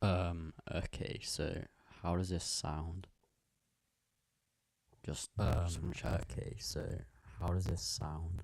Okay, so how does this sound? Just wanna check. Okay, so how does this sound?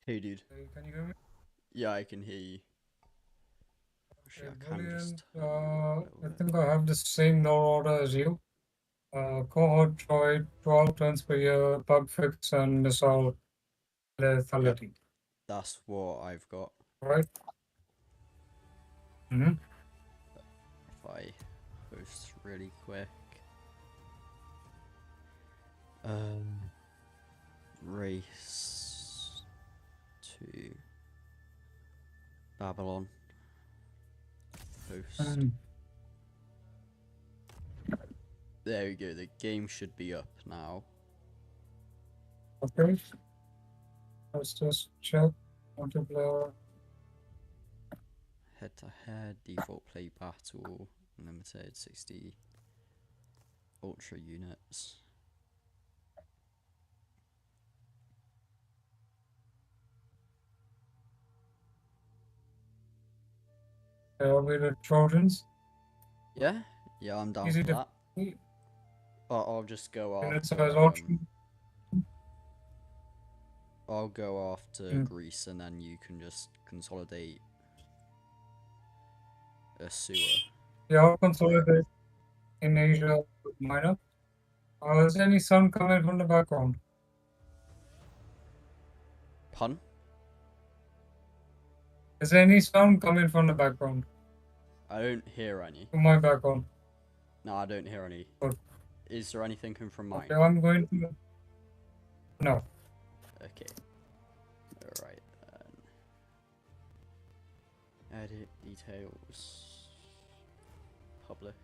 Hey, dude. Hey, can you hear me? Yeah, I can hear you. Actually, Okay, I can brilliant. just turn you up a little I bit. think I have the same no order as you. Cohort Troy, 12 turns per year, bug fix, and missile Yep, lethality. that's what I've got. Right? Mm-hmm. If I host really quick. Race to Babylon. Host. Mm, There we go. The game should be up now. okay, let's just check. Multiplayer. Head to head, default play battle, limited 60 ultra units. With the Trojans. Yeah, yeah, I'm down Easy for to that. I'll just go unit after. size option. I'll go after Mm. Greece, and then you can just consolidate a sewer. Yeah, I'll consolidate in Asia Minor. Is there any sound coming from the background? Pun? Is there any sound coming from the background? I don't hear any. From my background. No, I don't hear any. Good. Is there anything coming from mine? Okay, I'm going to. No. Okay. Alright then. Edit details. Public.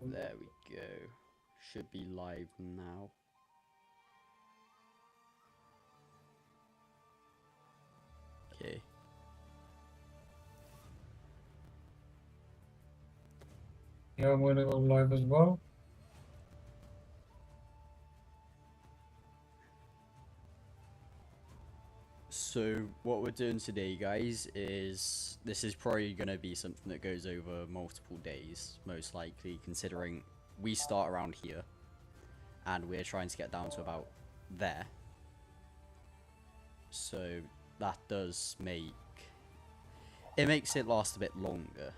There we go. Should be live now. Okay. Yeah, I'm going to go live as well. So what we're doing today, guys, is this is probably going to be something that goes over multiple days, most likely, considering we start around here and we're trying to get down to about there. So that does make it makes it last a bit longer.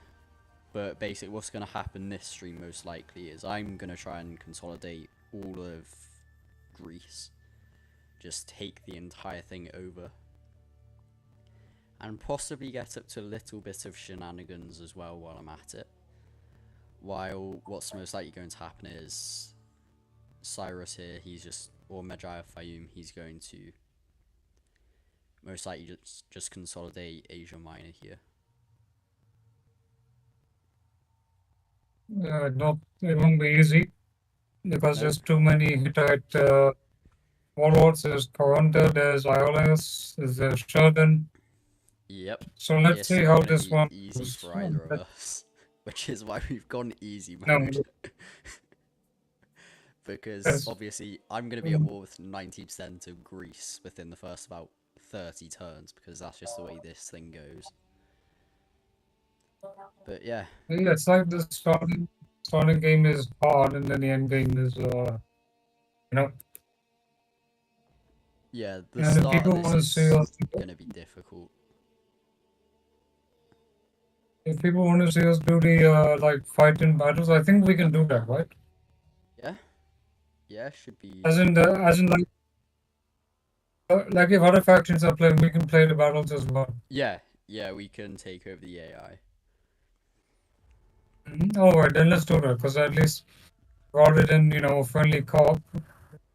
But basically what's going to happen this stream most likely is I'm going to try and consolidate all of Greece. Just take the entire thing over. And possibly get up to a little bit of shenanigans as well while I'm at it. While what's most likely going to happen is Cyrus here, or Medjay Faiyum, he's going to most likely just consolidate Asia Minor here. Not it won't be easy because Nope. there's too many Hittite warlords. There's Coronda, there's Iolus, there's Sheridan. Yep. So let's It's see not how going to this be one easy goes. for either of us, which is why we've gone easy No, mode. Because yes. obviously I'm going to be at war with 90% of Greece within the first about 30 turns, because that's just the way this thing goes. But yeah. Yeah, it's like the starting game is hard and then the end game is Yeah, the and if start of people this want to see is us going to be difficult. if people want to see us do the like fight in battles, I think we can do that, right? Yeah? Yeah, should be... As in like Like if other factions are playing, we can play the battles as well. Yeah, yeah, we can take over the AI. Alright, then let's do that, because at least rather than, friendly co-op.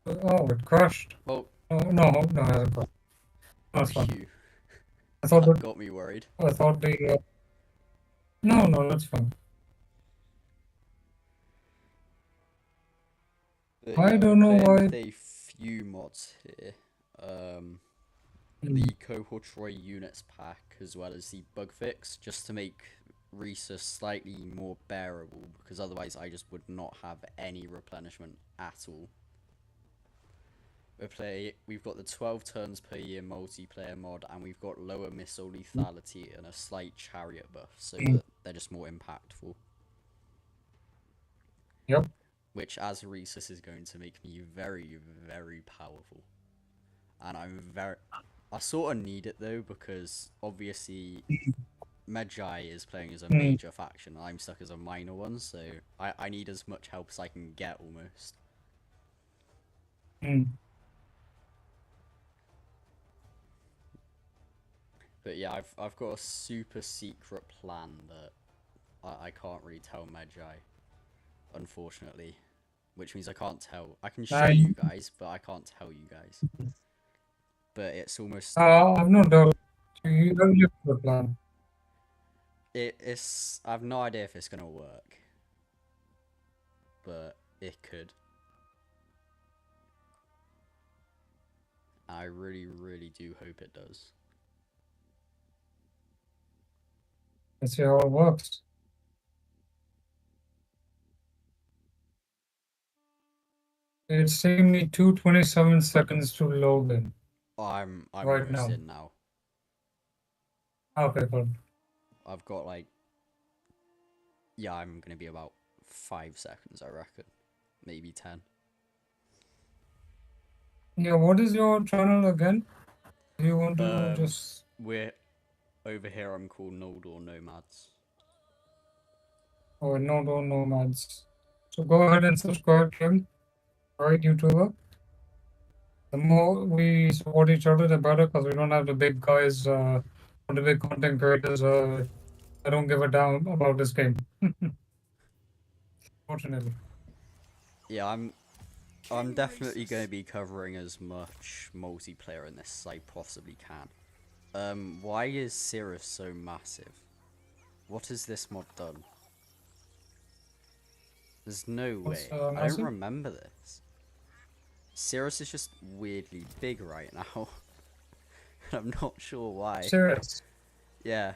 Oh, it crashed. Well, Oh, no, no, it hasn't crashed. That's fine. phew, I thought that that, got me worried. I thought the, no, no, that's fine. But I yeah, we're don't know playing why. with a few mods here. The Cohort Troy units pack, as well as the bug fix, just to make Rhesus slightly more bearable, because otherwise I just would not have any replenishment at all. We've got the 12 turns per year multiplayer mod, and we've got lower missile lethality and a slight chariot buff, so that they're just more impactful. Yep. Which, as Rhesus, is going to make me very, very powerful. And I sort of need it though, because obviously Medjay is playing as a major faction, and I'm stuck as a minor one, so I need as much help as I can get almost. But yeah, I've got a super secret plan that I can't really tell Medjay, unfortunately. Which means I can't tell. I can show you guys, but I can't tell you guys. But it's almost I've no doubt. You don't live the plan. it's I have no idea if it's gonna work, but it could. I really, really do hope it does. Let's see how it works. It's taking me 2:27 seconds to load in. I'm Right almost now. in now. Okay, cool. I've got like, yeah, I'm gonna be about 5 seconds, I reckon, maybe 10. Yeah, what is your channel again? Do you want to just... We're over here. I'm called Noldor Nomads. Oh, no, no, nomads. So go ahead and subscribe to him, right, YouTuber? The more we support each other, the better, because we don't have the big guys, or the big content creators. I don't give a damn about this game. Fortunately. Yeah, I'm definitely going to be covering as much multiplayer in this as I possibly can. Why is Cirrus so massive? What has this mod done? There's no way. I don't remember this. Cirrus is just weirdly big right now. I'm not sure why. Serious? Yeah.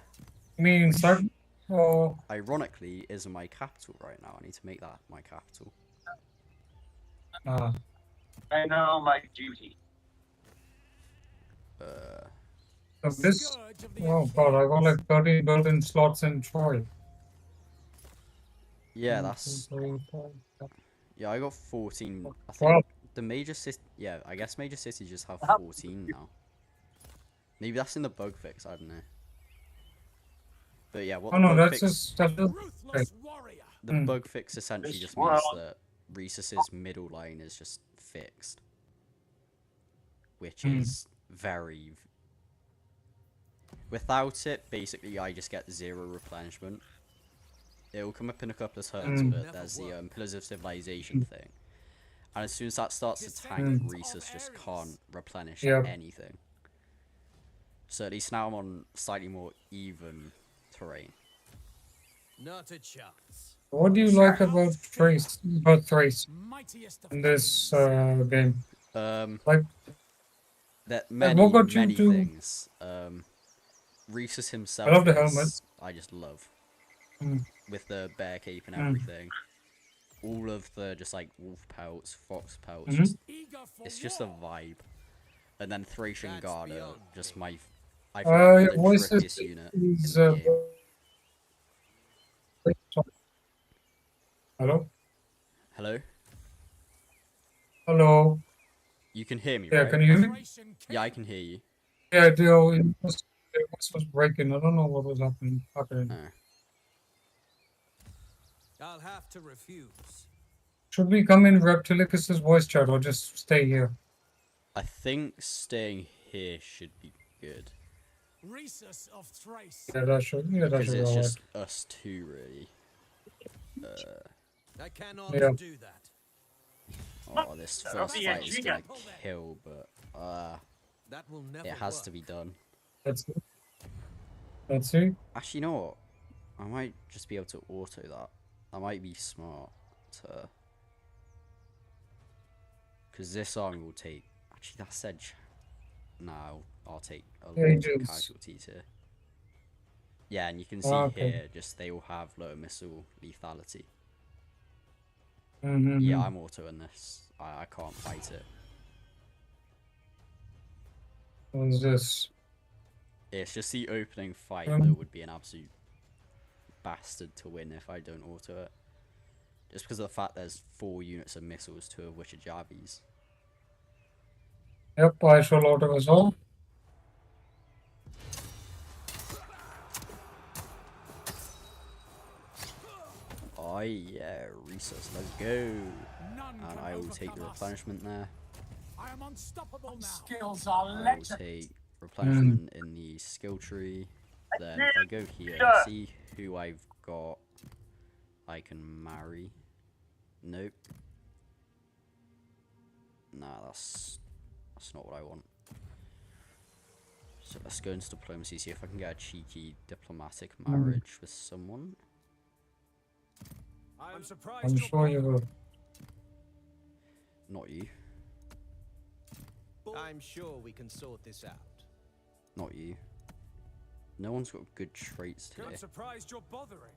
Meaning certain? Or... Ironically, is my capital right now. I need to make that my capital. I know my duty. This... Oh god, I got like 30 built-in slots in Troy. Yeah, that's... Yeah, I got 14. I think Wow. the major city... Yeah, I guess major cities just have 14 now. Maybe that's in the bug fix, I don't know. But yeah, what Oh the no, bug that's fix... just... That's just... The bug fix essentially just means that Rhesus's middle line is just fixed. Which is very... Without it, basically I just get 0 replenishment. It will come up in a couple of turns, but there's the Pillars of Civilization thing. And as soon as that starts to tank, Rhesus just can't replenish anything. So at least now I'm on slightly more even terrain. Not a chance. What do you like about Thrace in this game? Like that many things. Rhesus himself, I love the helmet. I just love with the bear cape and everything. All of the just like wolf pelts, fox pelts, it's just a vibe. And then Thracian Garda, just I think the trickiest unit in the game. Hello? Hello? Hello? You can hear me, Yeah, right? can you hear me? Yeah, I can hear you. Yeah, it was breaking. I don't know what was happening. I'll have to refuse. Should we come in Reptilicus's voice chat or just stay here? I think staying here should be good. Rhesus of Thrace. Yeah, that should be Because it's alright. just us two, really. I cannot Yeah. do that. Oh, this Of first the fight is gonna engineer. kill, but That will never it has work. to be done. Let's see. Let's see. Actually, you know what? I might just be able to auto that. That might be smart to... Because this army will take... Actually, that said... No, I'll take a lot of Ages. casualties here. Yeah, and you can see Okay. here, just they all have low missile lethality. Mm-hmm. Yeah, I'm autoing this. I can't fight it. What's this? It's just the opening fight Um, that would be an absolute bastard to win if I don't auto it. Just because of the fact there's 4 units of missiles, 2 of which are Javis. Yep, I shall auto as well. Oh yeah, Rhesus, let's go. None And can I will take the overcome us. replenishment there. I am unstoppable now. Skills are I will legend. take replenishment in the skill tree. Then if I go here, see who I've got I can marry. Nope. Nah, that's not what I want. So let's go into diplomacy, see if I can get a cheeky diplomatic marriage with someone. I'm surprised I'm you're sure you will. Not you. I'm sure we can sort this out. Not you. No one's got good traits today. I'm surprised you're bothering.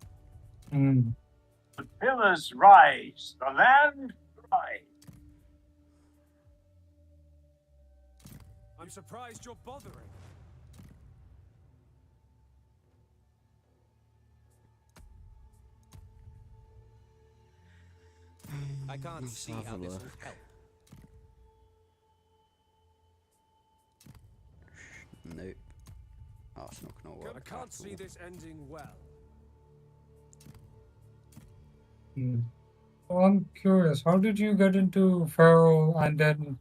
Mm. The pillars rise, the land rise. I'm surprised you're bothering. I can't Let's see have how a this will look. help. Nope. Oh, it's not gonna work. I can't at see all. this ending well. Mm. So I'm curious, how did you get into Pharaoh and then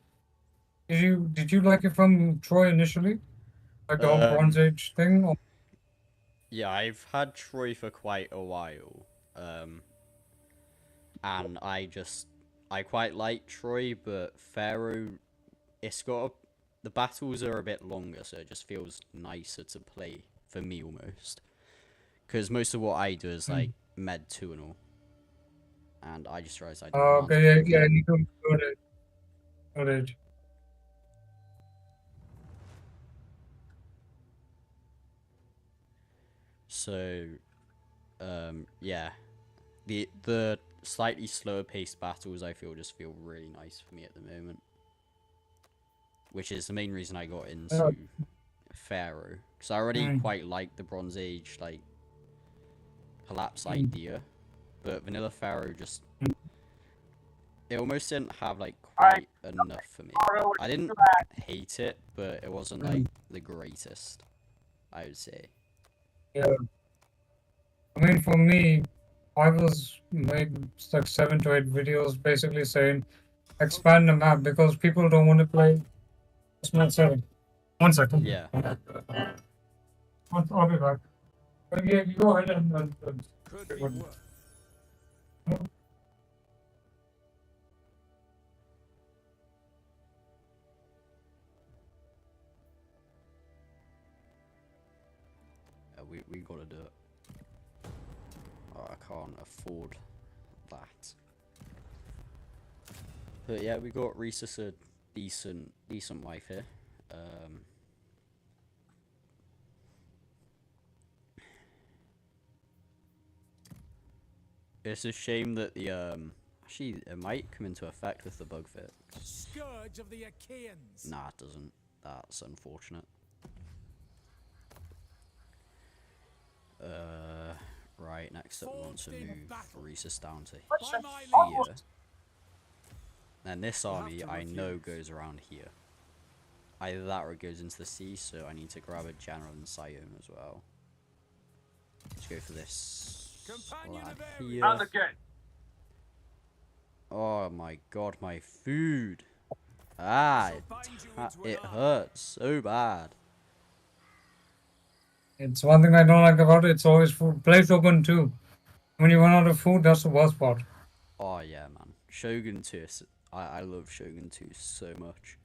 did you like it from Troy initially? Like the whole Bronze Age thing? Or... Yeah, I've had Troy for quite a while. And I quite like Troy, but Pharaoh, it's got the battles are a bit longer, so it just feels nicer to play for me almost. Because most of what I do is like Med 2 and all. And I just realized I didn't want to okay, do yeah, that. you do good it. Good it. So, yeah, the slightly slower paced battles I feel just feel really nice for me at the moment, which is the main reason I got into Pharaoh, because I already quite like the Bronze Age like collapse idea, but Vanilla Pharaoh just it almost didn't have like quite enough for me. I didn't hate it, but it wasn't like the greatest, I would say. Yeah. I mean, for me, I was made like 7 to 8 videos basically saying expand the map because people don't want to play small setting. 1 second. Yeah. I'll be back. But yeah, you go ahead and Could be what- worse. We gotta do it. Oh, I can't afford that. But yeah, we got Rhesus a decent wife here. It's a shame that the actually it might come into effect with the bug fix. Scourge of the Achaeans. Nah, it doesn't. That's unfortunate. Right, next up we want to Forged in move battle. Rhesus down to By my here. lead. And this You'll have army to I know refuse. goes around here. Either that or it goes into the sea, so I need to grab a general in Faiyum as well. Let's go for this Companion lad of here. And again. Oh my god, my food! Ah, Shall bind you into it an arm. hurts so bad. It's one thing I don't like about it. It's always food. Play Shogun 2. When you run out of food, that's the worst part. Oh yeah, man. Shogun 2. I love Shogun 2 so much.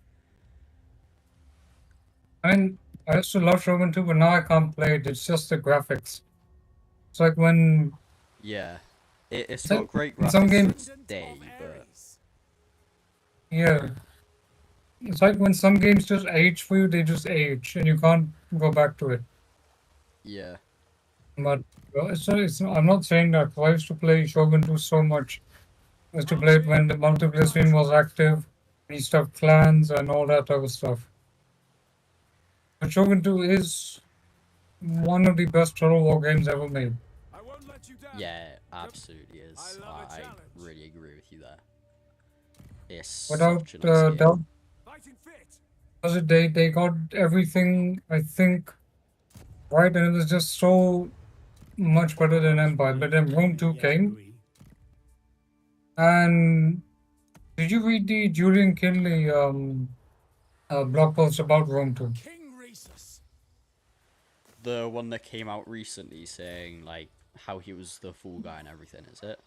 I mean, I used to love Shogun 2, but now I can't play it. It's just the graphics. It's like when Yeah. It's So, got great in some graphics games- to today, but Yeah. It's like when some games just age for you, they just age and you can't go back to it. yeah. But I'm not saying that. 'Cause I used to play Shogun 2 so much. I used to play it when the multiplayer screen was active. We used to have clans and all that type of stuff. But Shogun 2 is one of the best Total War games ever made. I won't let you down. Yeah, it absolutely is. I love a I challenge. really agree with you there. It's Without such a nice game. doubt, Fighting fit. because they got everything, I think, right, and it was just so much better than Empire. But then Rome 2 came, and did you read the Julian Kinley blog post about Rome 2? King Rhesus. The one that came out recently saying like how he was the fool guy and everything, is it?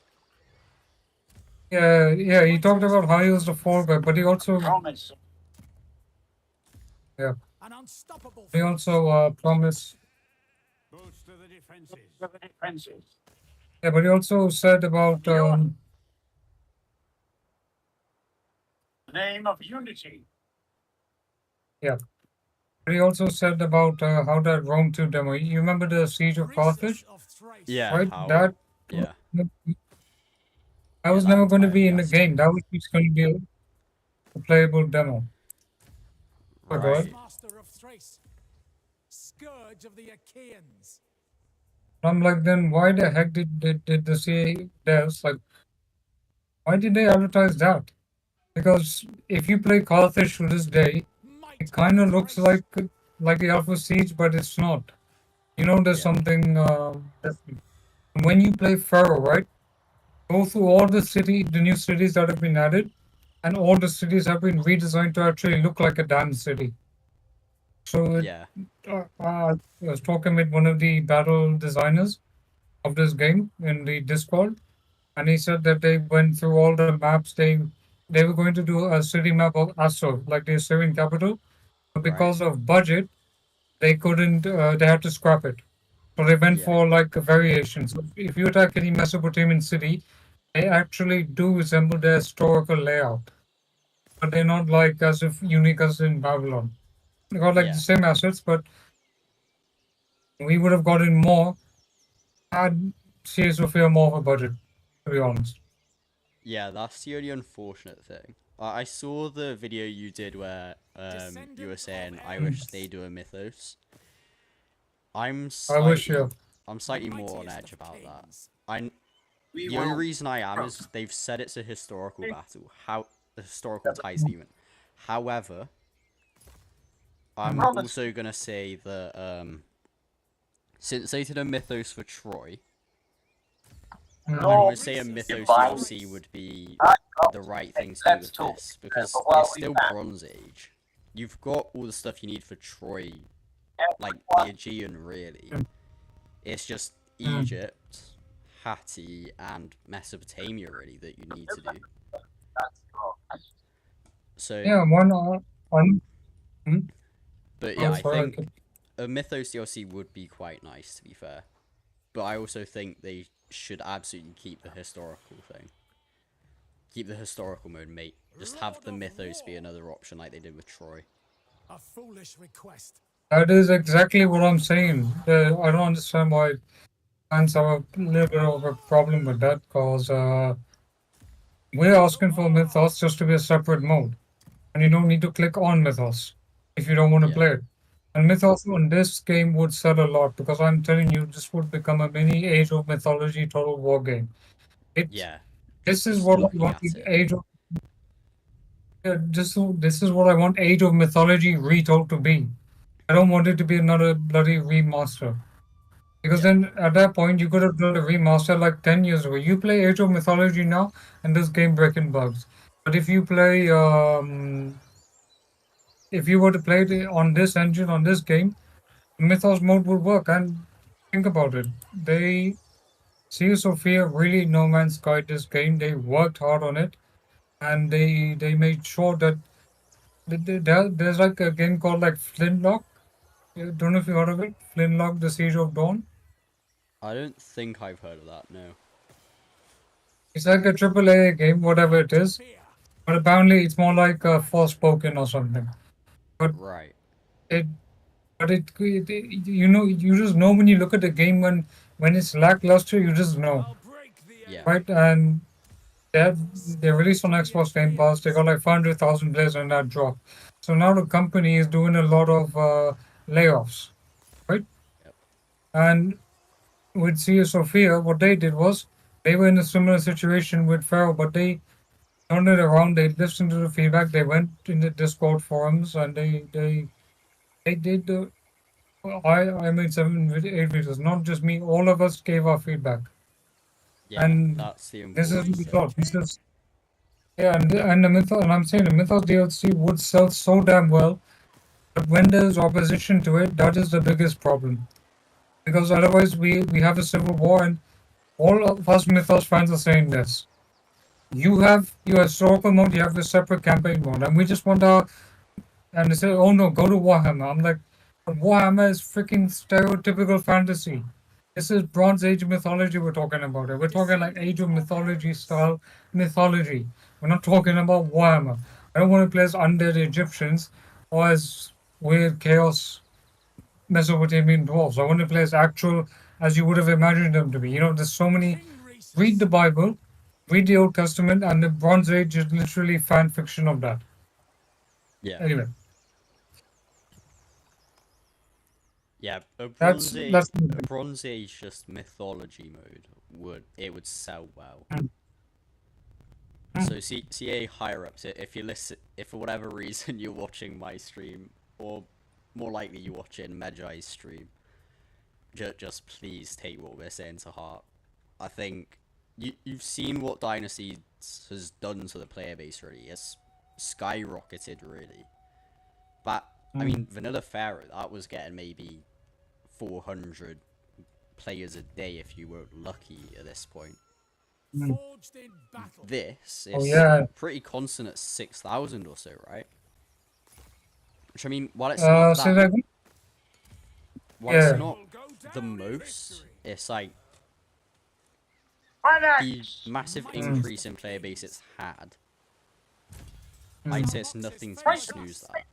Yeah, he talked about how he was the fall guy, but he also Promise. An unstoppable he force. also promised. Boots to the defenses. To the defenses. Yeah, but he also said about The name of unity. But he also said about how that Rome 2 demo. You remember the Siege of Carthage? Rhesus of Thrace. Yeah. Right? How, That yeah. that was that never going to entire be in the fiasco. game. That was just going to be a playable demo. Oh, go ahead. Right. Master of Thrace. Scourge of the Achaeans. I'm like, then why the heck did the CA devs, like, why did they advertise that? Because if you play Carthage to this day, Might it kind of looks Thrace. like the Alpha Siege, but it's not. You know, there's Yeah. something different. When you play Pharaoh, right? Go through all the new cities that have been added, and all the cities have been redesigned to actually look like a damn city. So Yeah. I was talking with one of the battle designers of this game in the Discord, and he said that they went through all the maps. They were going to do a city map of Astor, like the Assyrian capital, but Right. because of budget, they couldn't. They had to scrap it. So they went Yeah. for like variations. So if you attack any Mesopotamian city, they actually do resemble their historical layout, but they're not like as if unique as in Babylon. They got like Yeah. the same assets, but we would have gotten more had Seas of Fear more of a budget, to be honest. Yeah, that's the only unfortunate thing. I saw the video you did where you were saying I wish they do a mythos. I'm I wish, slightly yeah. I'm slightly more on Mightiest edge of about that. kings. The only reason I am is they've said it's a historical battle. A historical Titan even. However, I'm also gonna say that since they did a mythos for Troy, I'm gonna say a mythos DLC would be the right thing to do with this because it's still Bronze Age. You've got all the stuff you need for Troy, like the Aegean, really. It's just Egypt, Hatti, and Mesopotamia, really, that you need to do. So, Yeah, one. but yeah, Oh, I sorry, think a Mythos DLC would be quite nice, to be fair. But I also think they should absolutely keep the historical thing. Keep the historical mode, mate. Just have the Mythos be another option like they did with Troy. A foolish request. That is exactly what I'm saying. I don't understand why fans have a little bit of a problem with that, because we're asking for Mythos just to be a separate mode. And you don't need to click on Mythos if you don't want to Yeah. play it. And Mythos on this game would sell a lot, because I'm telling you, this would become a mini Age of Mythology Total War game. Yeah. This is just what I looking want at the it. Age of. This is what I want Age of Mythology retold to be. I don't want it to be another bloody remaster. Because Yeah. then at that point you could have done a remaster like 10 years ago. You play Age of Mythology now and this game breaking bugs. But if you play if you were to play it on this engine, on this game, Mythos mode would work. And think about it. Sea of Sophia really No Man's Sky this game. They worked hard on it, and they made sure that there's like a game called like Flintlock. Don't know if you heard of it. Flintlock: The Siege of Dawn. I don't think I've heard of that. No. It's like a AAA game, whatever it is. But apparently, it's more like a Forspoken or something. Right. It, you just know when you look at the game when it's lackluster, you just know, I'll break the Yeah. right? And they released on Xbox Game Pass. They got like 500,000 players on that drop. So now the company is doing a lot of layoffs, right? Yep. And with Sea of Sophia, what they did was they were in a similar situation with Pharaoh, but they turned it around. They listened to the feedback. They went in the Discord forums and they did the. I made 8 videos, not just me. All of us gave our feedback, Yeah. and That's the this is important the bit. thought. This is yeah, and the Mythos, and I'm saying the Mythos DLC would sell so damn well, but when there's opposition to it, that is the biggest problem. Because otherwise, we have a civil war, and all of us Mythos fans are saying this. You have your historical mode, you have your separate campaign mode, and we just want our. And they say, "Oh no, go to Warhammer." I'm like, but Warhammer is freaking stereotypical fantasy. This is Bronze Age mythology we're talking about. We're talking like Age of Mythology style mythology. We're not talking about Warhammer. I don't want to play as undead Egyptians or as weird chaos Mesopotamian dwarves. I want to play as actual, as you would have imagined them to be. There's so many. King Rhesus. Read the Bible, read the Old Testament, and the Bronze Age is literally fan fiction of that. Yeah. Anyway, Yeah. A that's Bronze Age just mythology mode would sell well. So CA higher ups, if for whatever reason you're watching my stream, or more likely you're watching Medjay's stream, just please take what we're saying to heart. I think you've seen what Dynasty has done to the player base already. It's skyrocketed really. But I mean, Vanilla Pharaoh, that was getting maybe 400 players a day if you were lucky at this point. Forged in battle. This Oh, is yeah. pretty constant at 6,000 or so, right? Which I mean, while it's not say that again? while it's Yeah. not Will go the down in most, history. it's like Why the not? massive increase in player base it's had. I'd say it's nothing to be snoozed at.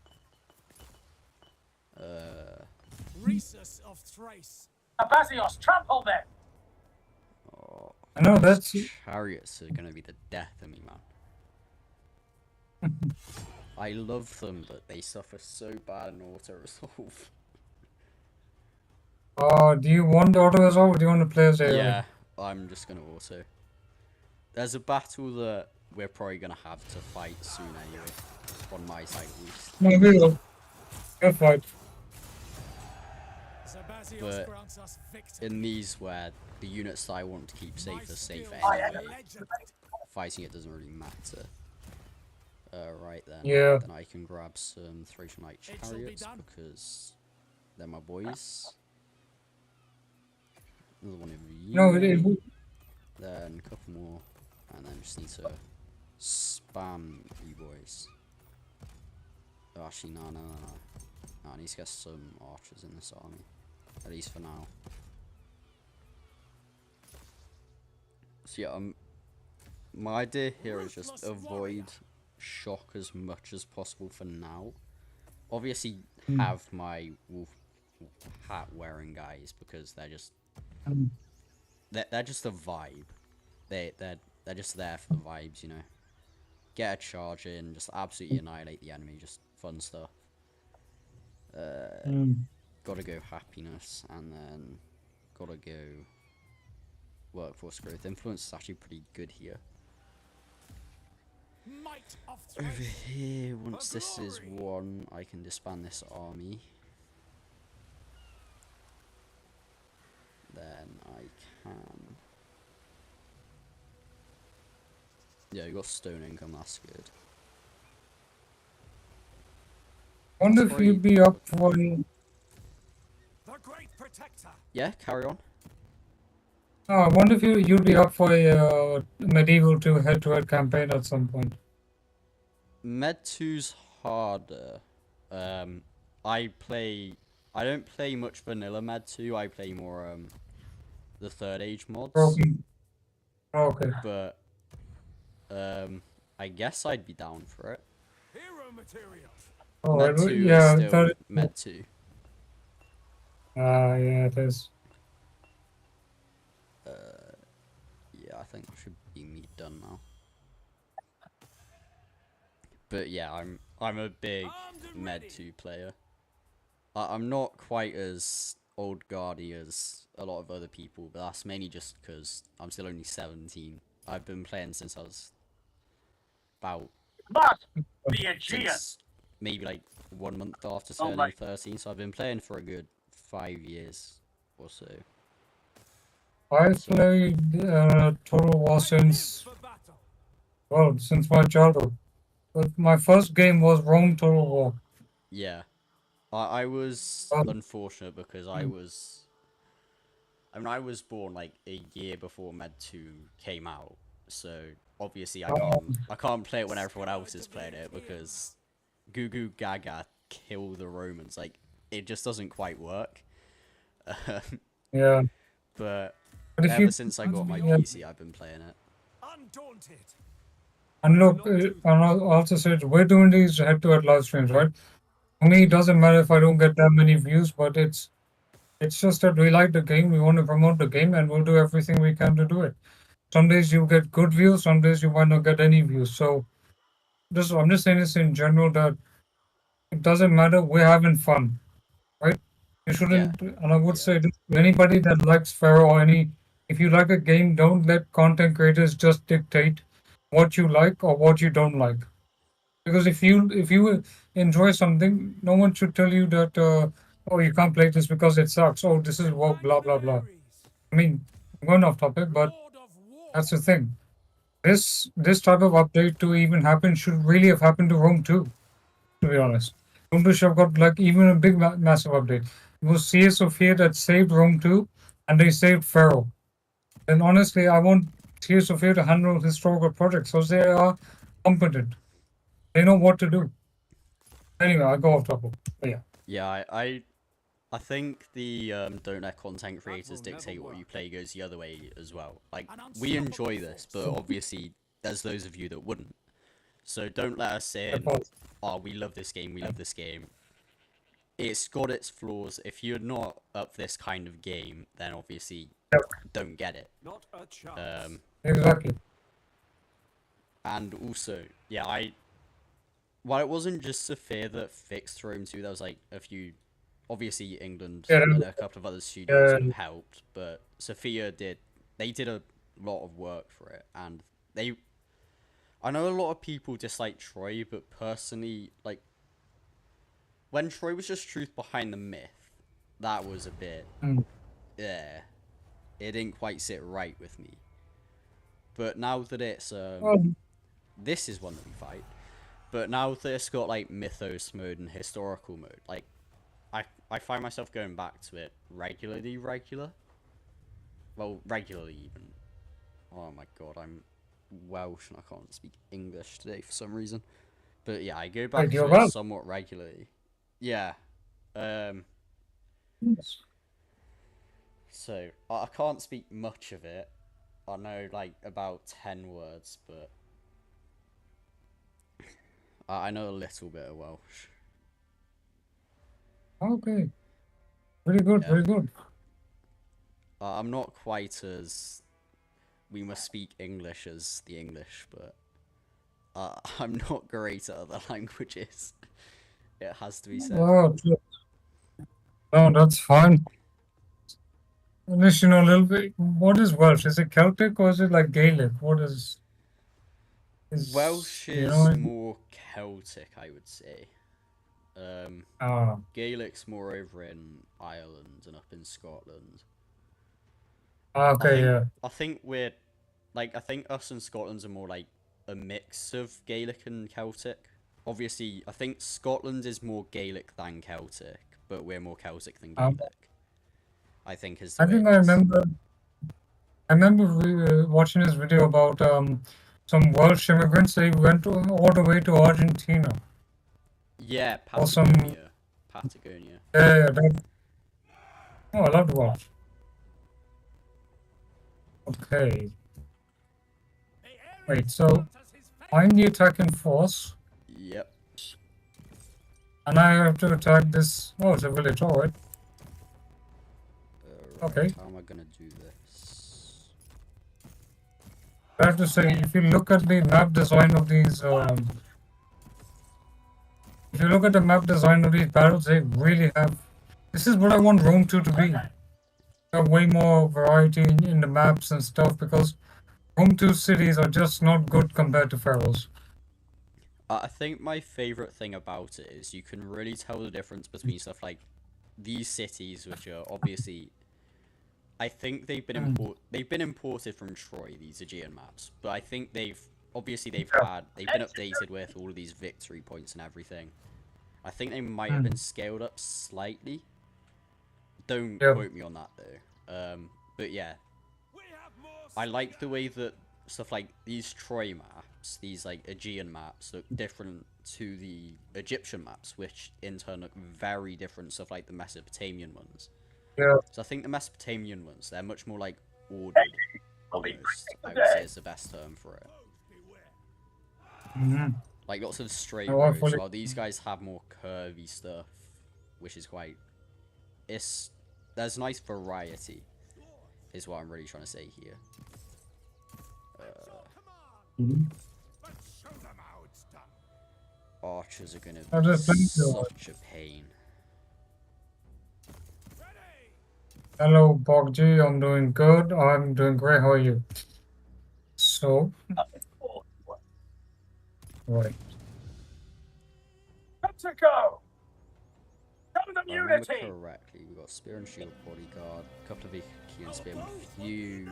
Rhesus of Thrace. Abasios, trample them! Oh, I know those that's. chariots are gonna be the death of me, man. I love them, but they suffer so bad in auto resolve. Do you want auto resolve or do you want to play as AI? Yeah, I'm just gonna auto. There's a battle that we're probably gonna have to fight soon anyway, on my side at least. No, we will. Good fight. Zabasios But grants us victory. in these where the units that I want to keep safe are safe My anyway, legend. fighting it doesn't really matter. Right then. Yeah. Then I can grab some Thracian Knight It shall be chariots done. because they're my boys. Another one of you. No, it Then a couple more, and then just need to spam you boys. Oh, actually, no. No, I need to get some archers in this army, at least for now. So yeah, my idea here is just avoid shock as much as possible for now. Obviously, have my wolf hat wearing guys because they're just they're just a vibe. They're just there for the vibes, you know. Get a charge in, just absolutely annihilate the enemy, just fun stuff. Gotta go happiness, and then gotta go workforce growth. Influence is actually pretty good here. Might of Over Thrace. here, once this is won, I can disband this army. Then I can. Yeah, you got stone income, that's good. Wonder if probably- you'd be up for. The great protector. Yeah, carry on. I wonder if you'd be up for a medieval 2 head-to-head campaign at some point. Med 2's harder. I don't play much vanilla Med 2. I play more the Third Age mods. Okay. But I guess I'd be down for it. Hero material. Oh, Med 2 yeah, is still Med 2. yeah, it is. Yeah, I think that should be me done now. But yeah, I'm a big Armed and Med ready. 2 player. I'm not quite as old guardy as a lot of other people, but that's mainly just because I'm still only 17. I've been playing since I was about Must be Aegean. since maybe like 1 month after Oh turning my- 13, so I've been playing for a good 5 years or so. I played Total War since, For battle. well, since my childhood. But my first game was Rome Total War. Yeah, I was Oh. unfortunate because I was born like a year before Med 2 came out, so obviously I can't play it when everyone else is playing it because Goo Goo Gaga kill the Romans, like it just doesn't quite work. Yeah. But But if ever you, since I got my yeah. PC, I've been playing it. Undaunted. And look, and I'll also say we're doing these head-to-head live streams, right? For me, it doesn't matter if I don't get that many views, but it's just that we like the game, we want to promote the game, and we'll do everything we can to do it. Some days you get good views, some days you might not get any views. So I'm just saying this in general that it doesn't matter, we're having fun, right? You shouldn't, and I would Yeah. say this to anybody that likes Pharaoh or if you like a game, don't let content creators just dictate what you like or what you don't like. Because if you enjoy something, no one should tell you that oh, you can't play this because it sucks. Oh, this is what blah blah blah. I mean, I'm going off topic, but Lord of war. that's the thing. This type of update to even happen should really have happened to Rome too. To be honest, Rome 2 should have got like even a big massive update. It was Cia Sophia that saved Rome 2, and they saved Pharaoh. And honestly, I want Cia Sophia to handle historical projects because they are competent. They know what to do. Anyway, I go off topic. But yeah. Yeah, I think the don't let content creators dictate what you play goes the other way as well. Like, we enjoy this, but obviously there's those of you that wouldn't. So don't let us say, oh, we love this game, we love this game. It's got its flaws. If you're not up this kind of game, then obviously don't get it. Not a chance. Exactly. And also, yeah, while it wasn't just Sophia that fixed Rome 2, there was like a few, obviously England Yeah, and a couple of other studios yeah. helped, but Sophia did a lot of work for it, and I know a lot of people dislike Troy, but personally, like, when Troy was just truth behind the myth, that was a bit, yeah, it didn't quite sit right with me. But now that it's, this is one that we fight. But now that it's got like mythos mode and historical mode, like I find myself going back to it regularly. Well, regularly even. Oh my god, I'm Welsh and I can't speak English today for some reason. But yeah, I go back Wait, to you're it Welsh? somewhat regularly. Yeah. So I can't speak much of it. I know like about 10 words, but I know a little bit of Welsh. Okay. Very good, Yeah. very good. I'm not quite as we must speak English as the English, but I'm not great at other languages. It has to be said. Oh, no, that's fine. Unless you know a little bit. What is Welsh? Is it Celtic or is it like Gaelic? What is Welsh you is know? more Celtic, I would say. Ah, Gaelic's more over in Ireland and up in Scotland. okay, yeah. I think we're like I think us and Scotland's are more like a mix of Gaelic and Celtic. obviously, I think Scotland is more Gaelic than Celtic, but we're more Celtic than Um, Gaelic. I think is the I way think it is. I remember watching this video about some Welsh immigrants. They went all the way to Argentina. Yeah, Or some Patagonia. Patagonia. yeah, oh, I love to watch. Okay, wait. So I'm the attacking force, Yep. and I have to attack this. Oh, it's a village. All right. Right, Okay. how am I gonna do this? I have to say, if you look at the map design of these, if you look at the map design of these battles, they really have. This is what I want Rome 2 to be. Have way more variety in the maps and stuff because Rome 2 cities are just not good compared to Pharaoh's. I think my favorite thing about it is you can really tell the difference between stuff like these cities, which are obviously, I think they've been imported from Troy, these Aegean maps, but I think they've been updated with all of these victory points and everything. I think they might have been scaled up slightly. Don't quote me on that though. But yeah, I like the way that stuff like these Troy maps, these like Aegean maps, look different to the Egyptian maps, which in turn look very different. Stuff like the Mesopotamian ones. Yeah. So I think the Mesopotamian ones, they're much more like ordered. Almost, I would say is the best term for it. Like lots of straight roads, while these guys have more curvy stuff, which is quite. There's nice variety, is what I'm really trying to say here. Archers are gonna be such a pain. Hello, Bogji. I'm doing good. I'm doing great. How are you? So, right. Mexico! Show them If I remember unity! correctly, we've got spear and shield bodyguard, a couple of Viking spearmen, a few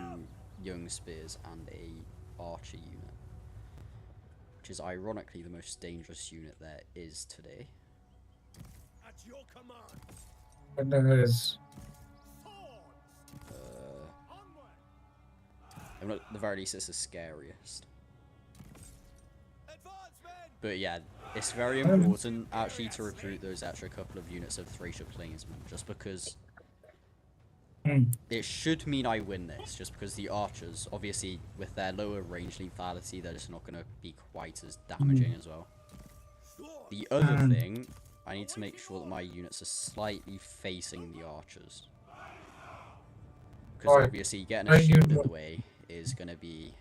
young spears, and a archer unit, which is ironically the most dangerous unit there is today. At your command. What the hell is? At the very least, it's the scariest. But yeah, it's very important actually to recruit those extra couple of units of Thracia Plainsmen, just because it should mean I win this, just because the archers, obviously with their lower range lethality, they're just not going to be quite as damaging as well. The other thing, I need to make sure that my units are slightly facing the archers. Because obviously getting a shield in the way is going to be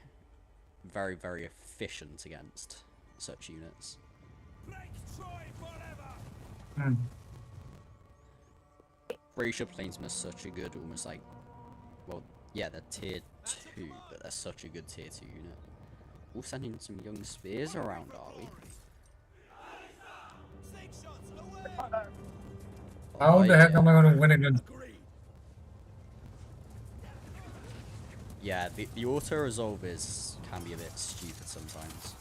very, very efficient against such units. Thracia Plainsmen are such a good, almost like, well, yeah, they're tier 2, but they're such a good tier 2 unit. We're sending some young spears around, are we? How the heck am I going to win against? Yeah, the auto resolve can be a bit stupid sometimes.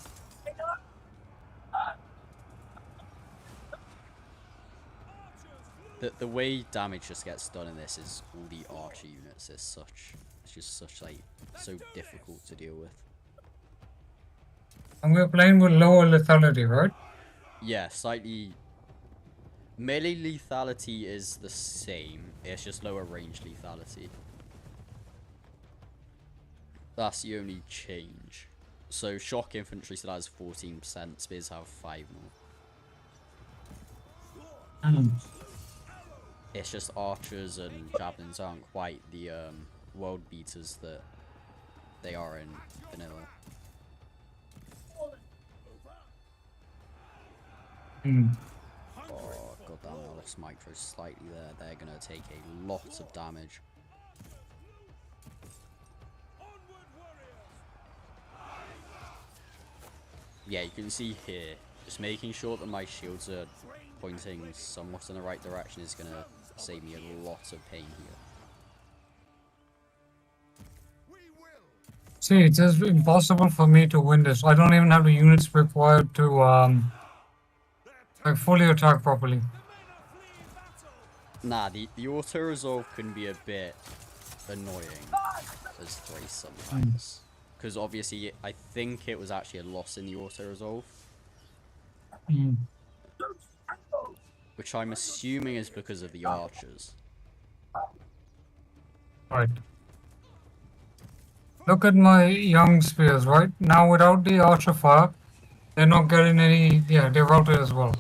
The way damage just gets done in this is all the archer units. It's just such like so difficult to deal with. And we're playing with lower lethality, right? Yeah, slightly. Melee lethality is the same. It's just lower range lethality. That's the only change. So shock infantry still has 14%. Spears have 5 more. It's just archers and javelins aren't quite the world beaters that they are in vanilla. Oh goddamn! I lost micro slightly there. They're gonna take a lot of damage. Yeah, you can see here, just making sure that my shields are pointing somewhat in the right direction is gonna save me a lot of pain here. See, it's just impossible for me to win this. I don't even have the units required to Like fully attack properly. Nah, the auto resolve can be a bit annoying as threes sometimes. Because obviously, I think it was actually a loss in the auto resolve, Mm. which I'm assuming is because of the archers. Right. Look at my young spears, right? Now without the archer fire, they're not getting any, yeah, they're routed as well.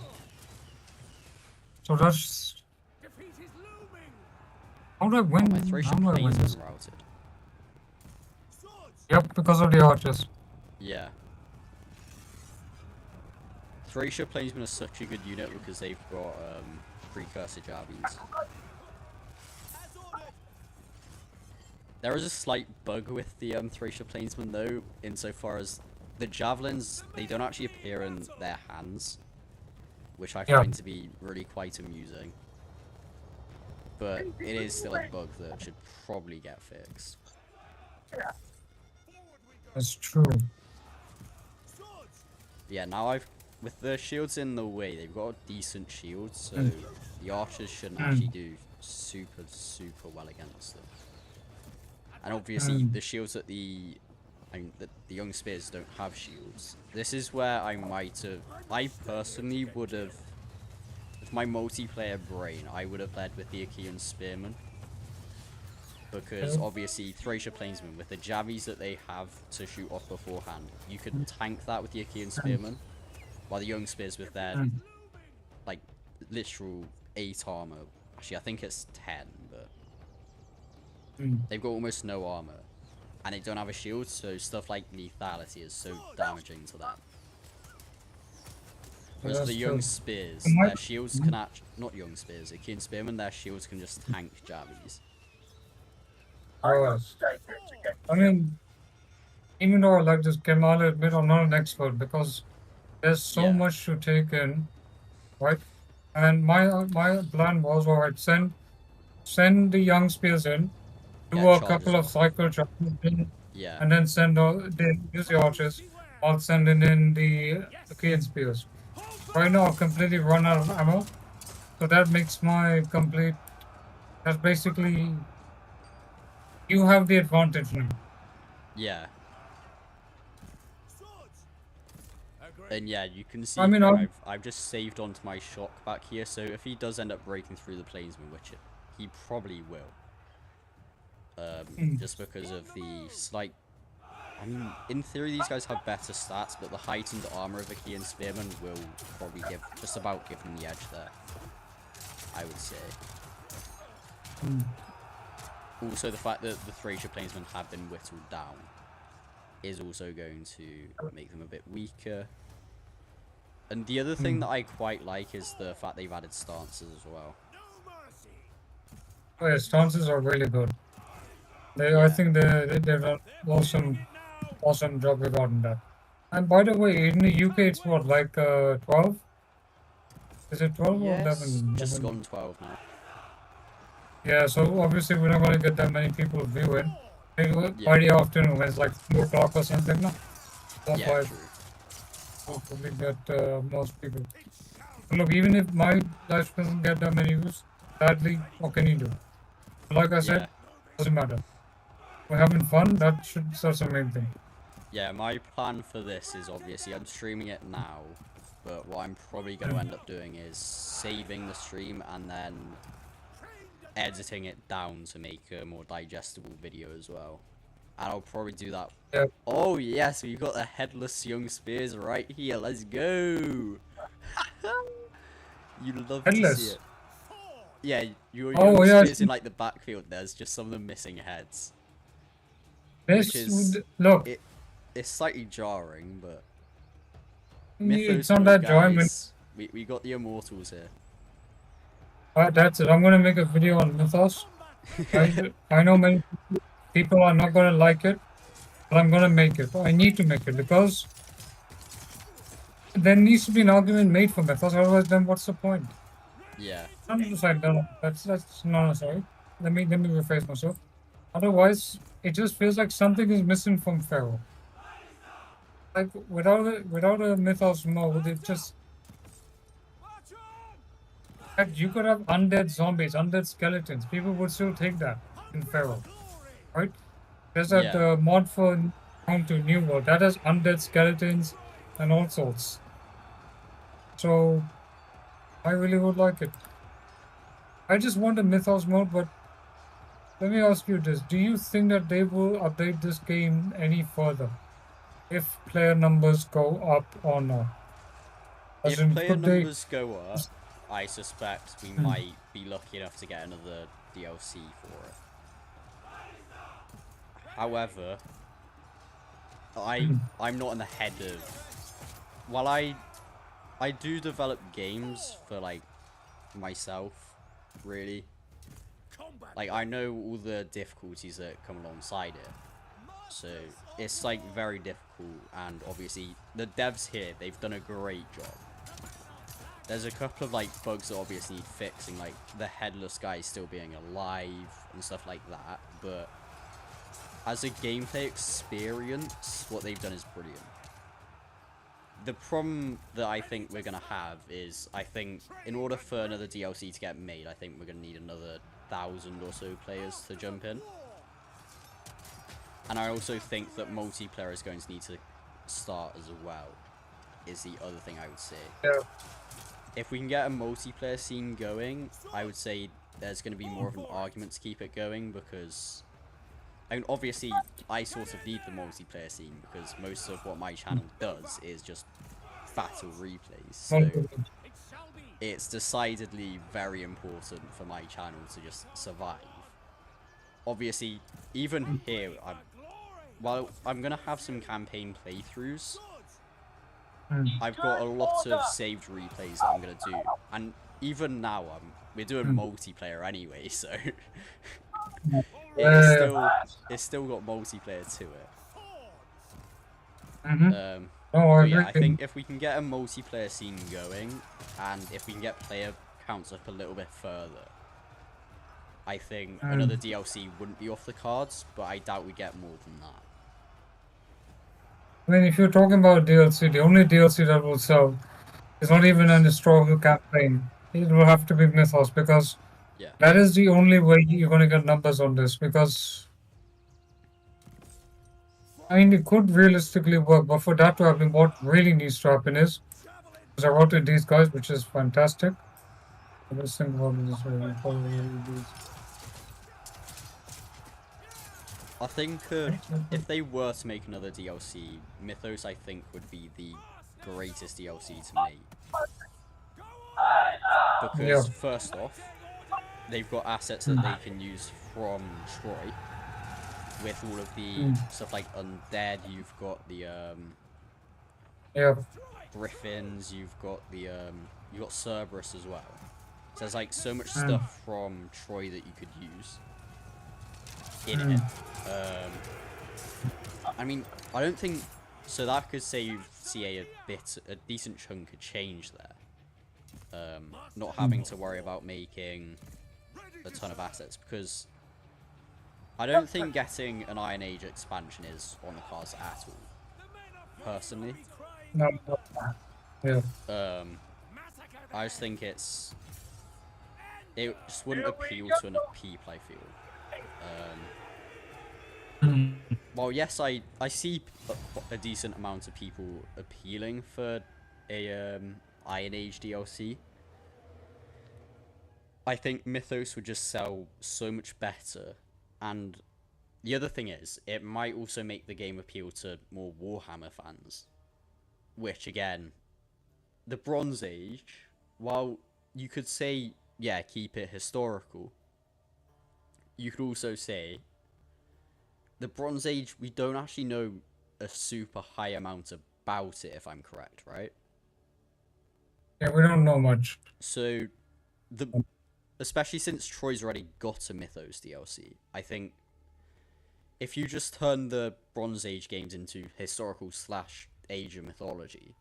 So that's, Defeat is looming. how do I win? My Thracian How do I win this? plainsman routed. Swords. Yep, because of the archers. Yeah. Thracia plainsmen are such a good unit because they've got precursor javelins. As ordered. There is a slight bug with the Thracia plainsmen though, insofar as the javelins, they don't actually appear in their hands, which I Yeah. find to be really quite amusing. But it is still a bug that should probably get fixed. That's true. Swords. Yeah, now with the shields in the way, they've got a decent shield, so the archers shouldn't actually do super well against them. And obviously, the shields that the young spears don't have shields. This is where I personally would have, with my multiplayer brain, I would have led with the Achaean spearmen. Because obviously, Thracia plainsmen, with the javies that they have to shoot off beforehand, you could tank that with the Achaean spearmen, while the young spears with their, like, literal 8 armor, actually I think it's 10, but they've got almost no armor, and they don't have a shield, so stuff like lethality is so damaging to them. Whereas That's the young true. spears, And their shields can not young spears, Achaean spearmen, their shields can just tank javies. Alright. I mean, even though I like this game, I'll admit I'm not an expert because there's so Yeah. much to take in, right? And my plan was, alright, send the young spears in, do Yeah, a charge couple as of cycle charges in, Yeah, and then send use the archers. I'll send in the Achaean spears. Right now, I've completely run out of ammo, so that makes my complete. That's basically you have the advantage now. yeah. Swords. Agreed. And yeah, you can see I mean, here I've just saved onto my shock back here, so if he does end up breaking through the plainsman, which he probably will, just because of the slight. I mean, in theory, these guys have better stats, but the heightened armor of Achaean spearmen will probably just about give them the edge there, I would say. Also, the fact that the Thracia plainsmen have been whittled down is also going to make them a bit weaker. And the other thing that I quite like is the fact they've added stances as well. No mercy. Oh, yeah, stances are really good. I Yeah. think they've done awesome job regarding that. And by the way, in the UK, it's what, like 12? Is it 12 or 11? Just 11? gone 12 now. Yeah, so obviously we're not going to get that many people viewing. Maybe Yeah. Friday afternoon when it's like 4 o'clock or something. No? That's Yeah, why true. we'll probably get most people. But look, even if my live doesn't get that many views, sadly, what can you do? Like I said, Yeah. doesn't matter. We're having fun, that's the main thing. Yeah, my plan for this is obviously I'm streaming it now, but what I'm probably going to end up doing is saving the stream and then editing it down to make a more digestible video as well. And I'll probably do that. Yeah. Oh yes, we've got the headless young spears right here. Let's go. You'd love to see Headless? it. Yeah, your Oh, young yeah, spears in like the backfield. There's just some of them missing heads. This Which is- would, look, It's slightly jarring, but it's Mythos not that jarring. guys, we got the immortals here. That's it. I'm gonna make a video on Mythos. I know many people are not gonna like it, but I'm gonna make it. I need to make it because there needs to be an argument made for Mythos. Otherwise, then what's the point? Yeah, No, that's no, sorry. Let me rephrase myself. Otherwise, it just feels like something is missing from Pharaoh. Like without a Mythos mode, it just fact, you could have undead zombies, undead skeletons. People would still take that in Pharaoh, right? There's that Yeah. mod for Home to New World that has undead skeletons and all sorts. So I really would like it. I just want a Mythos mode, but let me ask you this. Do you think that they will update this game any further if player numbers go up or not? As If in, player could they... numbers go up, I suspect we might be lucky enough to get another DLC for it. However, I'm not in the head of... While I do develop games for, like, myself, really. Like, I know all the difficulties that come alongside it. So, it's, like, very difficult, and obviously, the devs here, they've done a great job. There's a couple of, like, bugs that obviously need fixing, like, the headless guy still being alive, and stuff like that, but as a gameplay experience, what they've done is brilliant. The problem that I think we're going to have is, I think, in order for another DLC to get made, I think we're going to need another 1,000 or so players to jump in. And I also think that multiplayer is going to need to start as well, is the other thing I would say. Yeah. If we can get a multiplayer scene going, I would say there's going to be more of an argument to keep it going, because... I mean, obviously, I sort of need the multiplayer scene, because most of what my channel does is just battle replays, so it's decidedly very important for my channel to just survive. Obviously, even here, while I'm going to have some campaign playthroughs, I've got a lot of saved replays that I'm going to do, and even now, we're doing multiplayer anyway, so... It's still got multiplayer to it. But yeah, I think if we can get a multiplayer scene going, and if we can get player counts up a little bit further, I think another DLC wouldn't be off the cards, but I doubt we get more than that. I mean, if you're talking about DLC, the only DLC that will sell is not even an historical campaign. It will have to be Mythos, because that is the only way you're going to get numbers on this, because I mean, it could realistically work, but for that to happen, what really needs to happen is, because I wrote it these guys, which is fantastic. Let's think about this way. I think if they were to make another DLC, Mythos, I think, would be the greatest DLC to make. Because, first off, they've got assets that they can use from Troy. With all of the stuff like Undead, you've got the Griffins, you've got Cerberus as well. So there's like so much stuff from Troy that you could use in it. I mean, I don't think so. That could save CA a decent chunk of change there. Not having to worry about making a ton of assets, because I don't think getting an Iron Age expansion is on the cards at all, personally. No. Yeah. I just think it just wouldn't appeal to enough people, I feel. Well, yes, I see a decent amount of people appealing for a Iron Age DLC. I think Mythos would just sell so much better. And the other thing is, it might also make the game appeal to more Warhammer fans. Which, again, the Bronze Age, while you could say, yeah, keep it historical, you could also say, the Bronze Age, we don't actually know a super high amount about it, if I'm correct, right? Yeah, we don't know much. So, especially since Troy's already got a Mythos DLC, I think if you just turn the Bronze Age games into historical / Age of Mythology,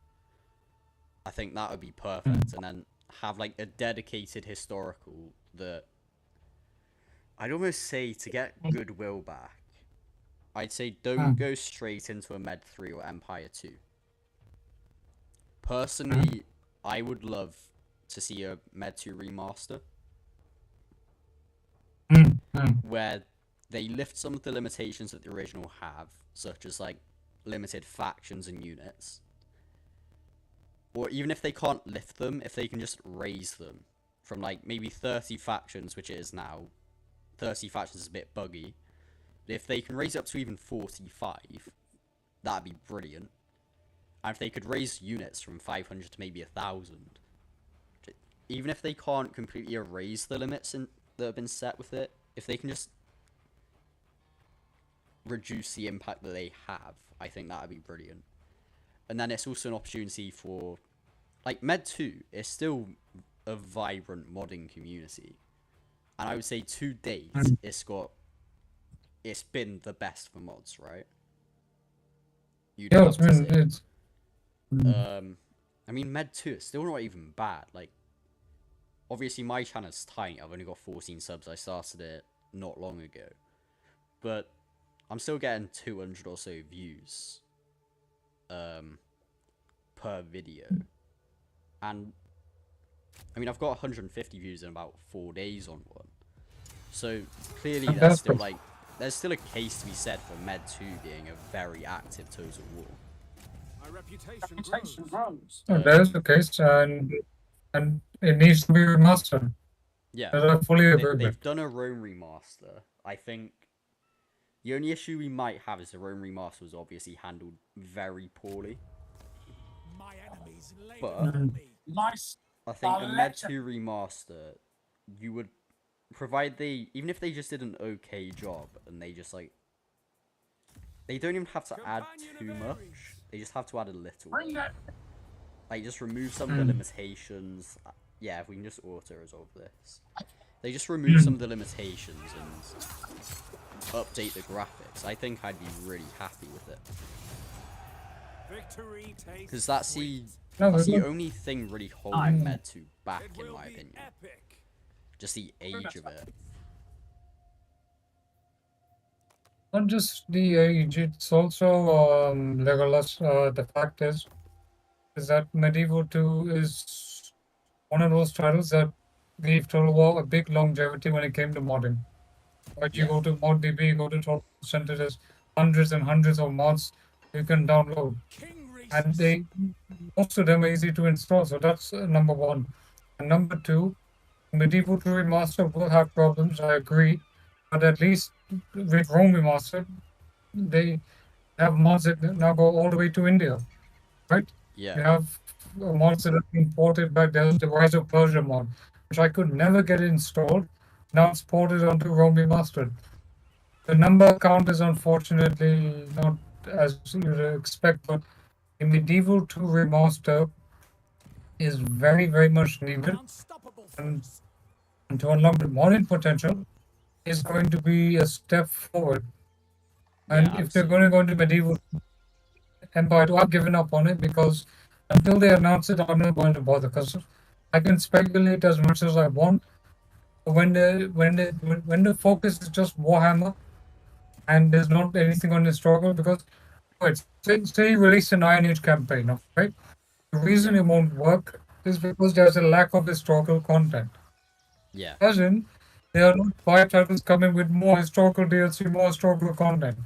I think that would be perfect, and then have like a dedicated historical that I'd almost say, to get goodwill back, I'd say don't go straight into a Med 3 or Empire 2. Personally, I would love to see a Med 2 remaster Mm. where they lift some of the limitations that the original have, such as like limited factions and units. Or even if they can't lift them, if they can just raise them from like maybe 30 factions, which it is now. 30 factions is a bit buggy. But if they can raise it up to even 45, that'd be brilliant. And if they could raise units from 500 to maybe 1,000, even if they can't completely erase the limits that have been set with it, if they can just reduce the impact that they have, I think that would be brilliant. And then it's also an opportunity for, like, Med 2 is still a vibrant modding community. And I would say to date, it's been the best for mods, right? You'd Yeah, have to say. it's I mean, Med 2 is still not even bad. Like, obviously my channel's tiny. I've only got 14 subs. I started it not long ago. But I'm still getting 200 or so views per video. And I mean, I've got 150 views in about 4 days on one. So clearly there's still a case to be said for Med 2 being a very active Total War. My reputation Reputation grows. grows. that is the case, and it needs to be remastered. Yeah, That I fully agree with. they've done a Rome remaster. I think the only issue we might have is the Rome remaster was obviously handled very poorly. My enemies lay But- before me. Nice. I think a Med 2 remaster, you would provide even if they just did an okay job and they just like, they don't even have to add too much. They just have to add a little. Bring it. Like, just remove some of the limitations. Yeah, if we can just auto-resolve this. They just remove some of the limitations and update the graphics. I think I'd be really happy with it. Victory tastes Because that's sweet. the only thing really holding Med 2 back, It in will my be opinion. epic. Just the age of it. Not just the age, it's also Legolas. The fact is that Medieval 2 is one of those titles that gave Total War a big longevity when it came to modding. But you Yeah. go to ModDB, you go to Total Center, there's hundreds and hundreds of mods you can download. King And Rhesus. most of them are easy to install, so that's number one. And number two, Medieval 2 Remaster will have problems, I agree. But at least with Rome Remaster, they have mods that now go all the way to India, right? You Yeah. have mods that have been imported back. There's the Rise of Persia mod, which I could never get installed. Now it's ported onto Rome Remastered. The number count is unfortunately not as you'd expect, but the Medieval 2 Remaster is very, very much needed. An unstoppable And force. to unlock the modding potential is going to be a step forward. And Yeah, if they're going to go into Medieval Empire 2, I've given up on it because until they announce it, I'm not going to bother because I can speculate as much as I want. But when the focus is just Warhammer and there's not anything on historical, because wait, say you release an Iron Age campaign, right? The reason it won't work is because there's a lack of historical content. Yeah. As in, there are not 5 titles coming with more historical DLC, more historical content.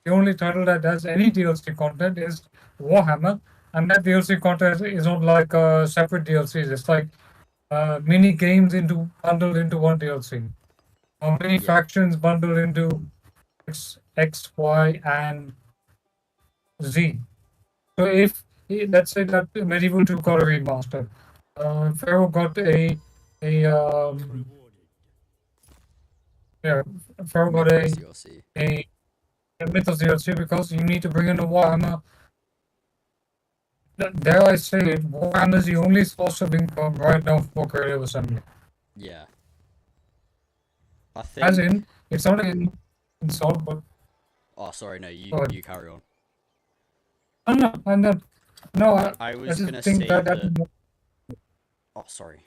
The only title that has any DLC content is Warhammer, and that DLC content is not like separate DLCs. It's like mini games bundled into one DLC, or mini Yeah. factions bundled into X, Y, and Z. So if let's say that Medieval 2 got a remaster, Pharaoh got a Rewarded. yeah, Pharaoh got Mythos DLC. a Mythos DLC because you need to bring in a Warhammer. Dare I say it, Warhammer is the only source of income right now for Creative Assembly. Yeah. I As think. in, it's not an insult, but Oh, sorry. No, Go ahead. you carry on. I'm not. No, I I was just gonna think say that. that. Oh, sorry.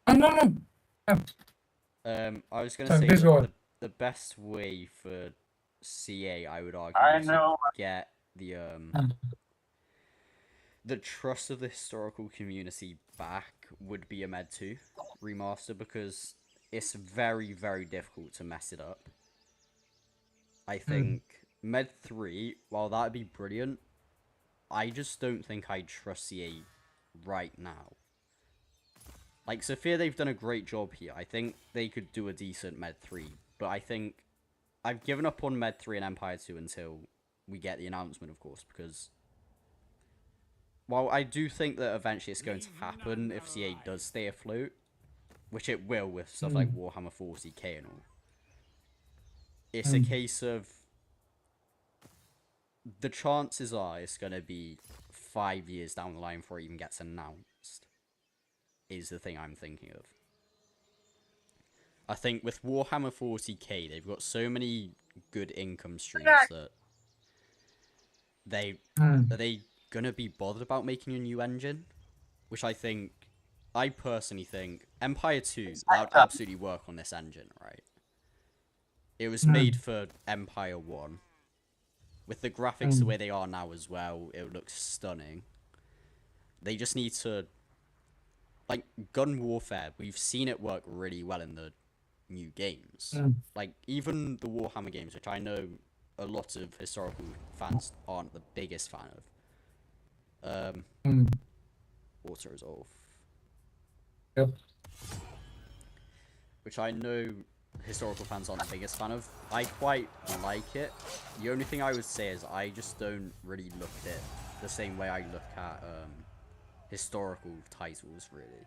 No. I was gonna Sorry, say please go on. that the best way for CA, I would argue, I is know. to get the the trust of the historical community back would be a Med 2 remaster, because it's very, very difficult to mess it up. I think Med 3, while that'd be brilliant, I just don't think I'd trust CA right now. Like, Sophia, they've done a great job here. I think they could do a decent Med 3, but I think I've given up on Med 3 and Empire 2 until we get the announcement, of course, because while I do think that eventually it's going to happen if CA does stay afloat, which it will with stuff like Warhammer 40k and all, it's a case of the chances are it's going to be 5 years down the line before it even gets announced, is the thing I'm thinking of. I think with Warhammer 40k, they've got so many good income streams that are they gonna be bothered about making a new engine? Which I personally think Empire 2, that would absolutely work on this engine, right? It was made for Empire 1. With the graphics the way they are now as well, it looks stunning. They just need to, like, gun warfare, we've seen it work really well in the new games. Like, even the Warhammer games, which I know a lot of historical fans aren't the biggest fan of. Auto resolve. Yep. Which I know historical fans aren't the biggest fan of. I quite like it. The only thing I would say is I just don't really look at it the same way I look at historical titles, really.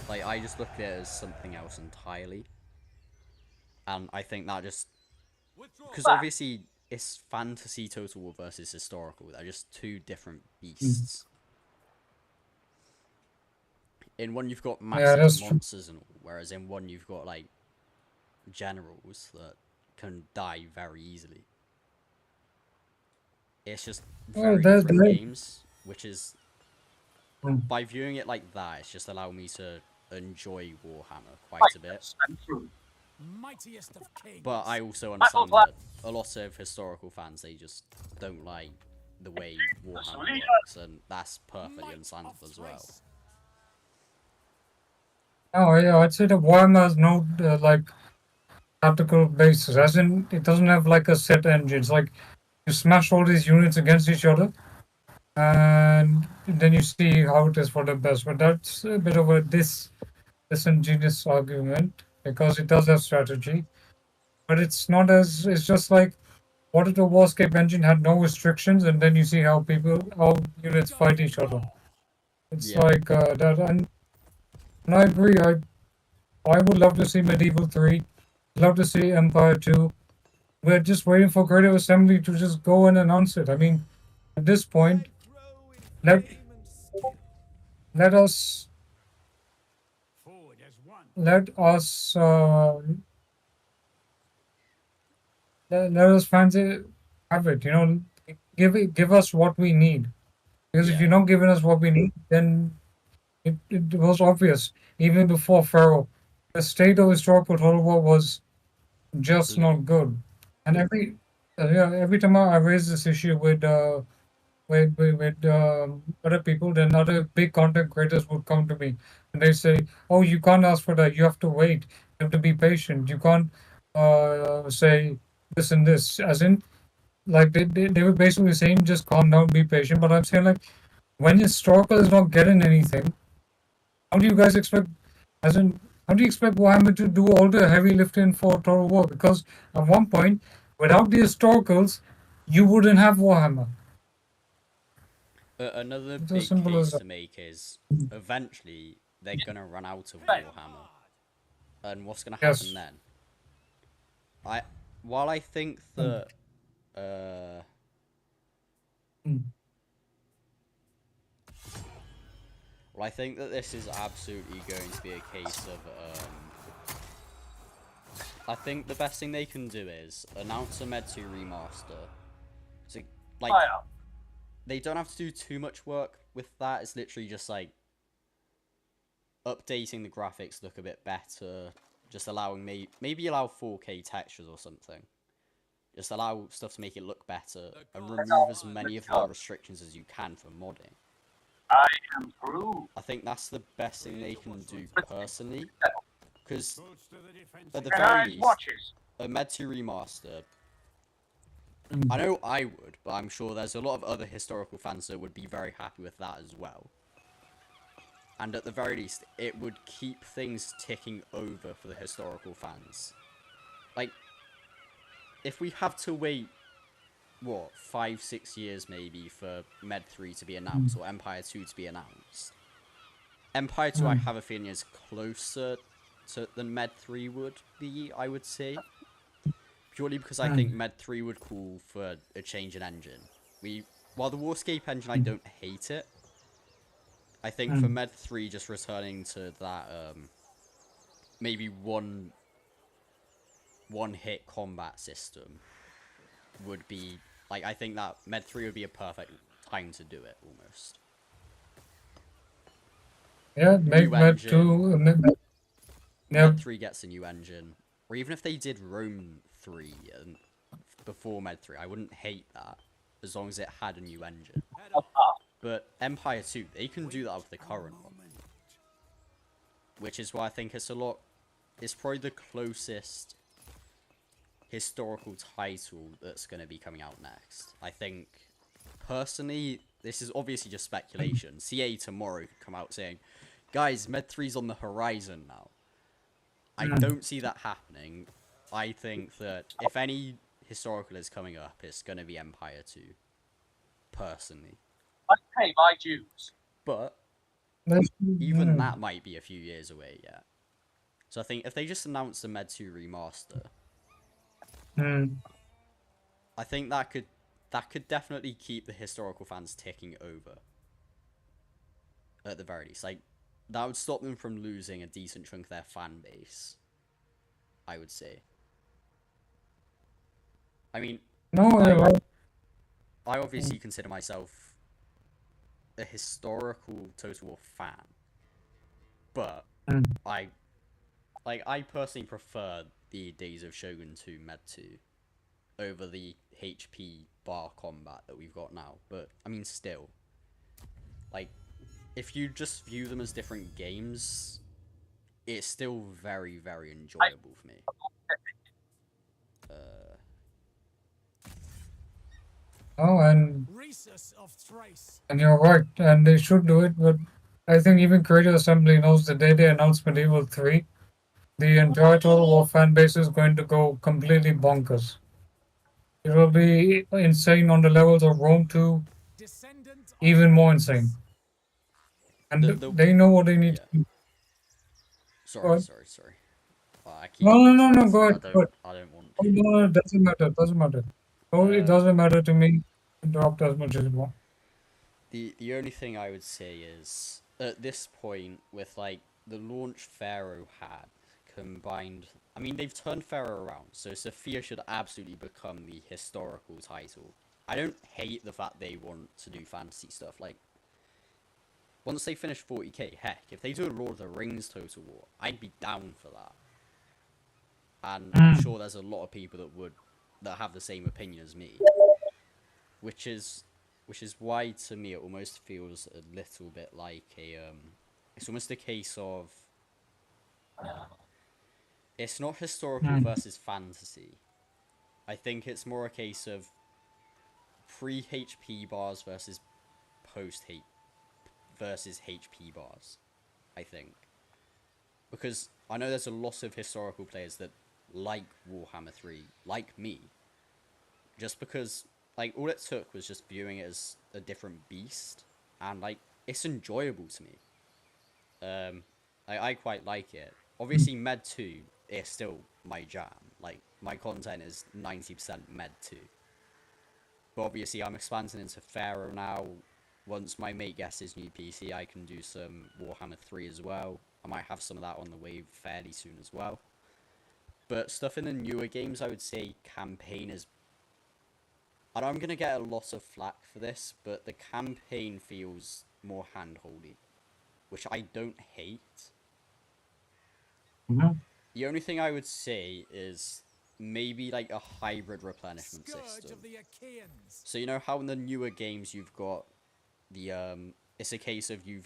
Like, I just look at it as something else entirely. And I think that just... Because obviously, it's fantasy Total War versus historical. They're just two different beasts. In one, you've got massive monsters and all, whereas in one, you've got, like, generals that can die very easily. It's just very different games, which is... By viewing it like that, it's just allowed me to enjoy Warhammer quite a bit. But I also understand that a lot of historical fans, they just don't like the way Warhammer works, and that's perfectly understandable as well. Oh yeah, I'd say the Warhammer has no like tactical basis, as in it doesn't have like a set engine. It's like you smash all these units against each other, and then you see how it is for the best. But that's a bit of a disingenuous argument, because it does have strategy, but it's not as, it's just like, what if the Warscape engine had no restrictions, and then you see how units fight each other. It's like that, and I agree. I would love to see Medieval 3, love to see Empire 2. We're just waiting for Creative Assembly to just go and announce it. I mean, at this point, let us let us fancy have it. You know, give us what we need. Because if you're not giving us what we need, then it was obvious even before Pharaoh. The state of historical Total War was just not good. And every time I raise this issue with other people, then other big content creators would come to me and they say, "Oh, you can't ask for that. You have to wait. You have to be patient. You can't say this and this." As in, like they were basically saying, "Just calm down, be patient." But I'm saying, like, when historical is not getting anything, how do you guys expect? How do you expect Warhammer to do all the heavy lifting for Total War? Because at one point, without the historicals, you wouldn't have Warhammer. Another big case to make is eventually they're gonna run out of Warhammer, and what's gonna happen then? While I think that well, I think that this is absolutely going to be a case of I think the best thing they can do is announce a Medjay remaster. So, like, they don't have to do too much work with that. It's literally just like updating the graphics, look a bit better, just allowing maybe allow 4K textures or something. Just allow stuff to make it look better and remove as many of the restrictions as you can for modding. I am through. I think that's the best thing they can do personally, because at the And very eyes least, watches. a Med 2 remaster, I know I would, but I'm sure there's a lot of other historical fans that would be very happy with that as well. And at the very least, it would keep things ticking over for the historical fans. Like, if we have to wait, what, 5-6 years maybe for Med 3 to be announced, or Empire 2 to be announced, Empire 2 I have a feeling is closer than Med 3 would be, I would say. Purely because I think Med 3 would call for a change in engine. While the Warscape engine, I don't hate it, I think for Med 3 just returning to that, maybe one hit combat system would be, like, I think that Med 3 would be a perfect time to do it, almost. Yeah, make Med 2. Med 3 gets a new engine. Or even if they did Rome 3 before Med 3, I wouldn't hate that, as long as it had a new engine. But Empire 2, they can do that with the current one. Which is why I think it's probably the closest historical title that's going to be coming out next. I think, personally, this is obviously just speculation. CA tomorrow could come out saying, guys, Med 3's on the horizon now. I don't see that happening. I think that if any historical is coming up, it's going to be Empire 2. Personally. I pay my dues. But even that might be a few years away yet. So I think if they just announce the Med 2 remaster, I think that could definitely keep the historical fans ticking over. At the very least, like, that would stop them from losing a decent chunk of their fan base, I would say. I mean, I obviously consider myself a historical Total War fan, but I personally prefer the Days of Shogun 2 Med 2 over the HP bar combat that we've got now. But I mean, still, like, if you just view them as different games, it's still very, very enjoyable for me. And Rhesus of Thrace. and you're right, and they should do it, but I think even Creative Assembly knows the day they announce Medieval 3, the entire Total War fan base is going to go completely bonkers. It will be insane on the levels of Rome 2, even more insane. And they know what they need to do. Sorry. I keep No, go ahead. I don't want to. No, it doesn't matter. No, it doesn't matter to me. Interrupt as much as you want. The only thing I would say is, at this point, with, like, the launch Pharaoh had combined, I mean, they've turned Pharaoh around, so Sophia should absolutely become the historical title. I don't hate the fact they want to do fantasy stuff. Like, once they finish 40k, heck, if they do a Lord of the Rings Total War, I'd be down for that. And I'm sure there's a lot of people that have the same opinion as me. Which is why, to me, it almost feels a little bit like it's almost a case of, it's not historical versus fantasy. I think it's more a case of pre-HP bars versus post-HP versus HP bars, I think. Because I know there's a lot of historical players that like Warhammer 3, like me, just because, like, all it took was just viewing it as a different beast, and, like, it's enjoyable to me. I quite like it. Obviously, Med 2 is still my jam. Like, my content is 90% Med 2. But obviously, I'm expanding into Pharaoh now. Once my mate gets his new PC, I can do some Warhammer 3 as well. I might have some of that on the way fairly soon as well. But stuff in the newer games, I would say campaign is... I know I'm going to get a lot of flack for this, but the campaign feels more hand-holdy, which I don't hate. The only thing I would say is maybe like a hybrid replenishment Scourge system. of the Achaeans. So you know how in the newer games you've got the it's a case of you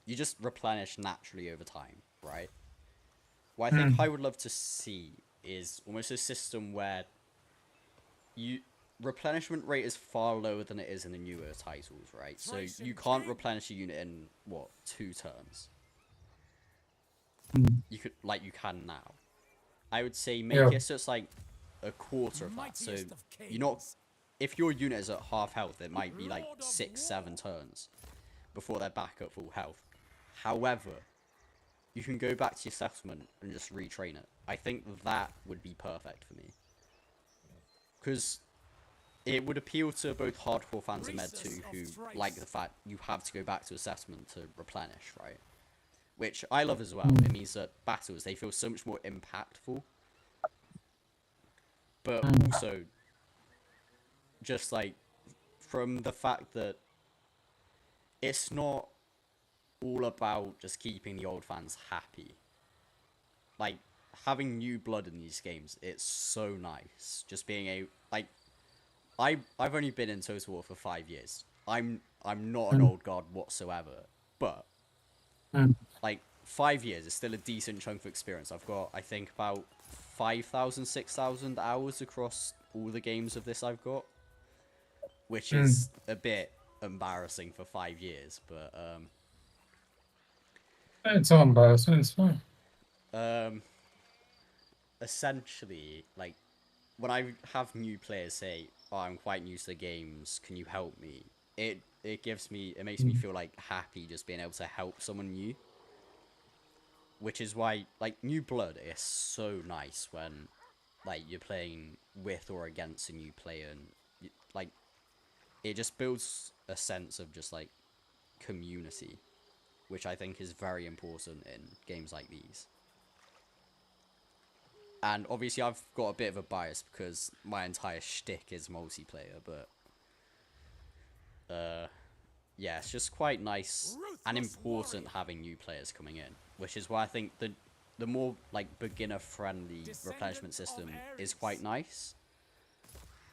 just replenish naturally over time, right? What I think I would love to see is almost a system where replenishment rate is far lower than it is in the newer titles, right? So you can't replenish a unit in 2 turns. You can now. I would say make it so it's like a quarter of that. So you're not, if your unit is at half health, it might be like 6-7 turns before they're back at full health. However, you can go back to your settlement and just retrain it. I think that would be perfect for me. Because it would appeal to both hardcore fans of Med 2 who like the fact you have to go back to a settlement to replenish, right? Which I love as well. It means that battles, they feel so much more impactful. But also, just like, from the fact that it's not all about just keeping the old fans happy. Like, having new blood in these games, it's so nice. Just being I've only been in Total War for 5 years. I'm not an old guard whatsoever, but like 5 years is still a decent chunk of experience. I've got, I think, about 5,000, 6,000 hours across all the games of this I've got, which is a bit embarrassing for 5 years, but It's all embarrassing. It's fine. essentially, like, when I have new players say, "Oh, I'm quite new to the games, can you help me?" It makes me feel like happy just being able to help someone new. Which is why, like, new blood is so nice when, like, you're playing with or against a new player, and like, it just builds a sense of just like community, which I think is very important in games like these. And obviously I've got a bit of a bias because my entire shtick is multiplayer, but yeah, it's just quite nice and important having new players coming in, which is why I think the more like beginner friendly replenishment system is quite nice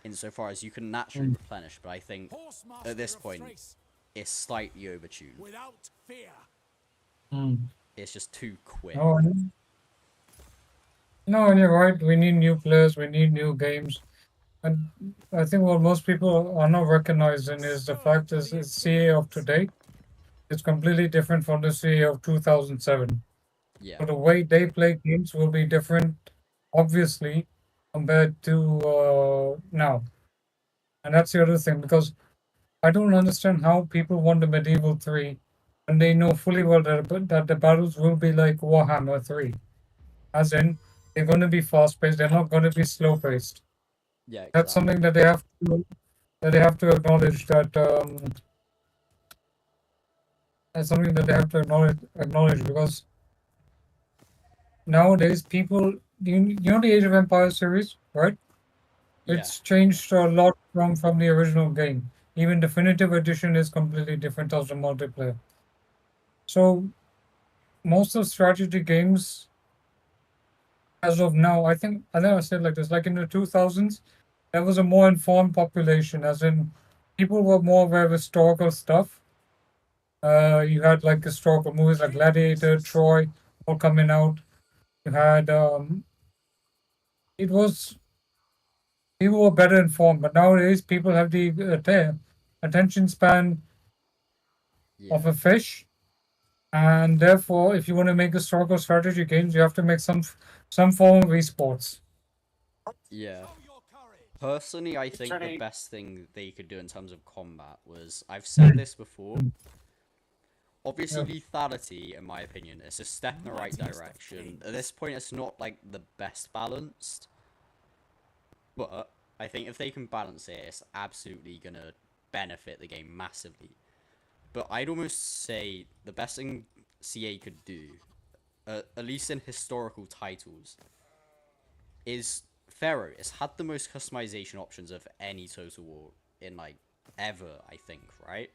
insofar as you can naturally replenish, but I think at this point it's slightly overtuned. Without fear. It's just too quick. No, and you're right. We need new players. We need new games. And I think what most people are not recognizing is the fact is CA of today is completely different from the CA of 2007. Yeah. So the way they play games will be different, obviously, compared to now. And that's the other thing, because I don't understand how people want the Medieval 3 when they know fully well that the battles will be like Warhammer 3. As in, they're going to be fast paced, they're not going to be slow paced. Yeah, exactly. That's something that they have to acknowledge that's something that they have to acknowledge because nowadays people you know the Age of Empires series, right? Yeah. It's changed a lot from the original game. Even Definitive Edition is completely different as the multiplayer. So most of strategy games as of now, I think I said like this, like in the 2000s, there was a more informed population, as in people were more aware of historical stuff. You had like historical movies like Gladiator, Troy, all coming out. You had it was people were better informed, but nowadays people have the attention span of a fish, and therefore, if you want to make historical strategy games, you have to make some form of esports. Yeah. Personally, I think the best thing they could do in terms of combat was, I've said this before, obviously lethality, in my opinion, is a step in the right direction. At this point, it's not like the best balanced, but I think if they can balance it, it's absolutely gonna benefit the game massively. But I'd almost say the best thing CA could do, at least in historical titles, is Pharaoh. It's had the most customization options of any Total War in like ever, I think, right?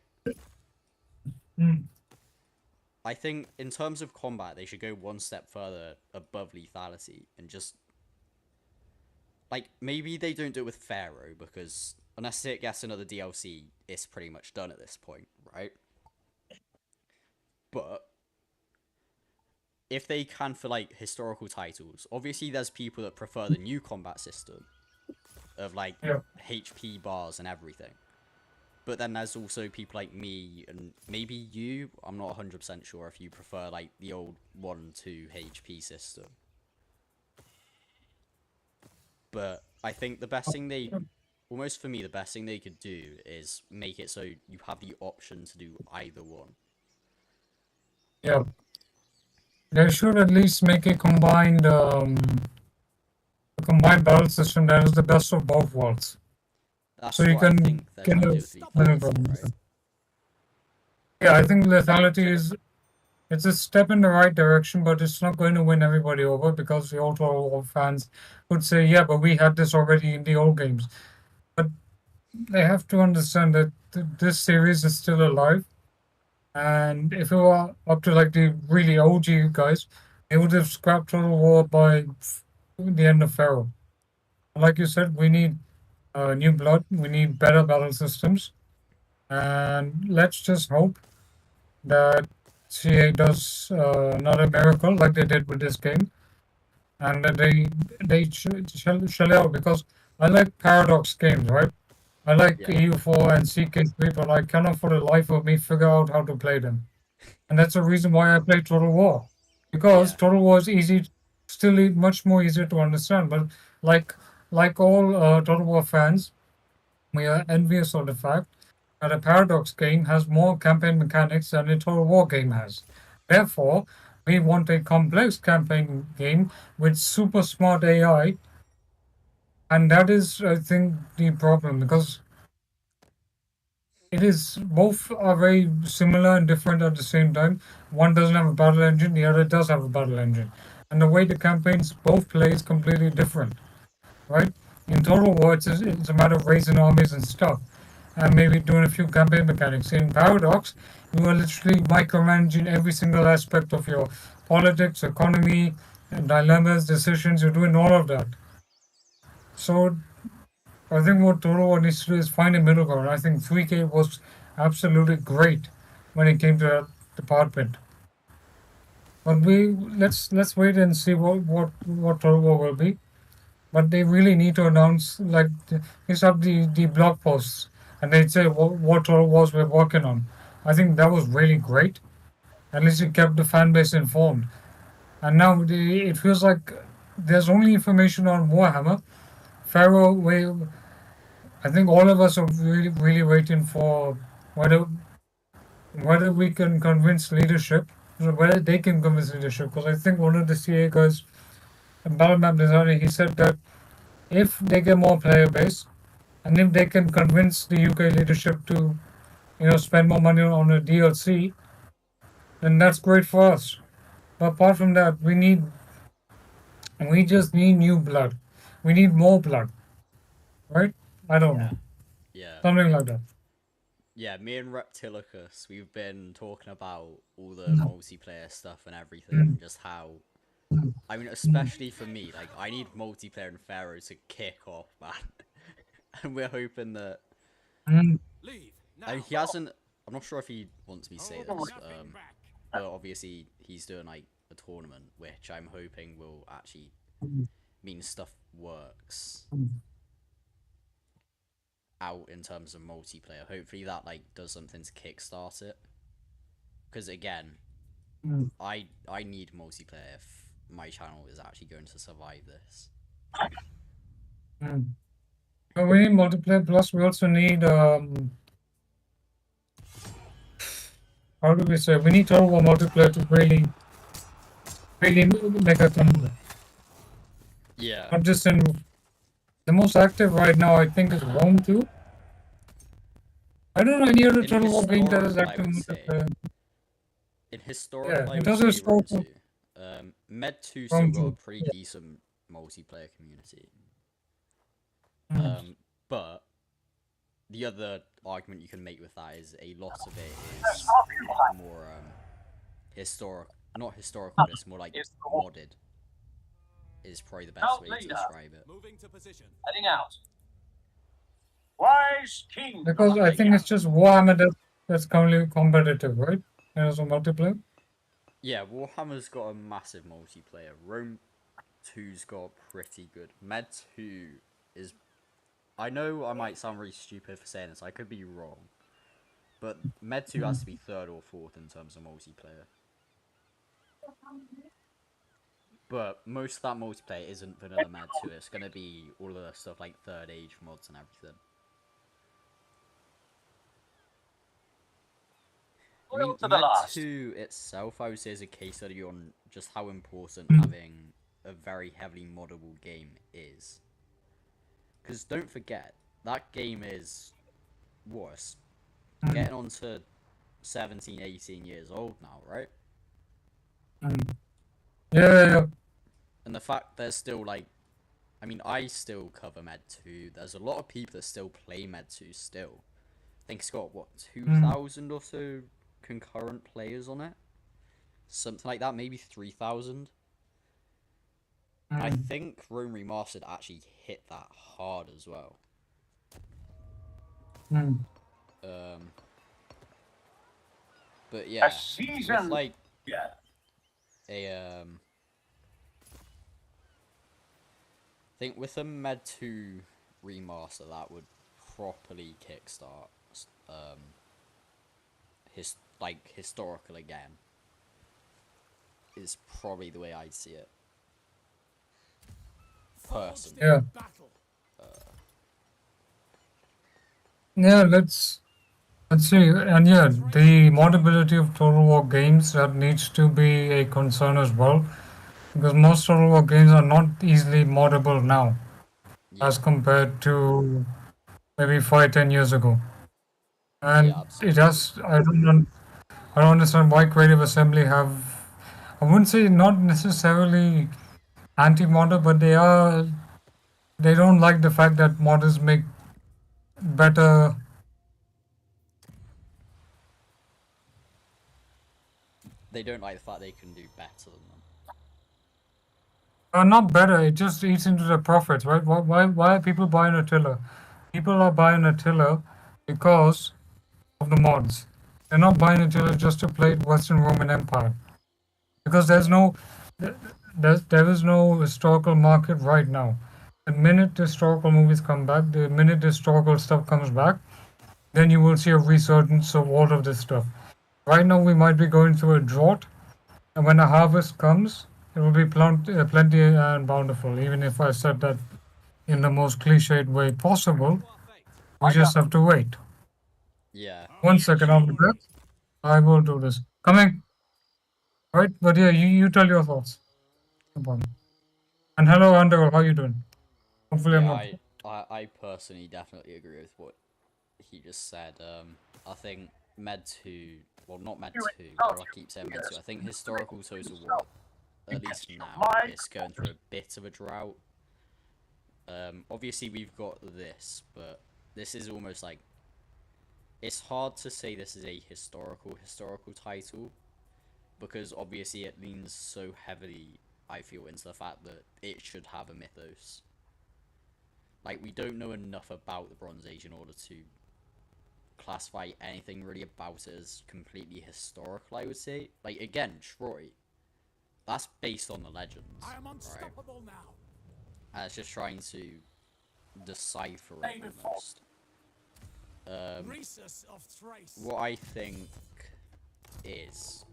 I think in terms of combat, they should go one step further above lethality and just like maybe they don't do it with Pharaoh because unless it gets another DLC, it's pretty much done at this point, right? But if they can for like historical titles, obviously there's people that prefer the new combat system of like Yeah. HP bars and everything. But then there's also people like me and maybe you. I'm not 100% sure if you prefer like the old 1-2 HP system. But I think the best thing almost for me, the best thing they could do is make it so you have the option to do either one. Yeah. They should at least make a combined battle system that is the best of both worlds. That's So you what I can think they're get trying to a do with lethality, right? Yeah, I think lethality is it's a step in the right direction, but it's not going to win everybody over because the old Total War fans would say, yeah, but we had this already in the old games. But they have to understand that this series is still alive. And if it were up to like the really OG guys, they would have scrapped Total War by the end of Pharaoh. Like you said, we need new blood, we need better battle systems, and let's just hope that CA does another miracle like they did with this game, and that they shell out because I like paradox games, right? I like Yeah. EU4 and CK3, but I cannot for the life of me figure out how to play them. And that's the reason why I play Total War. Because Yeah. Total War is easy, still much more easier to understand. But like all Total War fans, we are envious of the fact that a Paradox game has more campaign mechanics than a Total War game has. Therefore, we want a complex campaign game with super smart AI. And that is, I think, the problem because it is both are very similar and different at the same time. One doesn't have a battle engine, the other does have a battle engine. And the way the campaigns both play is completely different, right? In Total War, it's a matter of raising armies and stuff, and maybe doing a few campaign mechanics. In Paradox, you are literally micromanaging every single aspect of your politics, economy, dilemmas, decisions. You're doing all of that. So I think what Total War needs to do is find a middle ground. I think 3K was absolutely great when it came to that department. But let's wait and see what Total War will be. But they really need to announce like these are the blog posts and they'd say what Total Wars we're working on. I think that was really great. At least it kept the fan base informed. And now it feels like there's only information on Warhammer. Pharaoh, I think all of us are really waiting for whether whether we can convince leadership, whether they can convince leadership. Because I think one of the CA guys, Battle Map Designer, he said that if they get more player base, and if they can convince the UK leadership to, spend more money on a DLC, then that's great for us. But apart from that, we just need new blood. We need more blood, right? I don't know, Yeah. something like that. Yeah, me and Reptilicus, we've been talking about all the multiplayer stuff and everything, and just how, I mean, especially for me, like, I need multiplayer in Pharaoh to kick off, man. And we're hoping that, Mm, Leave now. I mean, he hasn't, I'm not sure if he wants me to say this, Nothing back. but obviously he's doing, like, a tournament, which I'm hoping will actually mean stuff works out in terms of multiplayer. Hopefully that like does something to kickstart it. Because again, mm, I need multiplayer if my channel is actually going to survive this. mm. But we need multiplayer. Plus, we also need how do we say? We need Total War multiplayer to really make a comeback. Yeah. Not just in the most active right now. I think is Rome 2. I don't know any other In Total War game that is historical, I active would say. multiplayer. In historical, Yeah, I it would does say Rome historical. 2. Med 2 still Rome got a 2. pretty Yeah. decent multiplayer community. Mm. But the other argument you can make with that is a lot of it is more not historical, but it's more like modded. Is probably the best way to describe it. Moving to position. Heading out. Wise king. Because I think it's just Warhammer that's currently competitive, right? There's a multiplayer. Yeah, Warhammer's got a massive multiplayer. Rome 2's got pretty good. Med 2 is... I know I might sound really stupid for saying this, I could be wrong. But Med 2 has to be third or fourth in terms of multiplayer. But most of that multiplayer isn't vanilla Med 2, it's gonna be all of the stuff like Third Age mods and everything. I mean, To the Med last. 2 itself, I would say, is a case study on just how important Mm. having a very heavily moddable game is. Because don't forget, that game is, what, getting on to 17, 18 years old now, right? Yeah. And the fact there's still, like, I mean, I still cover Med 2. There's a lot of people that still play Med 2 still. I think it's got, what, 2,000 or so concurrent players on it? Something like that, maybe 3,000. I think Rome Remastered actually hit that hard as well. But yeah, A season. with like Yeah. I think with a Med 2 remaster that would properly kickstart historical again is probably the way I'd see it. Personally. Yeah. Battle. Yeah, let's see. And yeah, the moddability of Total War games, that needs to be a concern as well. Because most Total War games are not easily moddable now, Yeah, as compared to maybe 5-10 years ago. And yeah, it absolutely. has, I don't understand why Creative Assembly have, I wouldn't say not necessarily anti-modder, but they don't like the fact that modders make better. They don't like the fact they can do better than them. Not better, it just eats into the profits, right? Why are people buying Attila? People are buying Attila because of the mods. They're not buying Attila just to play Western Roman Empire. Because there is no historical market right now. The minute historical movies come back, the minute historical stuff comes back, then you will see a resurgence of all of this stuff. Right now, we might be going through a drought, and when a harvest comes, it will be plenty and bountiful. Even if I said that in the most cliched way possible, we just have to wait. Yeah. 1 second, I'll be back. I will do this. Coming. Right, but yeah, you tell your thoughts. No problem. And hello, Underworld, how you doing? Hopefully, I'm Yeah, not. I personally definitely agree with what he just said. I think Med 2, well, not Med 2, but I keep saying Med 2. I think historical Total War, at least now, it's going through a bit of a drought. Obviously we've got this, but this is almost like, it's hard to say this is a historical title, because obviously it leans so heavily, I feel, into the fact that it should have a mythos. Like, we don't know enough about the Bronze Age in order to classify anything really about it as completely historical, I would say. Like, again, Troy, that's based on the legends, I am right? unstoppable now. And it's just trying to decipher it almost. Rhesus of Thrace. What I think is,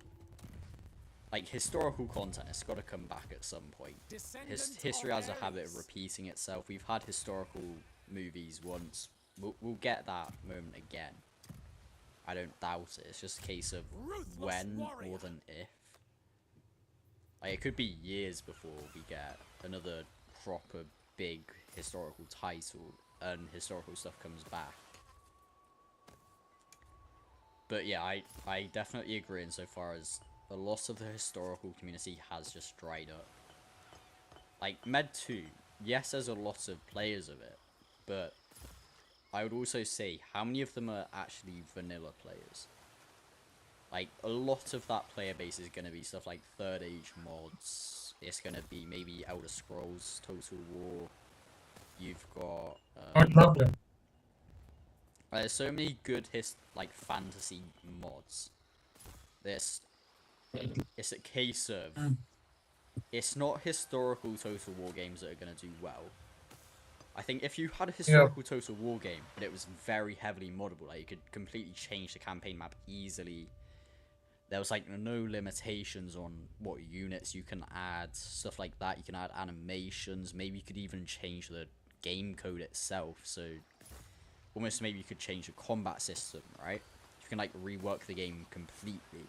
like, historical content has got to come back at some point. History has a habit of repeating itself. We've had historical movies once. We'll get that moment again. I don't doubt it. It's just a case of when more than if. Like, it could be years before we get another proper big historical title and historical stuff comes back. But yeah, I definitely agree insofar as a lot of the historical community has just dried up. Like, Med 2, yes, there's a lot of players of it, but I would also say, how many of them are actually vanilla players? Like, a lot of that player base is going to be stuff like Third Age mods, it's going to be maybe Elder Scrolls Total War, you've got I'd love it. there's so many good fantasy mods. It's a case of it's not historical Total War games that are gonna do well. I think if you had a historical Total War game, but it was very heavily moddable, like you could completely change the campaign map easily. There was like no limitations on what units you can add, stuff like that. You can add animations. Maybe you could even change the game code itself. So almost maybe you could change the combat system, right? You can like rework the game completely.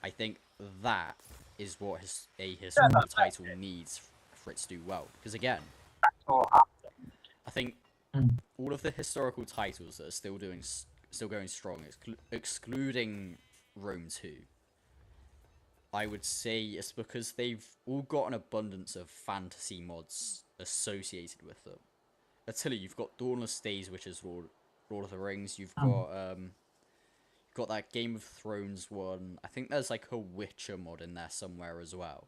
I think that is what a historical title needs for it to do well. Because again, I think all of the historical titles that are still going strong, excluding Rome 2, I would say it's because they've all got an abundance of fantasy mods associated with them. Attila, you've got Dawnless Days, which is Lord of the Rings. You've got that Game of Thrones one. I think there's like a Witcher mod in there somewhere as well.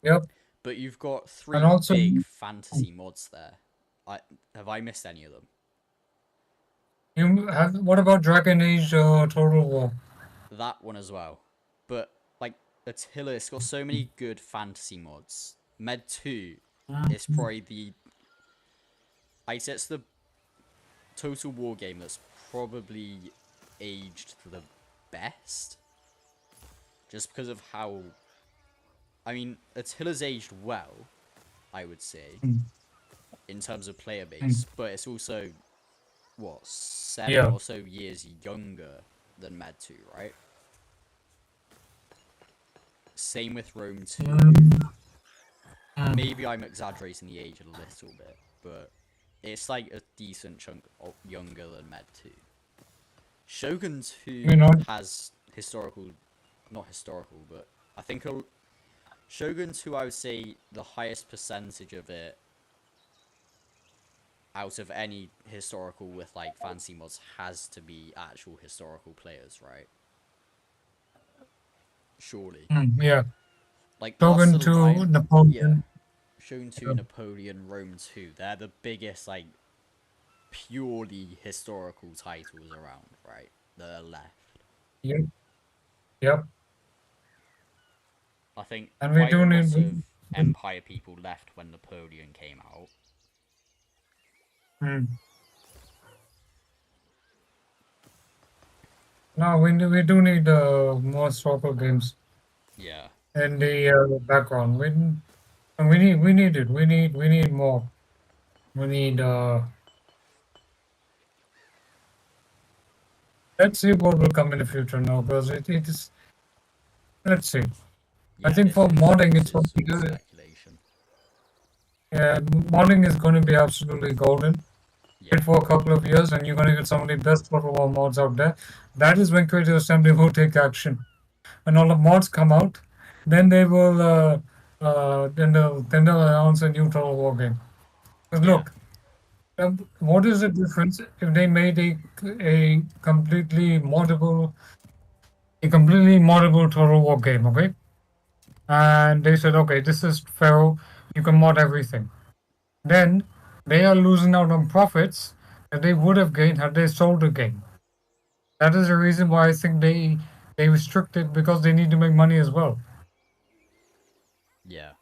Yep. But you've got three And also, big fantasy mods there. Have I missed any of them? what about Dragon Age Total War? That one as well. But like Attila, it's got so many good fantasy mods. Med 2 is probably I'd say it's the Total War game that's probably aged the best. Just because of how... I mean, Attila's aged well, I would say, in terms of player base. But it's also, what, 7 or so years younger than Med 2, right? Same with Rome 2. Maybe I'm exaggerating the age a little bit, but it's like a decent chunk younger than Med 2. Shogun 2 has not historical, but I think Shogun 2, I would say the highest percentage of it out of any historical with like fancy mods has to be actual historical players, right? Surely. Yeah. Like Shogun 2, Napoleon. Yeah. Shogun 2, Napoleon, Rome 2. They're the biggest like purely historical titles around, right? That are left. Yep. I think and we quite do a need lot of Empire people left when Napoleon came out. No, we do need more historical games. Yeah. In the background. We need it. We need more. We need let's see what will come in the future now, because it is, let's see. Yeah, I think for modding it's going to be good. Speculation. Yeah, modding is going to be absolutely golden. Yeah. For a couple of years, and you're going to get some of the best Total War mods out there. That is when Creative Assembly will take action. When all the mods come out, then they will then they'll announce a new Total War game. Because look, what is the difference if they made a completely moddable Total War game, okay? And they said, okay, this is Pharaoh, you can mod everything. Then they are losing out on profits that they would have gained had they sold the game. That is the reason why I think they restrict it, because they need to make money as well. Yeah.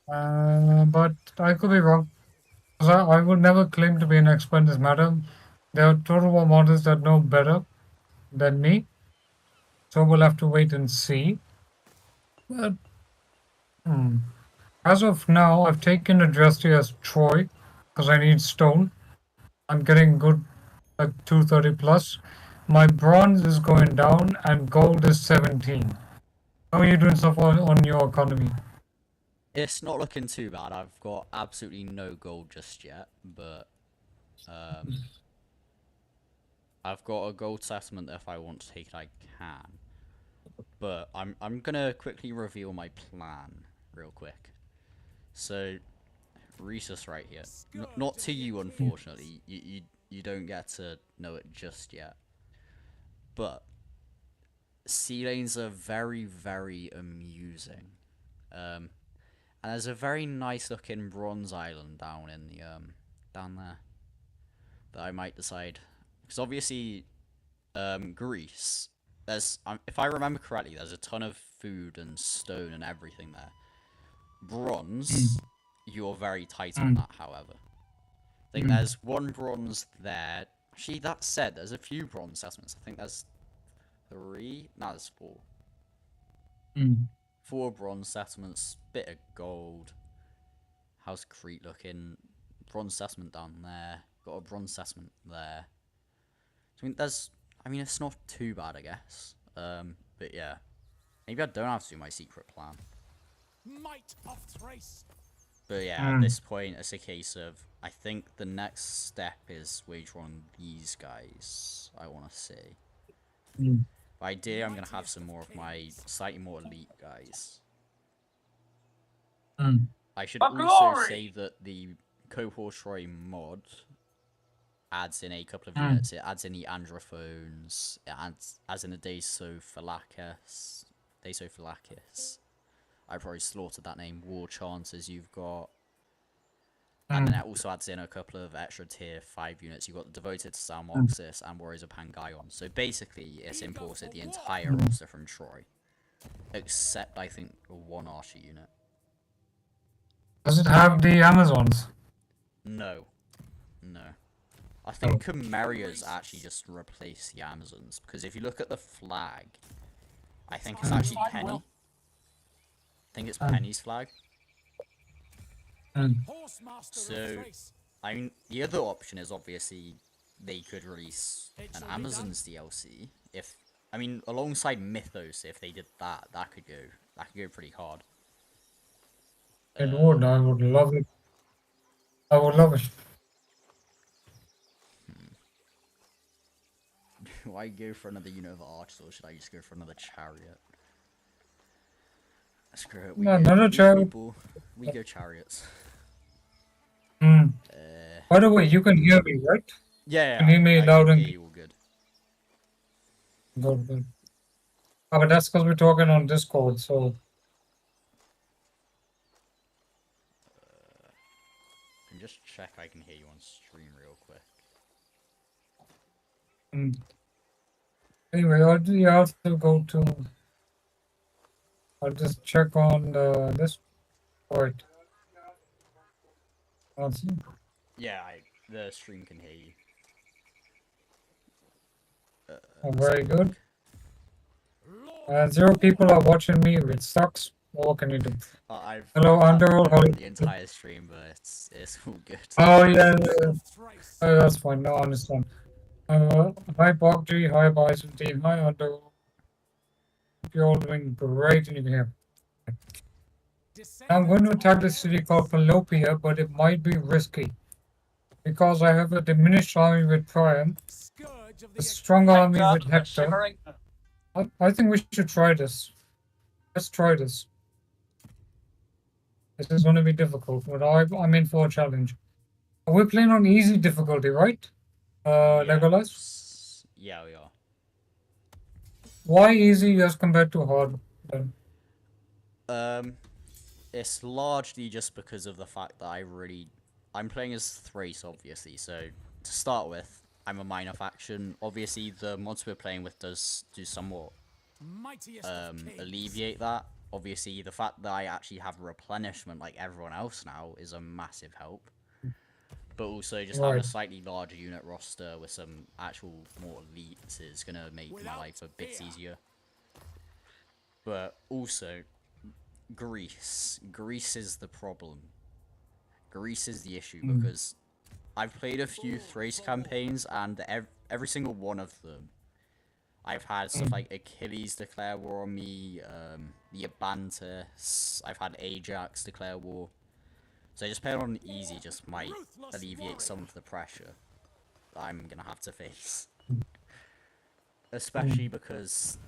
But I could be wrong. I would never claim to be an expert in this matter. There are Total War modders that know better than me. So we'll have to wait and see. But, as of now, I've taken a dressy as Troy, because I need stone. I'm getting good, like 230 plus. My bronze is going down, and gold is 17. How are you doing so far on your economy? It's not looking too bad. I've got absolutely no gold just yet, but I've got a gold settlement. If I want to take it, I can. But I'm gonna quickly reveal my plan real quick. So, Rhesus right here. Not to you, unfortunately. You don't get to know it just yet. But sea lanes are very, very amusing. And there's a very nice looking bronze island down in the down there that I might decide, because obviously Greece, there's if I remember correctly, there's a ton of food and stone and everything there. Bronze, you're very tight on that, however. I think there's one bronze there. Actually, that said, there's a few bronze settlements. I think there's 3. No, there's 4. 4 bronze settlements, bit of gold. How's Crete looking? Bronze settlement down there. Got a bronze settlement there. So, I mean, it's not too bad, I guess. But yeah. Maybe I don't have to do my secret plan. Might of Thrace. But yeah, at this point, it's a case of, I think the next step is wage war on these guys, I want to see. By idea, I'm going to have some more of my slightly more elite guys. I should also say that the Cohort Troy mod adds in a couple of units. It adds in the Androphones, it adds in the Dasophilakis. I probably slaughtered that name. War Chanters you've got. And then it also adds in a couple of extra tier 5 units. You've got the Devoted to Salmoxis and Warriors of Pangaion. So basically, it's imported the entire roster from Troy. Except, I think, 1 Archer unit. Does it have the Amazons? No. No. I think Chimeria's actually just replaced the Amazons. Because if you look at the flag, I think it's actually Penny. I think it's Penny's flag. So, I mean, the other option is obviously they could release an Amazons DLC. I mean, alongside Mythos, if they did that, that could go pretty hard. It would. I would love it. I would love it. Do I go for another unit of archers, or should I just go for another chariot? Screw it. Another chariot. We go chariots. By the way, you can hear me, right? Yeah, can you hear me loud and all good. Good. But that's because we're talking on Discord, so. Can just check I can hear you on stream real quick. Anyway, I'll still go to. I'll just check on this part. Yeah, the stream can hear you. Very good. 0 people are watching me, which sucks. What can you do? Hello, Underworld. How the entire stream, but it's all good. Oh yeah, that's fine. No, I understand. Hi Boggy, hi Bison Team, hi Underworld. Hope you're all doing great in here. I'm going to attack the city called Falopia, but it might be risky. Because I have a diminished army with Priam, a strong army with Hector. I think we should try this. Let's try this. This is going to be difficult, but I'm in for a challenge. We're playing on easy difficulty, right? Legolas? Yeah, we are. Why easy as compared to hard, then? It's largely just because of the fact that I'm playing as Thrace, obviously, so to start with, I'm a minor faction. Obviously, the mods we're playing with do somewhat alleviate that. Obviously, the fact that I actually have replenishment like everyone else now is a massive help. But also, just having a slightly larger unit roster with some actual more elites is going to make my life a bit easier. But also, Greece. Greece is the problem. Greece is the issue because I've played a few Thrace campaigns and every single one of them I've had stuff like Achilles declare war on me, the Abantus, I've had Ajax declare war. So just playing on easy just might alleviate some of the pressure that I'm going to have to face. Especially because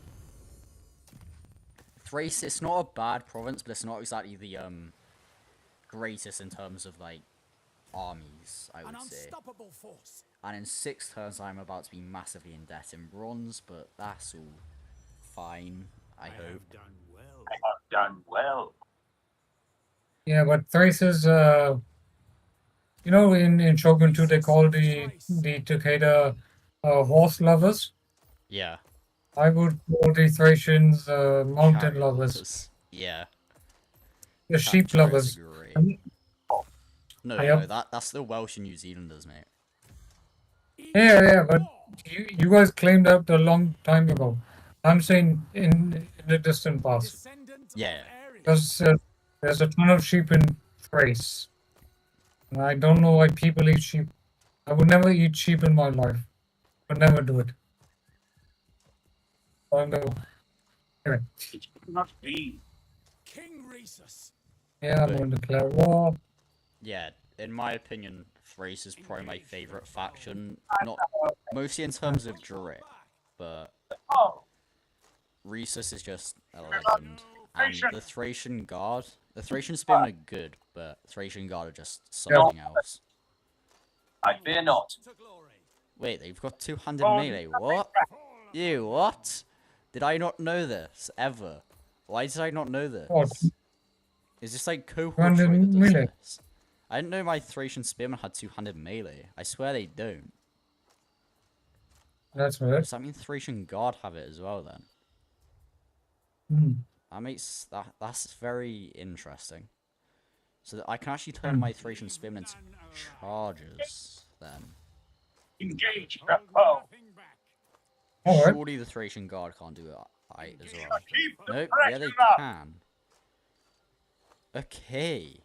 Thrace, it's not a bad province, but it's not exactly the greatest in terms of like armies, I would say. And in 6 turns I'm about to be massively in debt in bronze, but that's all fine, I hope. I have done well. Yeah, but Thrace is, you know, in Shogun 2, they call the Takeda horse lovers. Yeah. I would call the Thracians mountain Chariot lovers. Yeah. The sheep Chariots lovers. are great. I mean, No, Yep. that's the Welsh and New Zealanders, mate. Yeah, but you guys claimed that a long time ago. I'm saying in the distant past. Descendant Yeah. of Ares. Because there's a ton of sheep in Thrace. And I don't know why people eat sheep. I would never eat sheep in my life. Would never do it. Anyway, It cannot be. King Rhesus. yeah, I'm going to declare war. Yeah, in my opinion, Thrace is probably my favourite faction. Not mostly in terms of Druid, but Oh, Rhesus is just a legend. And the Thracian Guard, the Thracian Spearmen are good, but Thracian Guard are just something else. I fear not. To glory. Wait, they've got 200 melee. What? You what? Did I not know this ever? Why did I not know this? What? Is this like cohort 200 trait that does melee? this? I didn't know my Thracian Spearmen had 200 melee. I swear they don't. That's weird. Does that mean Thracian Guard have it as well then? Hmm. That makes that's very interesting. So that I can actually turn my Thracian Spearmen into charges then. Engage the foe. Nothing back. Alright. Surely the Thracian Guard can't do it as well. Keep the Nope, yeah they pressure up. can. Okay.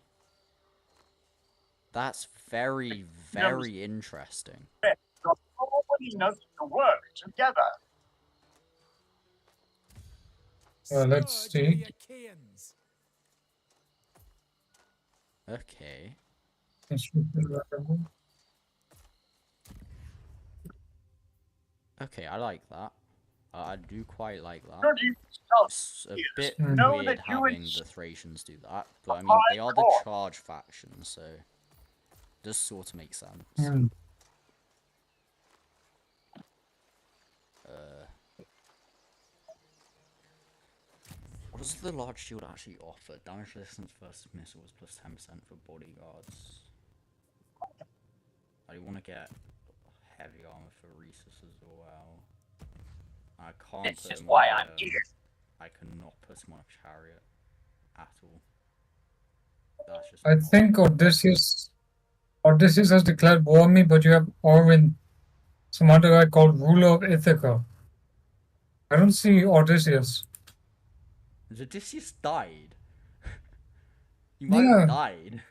That's very, very interesting. Nobody knows to work together. Let's Scourge of see. the Achaeans. Okay. Okay, I like that. I do quite like that. Should you stop It's a bit know weird that you having and the Thracians do that, but I mean, they are the charge faction, so it does sort of make sense. Hmm. What does the large shield actually offer? Damage resistance versus missiles plus 10% for bodyguards. I want to get heavy armor for Rhesus as well. I can't This put is him why on I'm here. I cannot put him on a chariot at all. That's just I not- think Odysseus has declared war on me, but you have Orwin, some other guy called ruler of Ithaca. I don't see Odysseus. Odysseus died. He might Yeah. have died.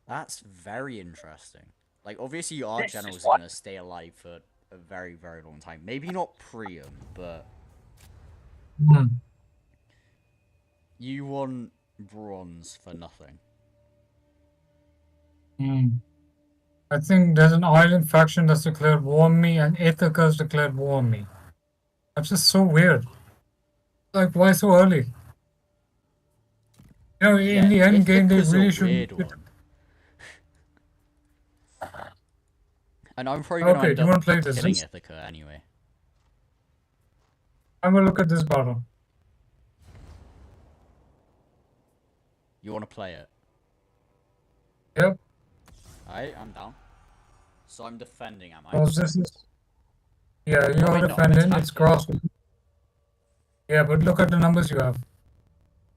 That's very interesting. Like, obviously, our This is generals what- are gonna stay alive for a very, very long time. Maybe not Priam, but Hmm. you want bronze for nothing. Hmm. I think there's an island faction that's declared war on me, and Ithaca's declared war on me. That's just so weird. Like, why so early? You know, in the end game, they Ithaca's really a should. weird one. And I'm probably gonna Okay, end do you want up to play this? killing Ithaca anyway. I'm gonna look at this battle. You wanna play it? Yep. Alright, I'm down. So I'm defending, am I? Because this is. Yeah, you No, are I'm defending. It's attacking. cross. Yeah, but look at the numbers you have.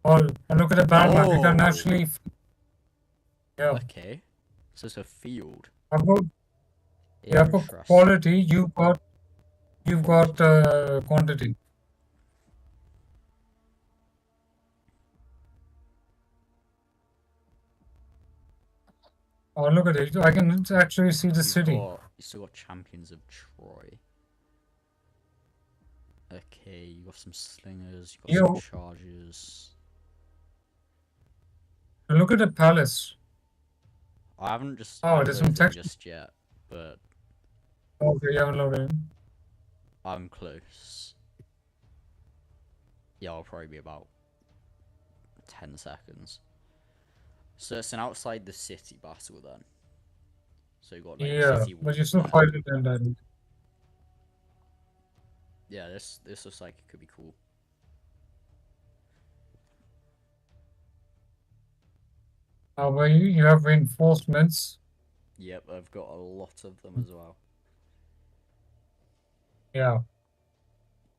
All and look at the battle map. You can Oh. actually. Yeah. Okay. So it's a field. About yeah, for Interesting. quality, you've got quantity. Oh, look at it! I can actually see the city. You still got champions of Troy. Okay, you got some slingers, you got Yo. some charges. Look at the palace. I haven't just Oh, there's some loaded them text. just yet, but Okay, you haven't loaded it. I'm close. Yeah, I'll probably be about 10 seconds. So it's an outside the city battle then. So you got like Yeah, city but you walls still there. fight it and then. Yeah, this looks like it could be cool. But you have reinforcements. Yep, I've got a lot of them as well. Yeah.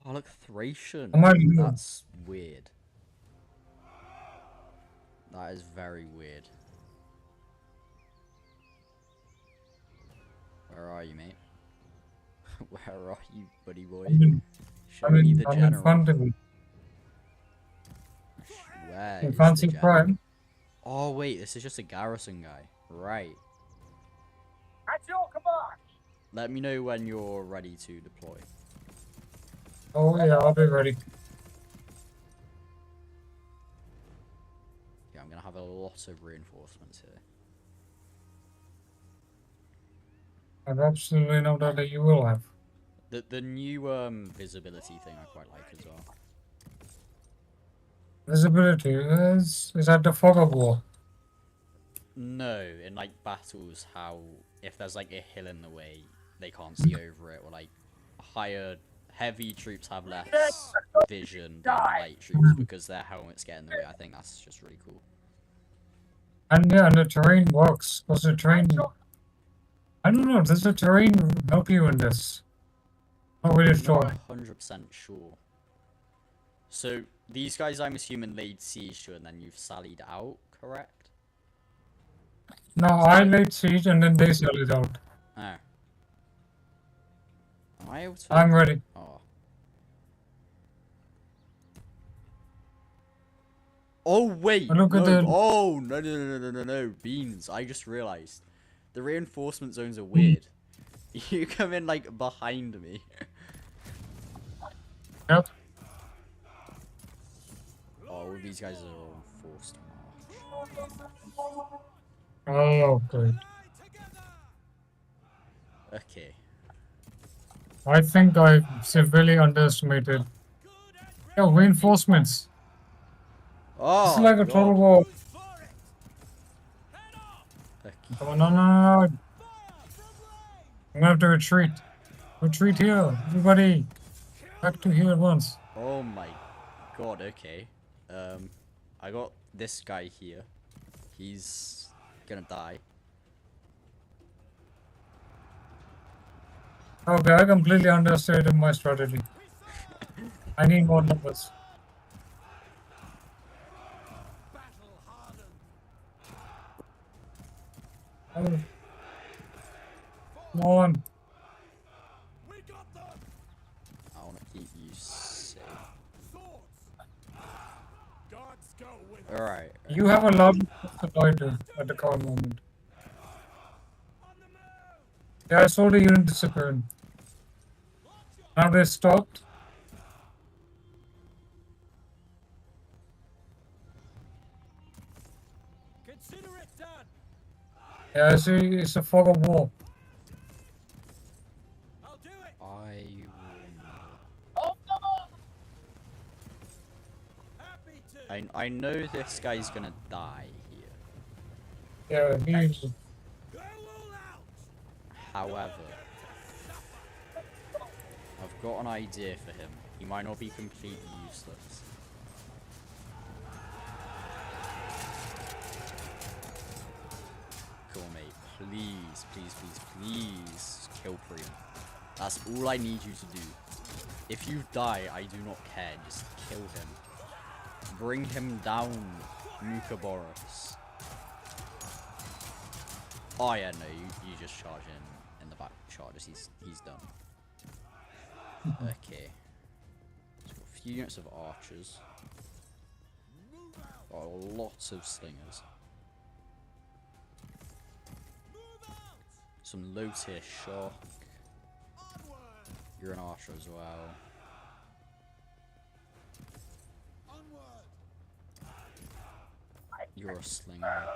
Oh, look, Thracian. Come on, you. That's weird. That is very weird. Where are you, mate? Where are you, buddy boy? Show me the I'm in general. front of you. Where You is can't the see general? Prime. Oh wait, this is just a garrison guy. Right. At your command. Let me know when you're ready to deploy. Oh yeah, I'll be ready. Yeah, I'm gonna have a lot of reinforcements here. I have absolutely no doubt that you will have. The new visibility thing I quite like as well. Visibility is that the fog of war? No, in like battles, how if there's like a hill in the way, they can't see over it, or like heavy troops have less vision than light troops because their helmets get in the way. I think that's just really cool. And yeah, and the terrain works. Does the terrain? I don't know. Does the terrain help you in this? Not really sure. Not 100% sure. So these guys, I'm assuming, laid siege to, and then you've sallied out, correct? No, I laid siege and then they sell it out. Oh. Am I able to? I'm ready. Oh. Oh wait! Look no. at the. Oh no! Beans! I just realised the reinforcement zones are weird. You come in like behind me. Yep. Oh, these guys are all forced march. Oh, good. Okay. I think I severely underestimated. Yeah, reinforcements. Oh, It's like a total God. war. Okay. Oh, no. I'm gonna have to retreat. Retreat here, everybody. Back to here at once. Oh my God. Okay. I got this guy here. He's gonna die. Okay, I completely underestimated my strategy. I need more numbers. Oh. Come on. I want to keep you safe. Alright. You have a lot to die to at the current moment. Yeah, I saw the unit disappearing. Now they stopped. Consider it done. Yeah, I see it's a fog of war. I'll do it. Happy to. I know this guy's gonna die here. Yeah, he's. Go all out. However, I've got an idea for him. He might not be completely useless. Come on, mate. Please kill Priam. That's all I need you to do. If you die, I do not care. Just kill him. Bring him down, Mukaboros. Oh yeah, no, you just charge in the back charges. He's done. Okay. So a few units of archers. Got lots of slingers. Some low tier shock. You're an archer as well. You're a slinger.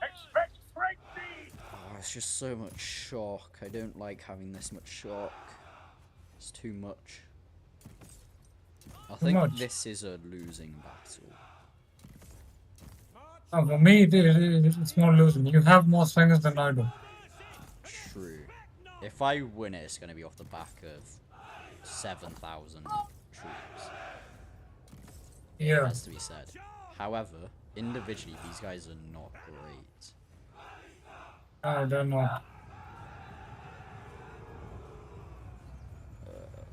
Expect great deeds. Oh, it's just so much shock. I don't like having this much shock. It's too much. I think much. this is a losing battle. Oh, for me, it's more losing. You have more slingers than I do. True. If I win it, it's going to be off the back of 7,000 troops. Yeah. has to be said. However, individually, these guys are not great. I don't know.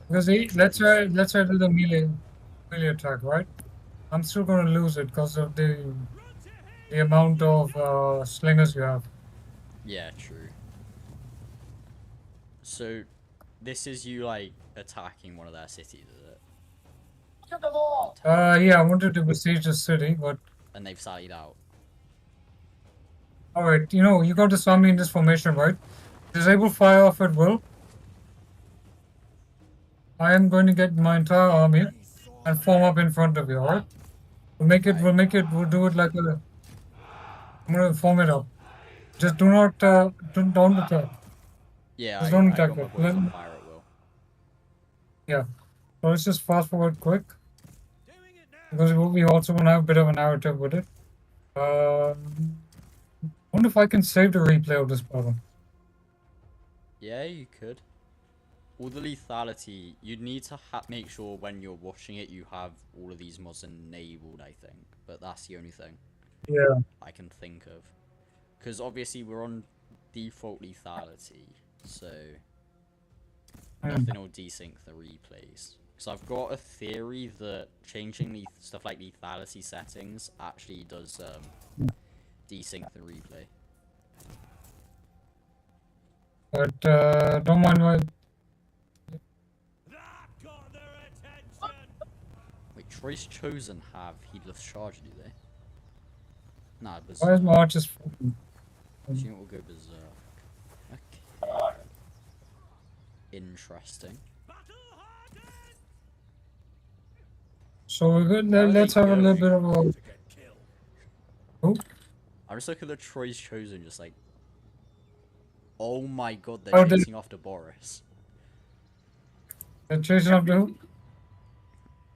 Because let's try to do the melee attack, right? I'm still gonna lose it because of the amount of slingers you have. Yeah, true. So, this is you like attacking one of their cities, is it? Yeah, I wanted to besiege the city, but And they've sallied out. alright, you got this army in this formation, right? Disable fire off at will. I am going to get my entire army and form up in front of you, alright? We'll do it like a. I'm gonna form it up. Just do not, don't attack. Yeah, Just don't I attack got my it. boys on fire at will. Yeah. So let's just fast forward quick. Because we also want to have a bit of a narrative with it. Wonder if I can save the replay of this battle. Yeah, you could. All the lethality, you'd need to make sure when you're watching it you have all of these mods enabled, I think. But that's the only thing Yeah. I can think of. Because obviously we're on default lethality, so nothing will desync the replays. So I've got a theory that changing stuff like lethality settings actually does desync the replay. But don't mind my. Wait, Troy's Chosen have heedless charge, do they? Nah, Why is berserk. my archers? Unit will go berserk. Okay. Interesting. So we're good. How are Let's they have a little going? bit of a. Oh, I'm just looking at Troy's Chosen, just like, oh my god, Oh, they're they- chasing after Boris. they're chasing after who?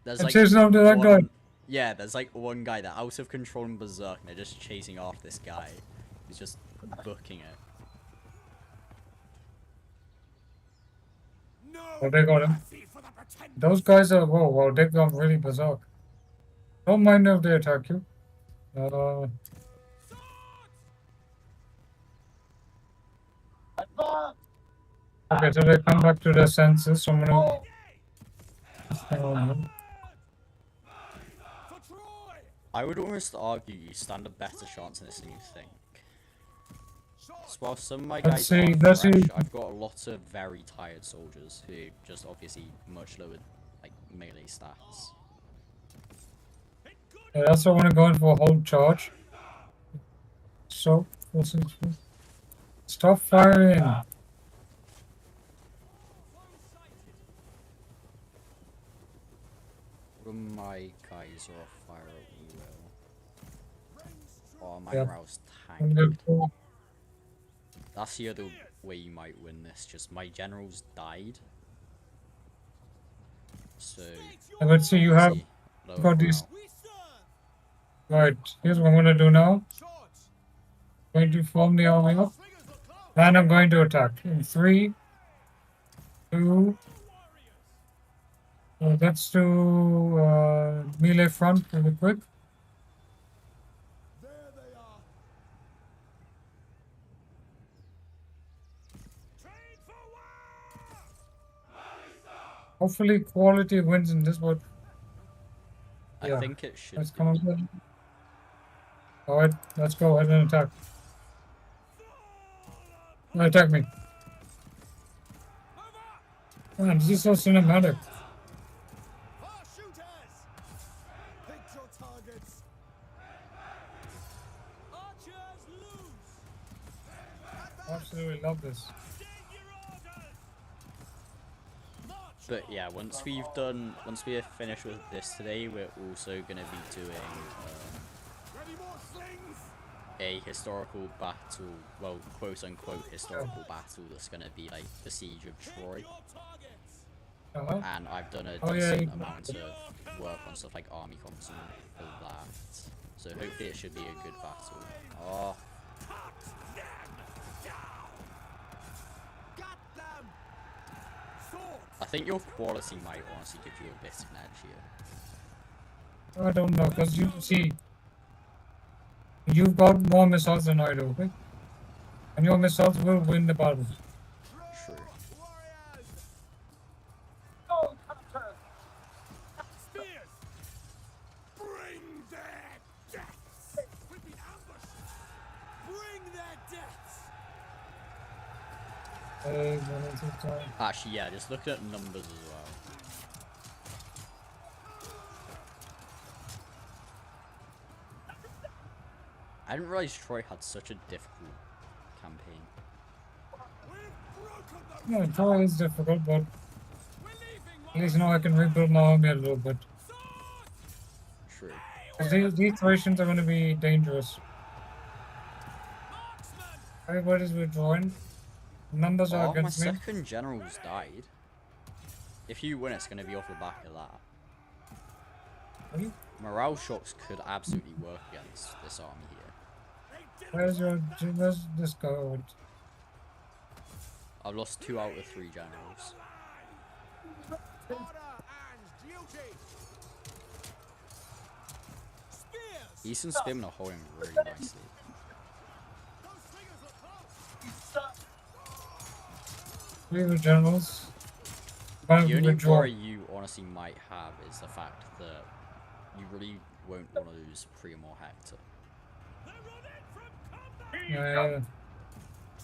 There's They're like chasing after that guy. Yeah, there's like one guy that out of control and berserk, and they're just chasing after this guy. He's just booking it. Oh, they got him. Those guys are. Whoa, wow, they've gone really berserk. Don't mind if they attack you. Okay, so they come back to their senses. So I'm gonna. I would almost argue you stand a better chance in this than you think. So while some of my Let's guys see, are let's fresh, see. I've got a lot of very tired soldiers who just obviously much lower like melee stats. I also want to go in for a whole charge. So, what's it? Stop firing. One of my guys are off fire at will. Oh, my Yep. morale's I'm tanked. good. That's the other way you might win this. Just my generals died. So. Let's see, you have see, lower got these. morale. Right, here's what I'm gonna do now. Going to form the army up. And I'm going to attack. In 3, 2. Let's do melee front really quick. Hopefully quality wins in this one. I Yeah, think it should. let's Be. come up with. Alright, let's go ahead and attack. Attack me. Man, this is so cinematic. Absolutely love this. But yeah, once we are finished with this today, we're also gonna be doing a historical battle, well, quote unquote historical battle that's gonna be like the siege of Troy. And I've done a decent amount of work on stuff like army comps and all that. So hopefully it should be a good battle. Oh. I think your quality might honestly give you a bit of an edge here. I don't know, because you see, you've got more missiles than I do, okay? And your missiles will win the battle. True. Oh, Captain! Spears! Bring their deaths! We've been ambushed! Bring their deaths! Hey, one is it time. Actually, yeah, just look at numbers as well. I didn't realize Troy had such a difficult campaign. We've broken the Yeah, Troy is difficult, but We're leaving at least now I can rebuild my army a little bit. True. 'Cause these Thracians are going to be dangerous. Marksman! Everybody's withdrawing. Numbers are Oh, my against me. second general's died. If you win, it's going to be off the back of that. Really? Morale shocks could absolutely work against this army here. Where's this guy? Out? I've lost 2 out of 3 generals. Order and duty! Spears! Eastern Spearmen are holding really nicely. Those slingers are close! Three with generals. The One only withdraw. worry you honestly might have is the fact that you really won't want to lose Priam or Hector. They're running from combat! Yeah.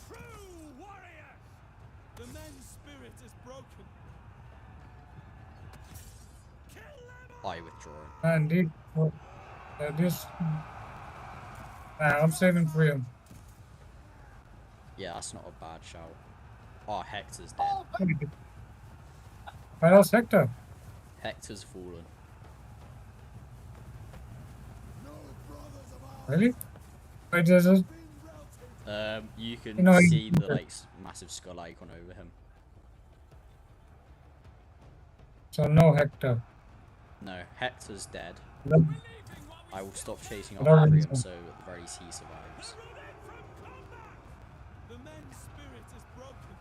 True warrior! The men's spirit is broken. Kill them all! I withdraw. And indeed. This. I'm saving Priam. Yeah, that's not a bad shout. Oh, Hector's dead. Where else Hector? Hector's fallen. Really? Wait, there's a. You can You know, see the like massive skull icon over him. So no Hector. No, Hector's dead. No. I will stop chasing No after reason. Priam so at the very least he survives. The men's spirit is broken.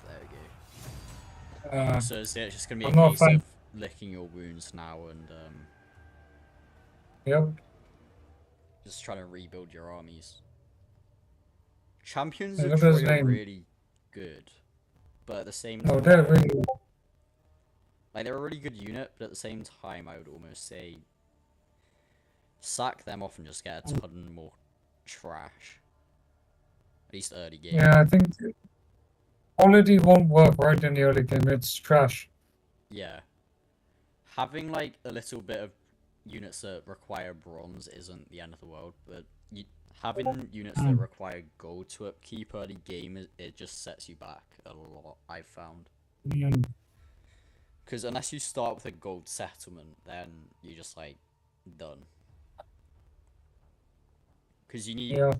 There we go. Uh, So it's just gonna be I'm a not case fine. of licking your wounds now and yep. just trying to rebuild your armies. Champions Hey, of look at his Troy are name. really good, but at the same No, time, they're really. like they're a really good unit, but at the same time, I would almost say sack them off and just get a ton more trash. At least early game. Yeah, I think quality won't work right in the early game. It's trash. Yeah. Having like a little bit of units that require bronze isn't the end of the world, but having units that require gold to upkeep early game, it just sets you back a lot, I've found. Mm. Because unless you start with a gold settlement, then you're just like done. Because you need Yeah.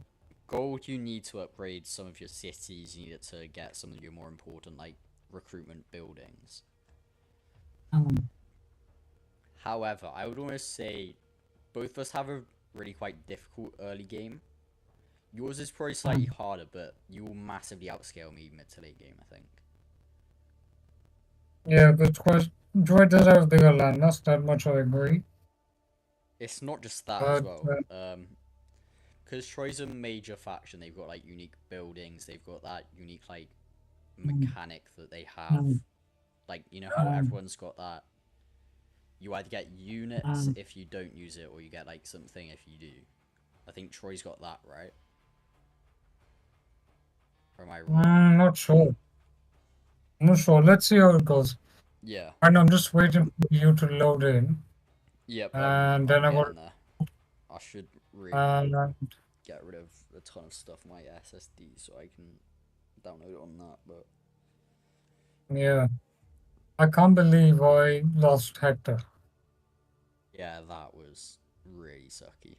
gold, you need to upgrade some of your cities, you need it to get some of your more important like recruitment buildings. Mm. However, I would almost say both of us have a really quite difficult early game. Yours is probably slightly harder, but you will massively outscale me mid to late game, I think. Yeah, but Troy does have a bigger land. That's that much I agree. It's not just that as But, well. Because Troy's a major faction, they've got like unique buildings, they've got that unique like mechanic that they have. Like, you know how everyone's got that. You either get units if you don't use it, or you get like something if you do. I think Troy's got that, right? Or am I wrong? Not sure. I'm not sure. Let's see how it goes. Yeah. And I'm just waiting for you to load in. Yep. And then I got. getting there. I should really And get rid of a ton of stuff on my SSD so I can download it on that, but yeah, I can't believe I lost Hector. yeah, that was really sucky.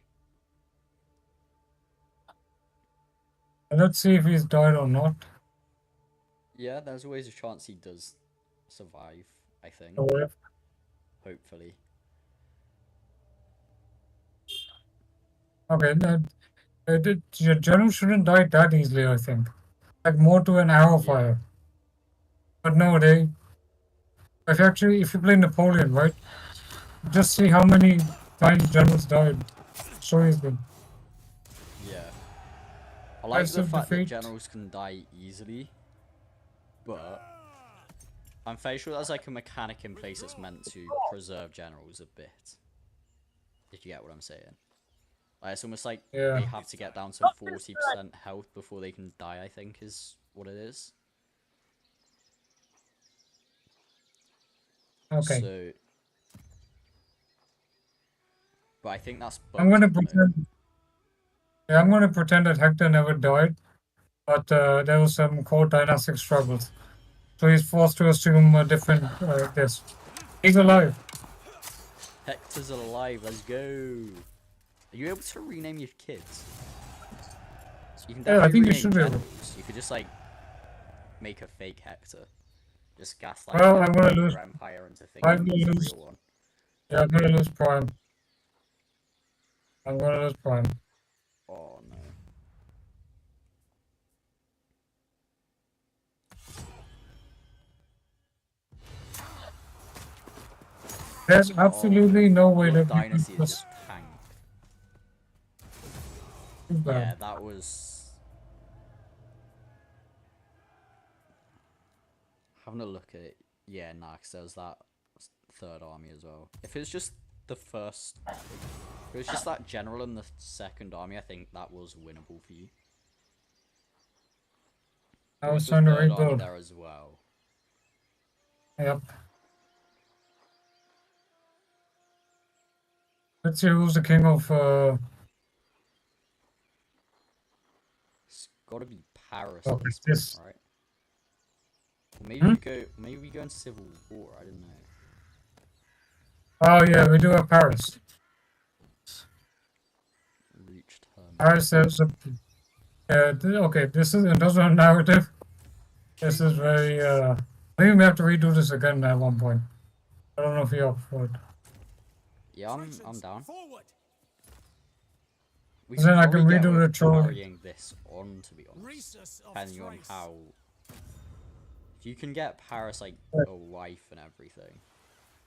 Let's see if he's died or not. Yeah, there's always a chance he does survive, I think. Or if- Hopefully. Okay, your general shouldn't die that easily, I think. Like more to an arrow Yeah. fire. But no, if you play Napoleon, right? just see how many times generals died. So easily. Yeah. I like Price the of fact that defeat. generals can die easily, but I'm fairly sure there's like a mechanic in place that's meant to preserve generals a bit. If you get what I'm saying. Like, it's almost like Yeah. they have to get down to 40% health before they can die, I think is what it is. Okay. So, but I think that's I'm bugged gonna at the moment. pretend. Yeah, I'm gonna pretend that Hector never died, but there was some core dynastic struggles, so he's forced to assume a different this. He's alive. Hector's alive, let's go! Are you able to rename your kids? You can Yeah, I definitely think you rename should be able. generals. You could just like make a fake Hector. Just gaslight Well, I'm gonna lose. your empire into I'm thinking gonna he's a lose. real one. Yeah, I'm gonna lose Prime. I'm gonna lose Prime. Oh no. There's absolutely no way Blood that we Dynasty can is just tanked. Yeah, that was... Having a look at it, yeah, nah, 'cause there was that third army as well. If it was just the first... If it was just that general and the second army, I think that was winnable for you. I was the trying to third army rebuild. there as well. Yep. Let's see who's the king of. It's gotta be Paris Oh, at this this- point, right? Or maybe Hmm? maybe we go into civil war, I don't know. Oh yeah, we do have Paris. Reached term. Paris is a. Okay, this is another narrative. This is very. I think we have to redo this again at one point. I don't know if you're up for it. Yeah, I'm down. Forward. We Then I can probably get redo away the with troll. carrying this on, to be honest. Rhesus of Depending on Thrace. how... If you can get Paris, like, a wife and everything,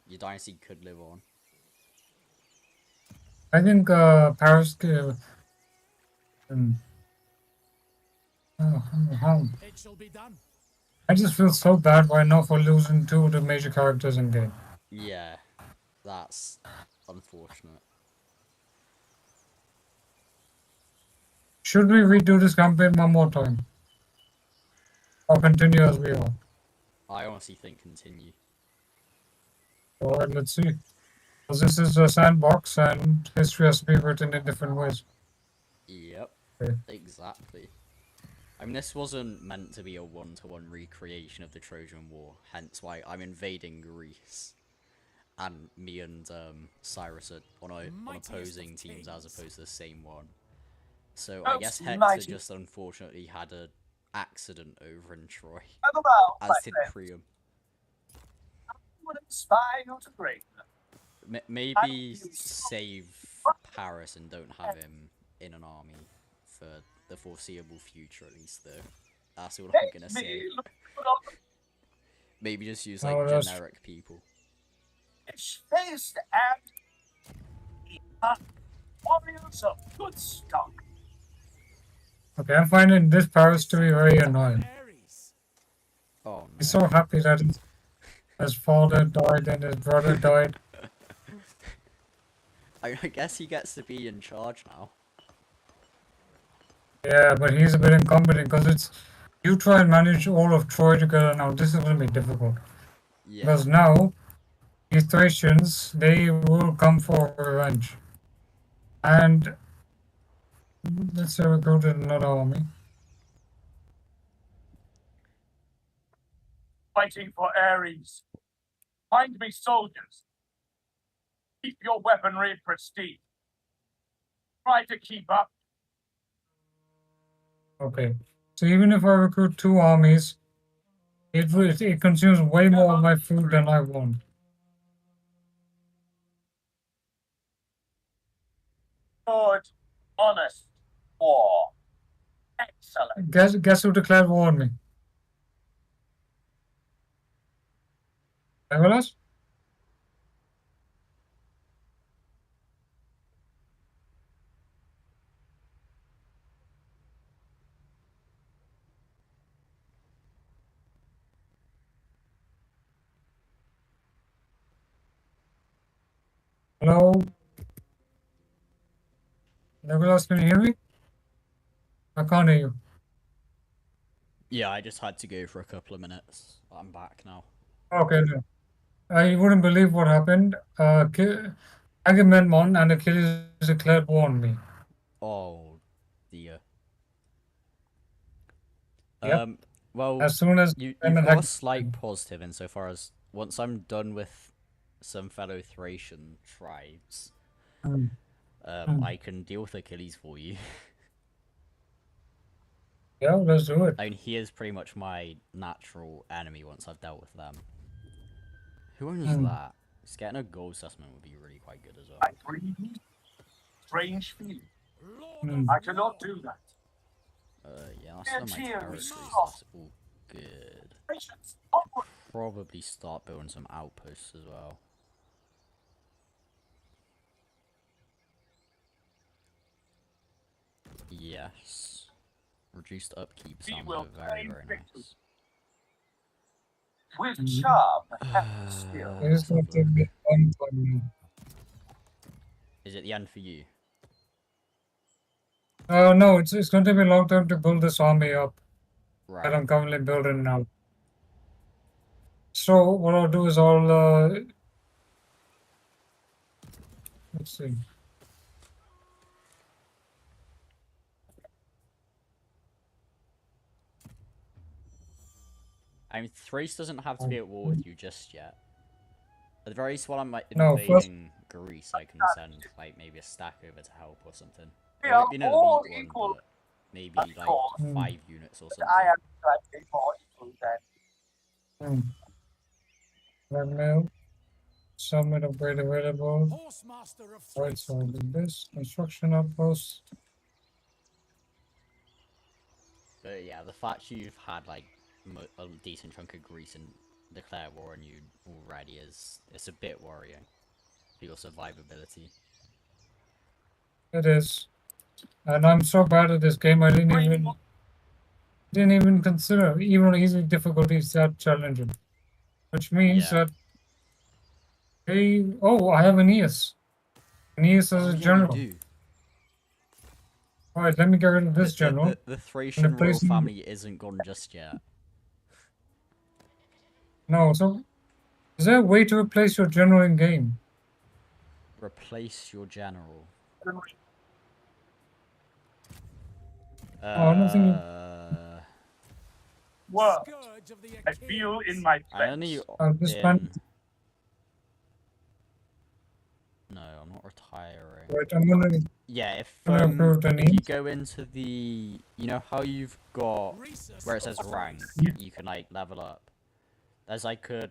your dynasty could live on. I think Paris. It shall be done. I just feel so bad right now for losing two of the major characters in game. Yeah, that's unfortunate. Should we redo this campaign one more time? Or continue as we are? I honestly think continue. Alright, let's see. Because this is a sandbox and history has to be written in different ways. Yep, Okay. exactly. I mean, this wasn't meant to be a one-to-one recreation of the Trojan War, hence why I'm invading Greece. And me and Cyrus are on opposing teams as opposed to the same one. So I guess Hector just unfortunately had an accident over in Troy, as did Priam. Would inspire you to greatness. Maybe save Paris and don't have him in an army for the foreseeable future, at least, though. That's all I'm gonna say. Maybe just use like generic people. It's faced and warriors of good stock. Okay, I'm finding this Paris to be very annoying. Ares. Oh no. He's so happy that his father died and his brother died. I guess he gets to be in charge now. Yeah, but he's a bit incompetent because it's you try and manage all of Troy together now. This is gonna be difficult. Yeah. Because now these Thracians, they will come for revenge. And let's say we go to another army. Fighting for Ares. Find me soldiers. Keep your weaponry pristine. Try to keep up. Okay. So even if I recruit two armies, it consumes way more of my food than I want. Good, honest war. Excellent. Guess who declared war on me? Legolas? Hello? Nicholas, can you hear me? I can't hear you. Yeah, I just had to go for a couple of minutes. I'm back now. Okay, no. You wouldn't believe what happened. Agamemnon and Achilles declared war on me. Oh dear. Yep. Well, As soon as you've Agamemnon got a had- slight positive insofar as once I'm done with some fellow Thracian tribes, Mm, I can deal with Achilles for you. yeah, let's do it. I mean, he is pretty much my natural enemy once I've dealt with them. Who owns Mm. that? Just getting a gold assessment would be really quite good as well. I breathe. Strange feeling. Lord Mm. of I cannot War. do that. Yeah, that's not my Cheers. territory, so that's all good. Patience. Upward. Probably start building some outposts as well. Yes. Reduced upkeep We sounds will very, claim very victory. nice. With Mhm. charm and skill. It is Let's have a going to take me a long time. Is it the end for you? No, it's going to take me a long time to build this army up that Right. I'm currently building now. So what I'll do is let's see. I mean, Thrace doesn't have to be at war with you just yet. At the very least, while I'm like, No, first- invading Greece, I can send like maybe a stack over to help or something. We It are won't be an all elite one, equal. but maybe Of like course. 5 units or something. I am slightly more equal than. Blackmail. Summit upgrade available. Horsemaster of Right, so I'll Thrace. do this. Construction outpost. But yeah, the fact you've had like a decent chunk of Greece and declare war on you already it's a bit worrying for your survivability. It is. And I'm so bad at this game, I didn't even consider even easy difficulties that challenging. Which means Yeah. that I have Aeneas. Aeneas as Oh, a yeah, general. you do. Alright, let me get rid of this general. The Thracian royal replace him- family isn't gone just yet. No, so is there a way to replace your general in game? Replace your general. I don't think you- Work. Scourge of the I feel Achilles. in my I only flesh. I'm just trying No, I'm not retiring. Right, I'm gonna Yeah, if gonna improve if you Aeneas. go into the how you've got Rhesus where it says of rank, Thrace. you can like level up. There's like a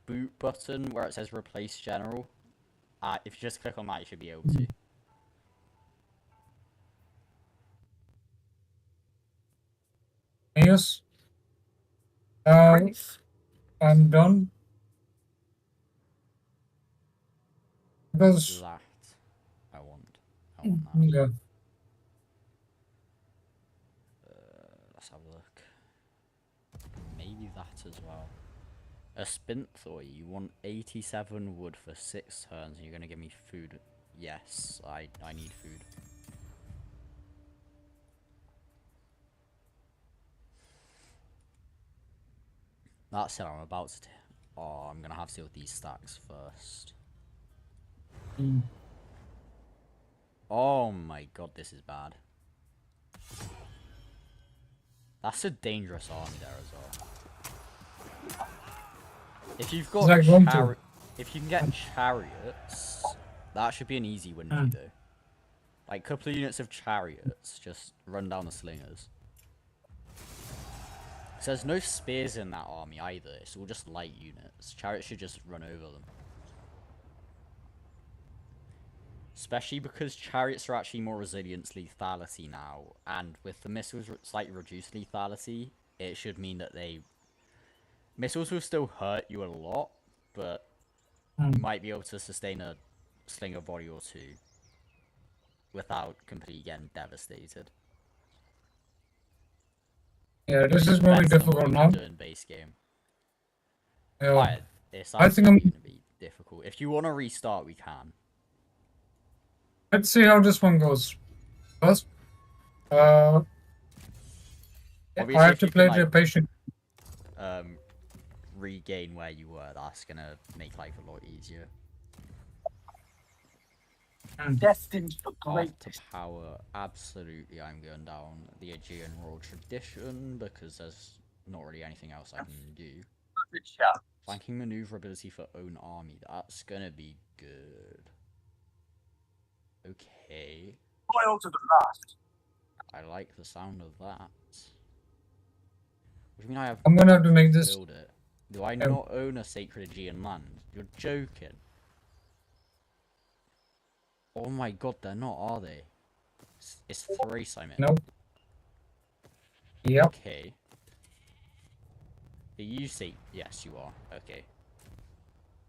boot button where it says replace general. If you just click on that, you should be able to. Aeneas. I'm done. Because That I want. I want that. yeah. Let's have a look. Maybe that as well. A Spinthoy, you want 87 wood for 6 turns, and you're gonna give me food. Yes, I need food. That said, I'm about to. Oh, I'm gonna have to deal with these stacks first. Mm. Oh my god, this is bad. That's a dangerous army there as well. If you've got that going to? if you can get chariots, that should be an easy win for you though. Like a couple of units of chariots, just run down the slingers. So there's no spears in that army either, it's all just light units. Chariots should just run over them. Especially because chariots are actually more resilient to lethality now, and with the missiles slightly reduced lethality, it should mean that missiles will still hurt you a lot, but you might be able to sustain a slinger volley or two without completely getting devastated. Yeah, this is going to be Better than what difficult you now. can do in base game. Yeah. Right, it's I think absolutely I'm- going to be difficult. If you want to restart, we can. Let's see how this one goes. First, I Obviously, have if to you play can, the like, patient. regain where you were, that's gonna make life a lot easier. Destined for Path to greatness. power, absolutely I'm going down the Aegean royal tradition because there's not really anything else I can do. The chap. Flanking maneuverability for own army, that's gonna be good. Okay, Loyal to the last. I like the sound of that. What do you mean I have I'm gonna have to make this. build it? Do I not own a sacred Aegean land? You're joking. Oh my god, they're not, are they? It's Thrace I'm in. Nope. Yep. Okay. You say yes, you are. Okay.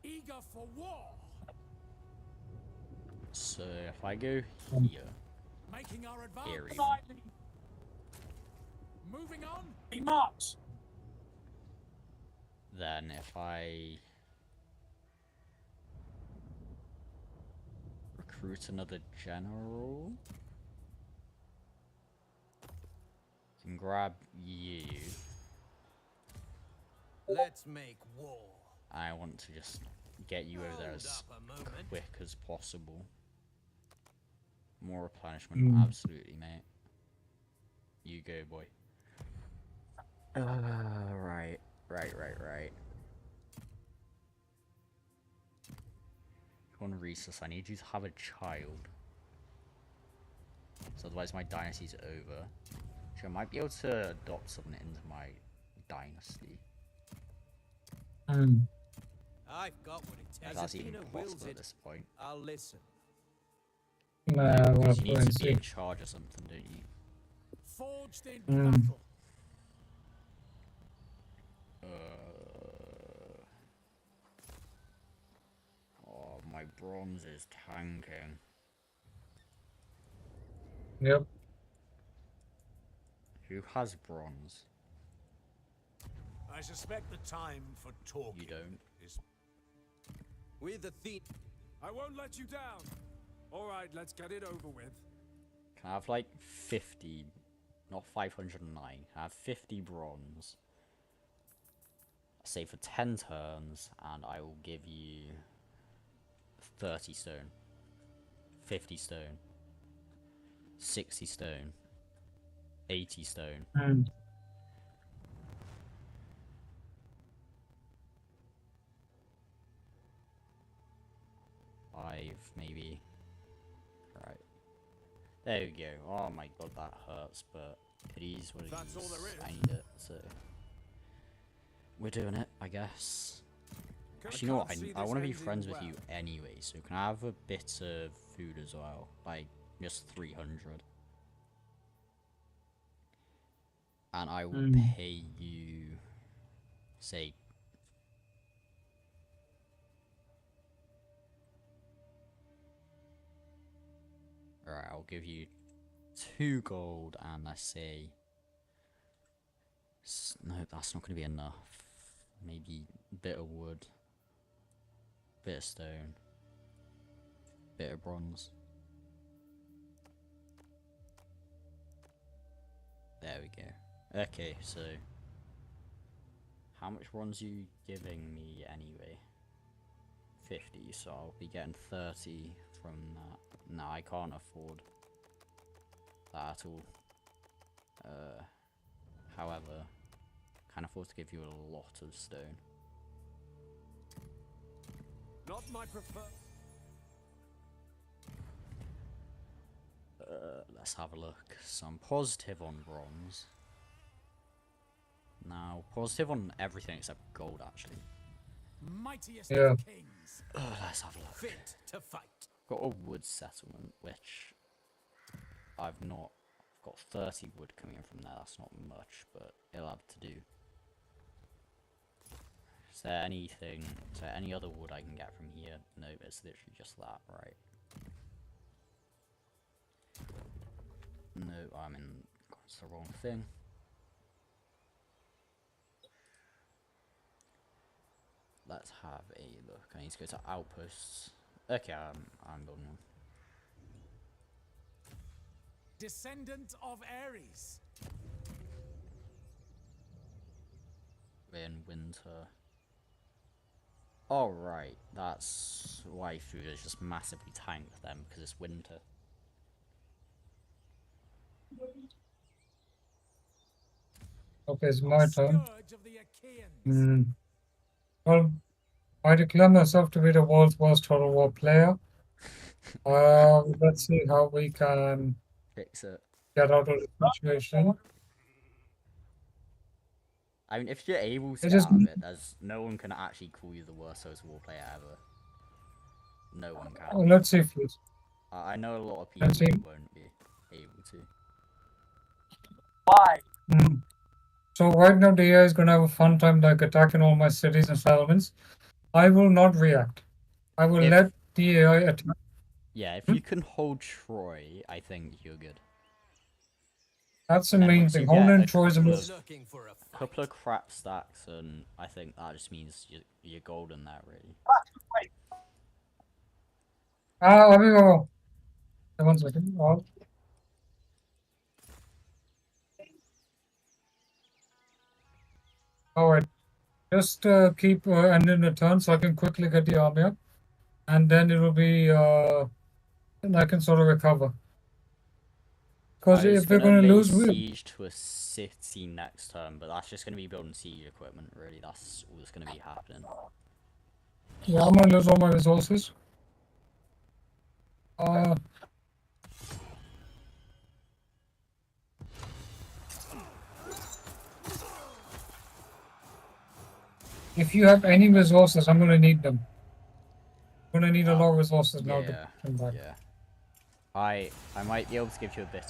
Eager for war. So if I go here, Making our advance. here even, Slightly Moving on. march. then if I recruit another general, can grab you. Let's make war. I want to just get you over there Hold as up a moment. quick as possible. More replenishment, absolutely, mate. You go, boy. Right. Come on, Rhesus, I need you to have a child. So otherwise my dynasty's over. So I might be able to adopt someone into my dynasty. I've got what it takes. That's As even Athena wills possible at it, this point. I'll listen. Nah, we'll Because you go need and to be in see. charge of something, don't you? Forged in battle. Oh, my bronze is tanking. Yep. Who has bronze? I suspect the time for talking. You don't. Is... With Athena. I won't let you down. All right, let's get it over with. Can I have like 50, not 509, can I have 50 bronze? Say for 10 turns, and I will give you 30 stone, 50 stone, 60 stone, 80 stone. 5 maybe. Right. There we go. Oh my god, that hurts, but it is what it That's all there is. I need it, so we're doing it, I guess. Actually, you know what? I want to be friends with you anyway, so can I have a bit of food as well? Like, just 300. And I will pay you, say, alright, I'll give you 2 gold and let's say, no, that's not going to be enough. Maybe a bit of wood, bit of stone, bit of bronze. There we go. Okay, so how much bronze are you giving me anyway? 50, so I'll be getting 30 from that. No, I can't afford that at all. However, can afford to give you a lot of stone. Not my preferred. Let's have a look. So I'm positive on bronze. Now, positive on everything except gold, actually. Mightiest Yeah. of kings. Let's have a look. Fit to fight. Got a wood settlement, which I've not. I've got 30 wood coming in from there. That's not much, but it'll have to do. Is there anything? Is there any other wood I can get from here? No, it's literally just that, right? No, I'm in. It's the wrong thing. Let's have a look. I need to go to outposts. Okay, I'm building one. Descendant of Ares. We're in winter. Oh right, that's why food is just massively tanked then, because it's winter. Okay, it's my turn. Scourge of the Achaeans. Hmm. Well, I declare myself to be the world's worst Total War player. Let's see how we can Fix it. get out of the situation. I mean, if you're able to It get is- out of it, there's no one can actually call you the worst Total War player ever. No one Oh, can. let's see first. I know a lot of people Let's see. who won't be able to. Why? Hmm. So right now the AI is gonna have a fun time like attacking all my cities and settlements. I will not react. I will If- let the AI attack. Yeah, if you can hold Troy, I think you're good. That's the And then main once you thing. get Holding a Troy is a couple must. Looking for a fight. Couple of crap stacks, and I think that just means you're golden there, really. Amigo. 1 second. Oh. All right. Just keep ending the turn so I can quickly get the army up, and then it will be and I can sort of recover. Because I was if we're gonna going to lay lose, siege to a city next turn, but that's just gonna be building siege equipment. Really, that's all that's gonna be happening. yeah, I'm going to lose all my resources. If you have any resources, I'm going to need them. I'm going to need a lot of resources now Yeah, to come back. yeah. I might be able to give you a bit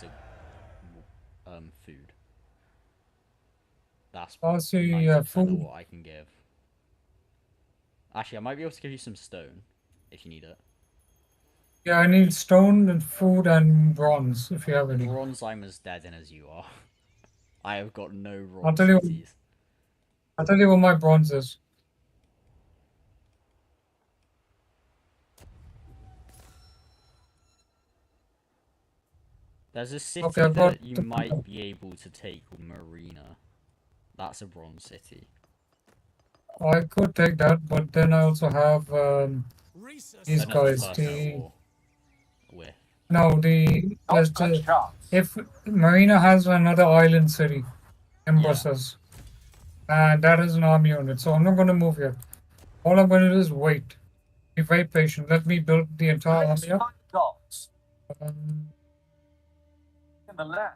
of food. That's I'll see, 90% of food. what I can give. Actually, I might be able to give you some stone if you need it. Yeah, I need stone and food and bronze if you have any. Bronze, I'm as dead in as you are. I have got no I'll bronze tell you- cities. I'll tell you what my bronze is. There's a city Okay, I've got that you the- might be able to take called Marina. That's a bronze city. I could take that, but then I also have Rhesus. These Another guys, First the- War with. no the there's Not a the chance. if Marina has another island city in Brussels, and that has an army on it, so I'm not going to move yet. All I'm going to do is wait. Be very patient. Let me build the entire Place army up. my gods Um, in the land.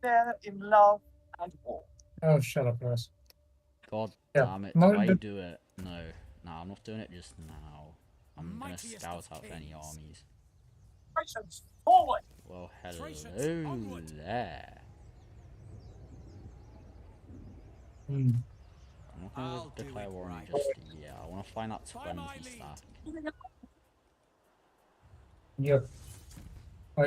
They're in love and war. oh, shut up, guys. God Yeah, damn it! my- Did I the- do it? No, I'm not doing it just now. I'm gonna Mightiest scout of out for any kings. armies. Nations forward. Well, Thracians, hello onward. there. hmm. I'm not gonna I'll do declare it war on right. you just yet. I want to find that By my 20 lead. stack. Yep.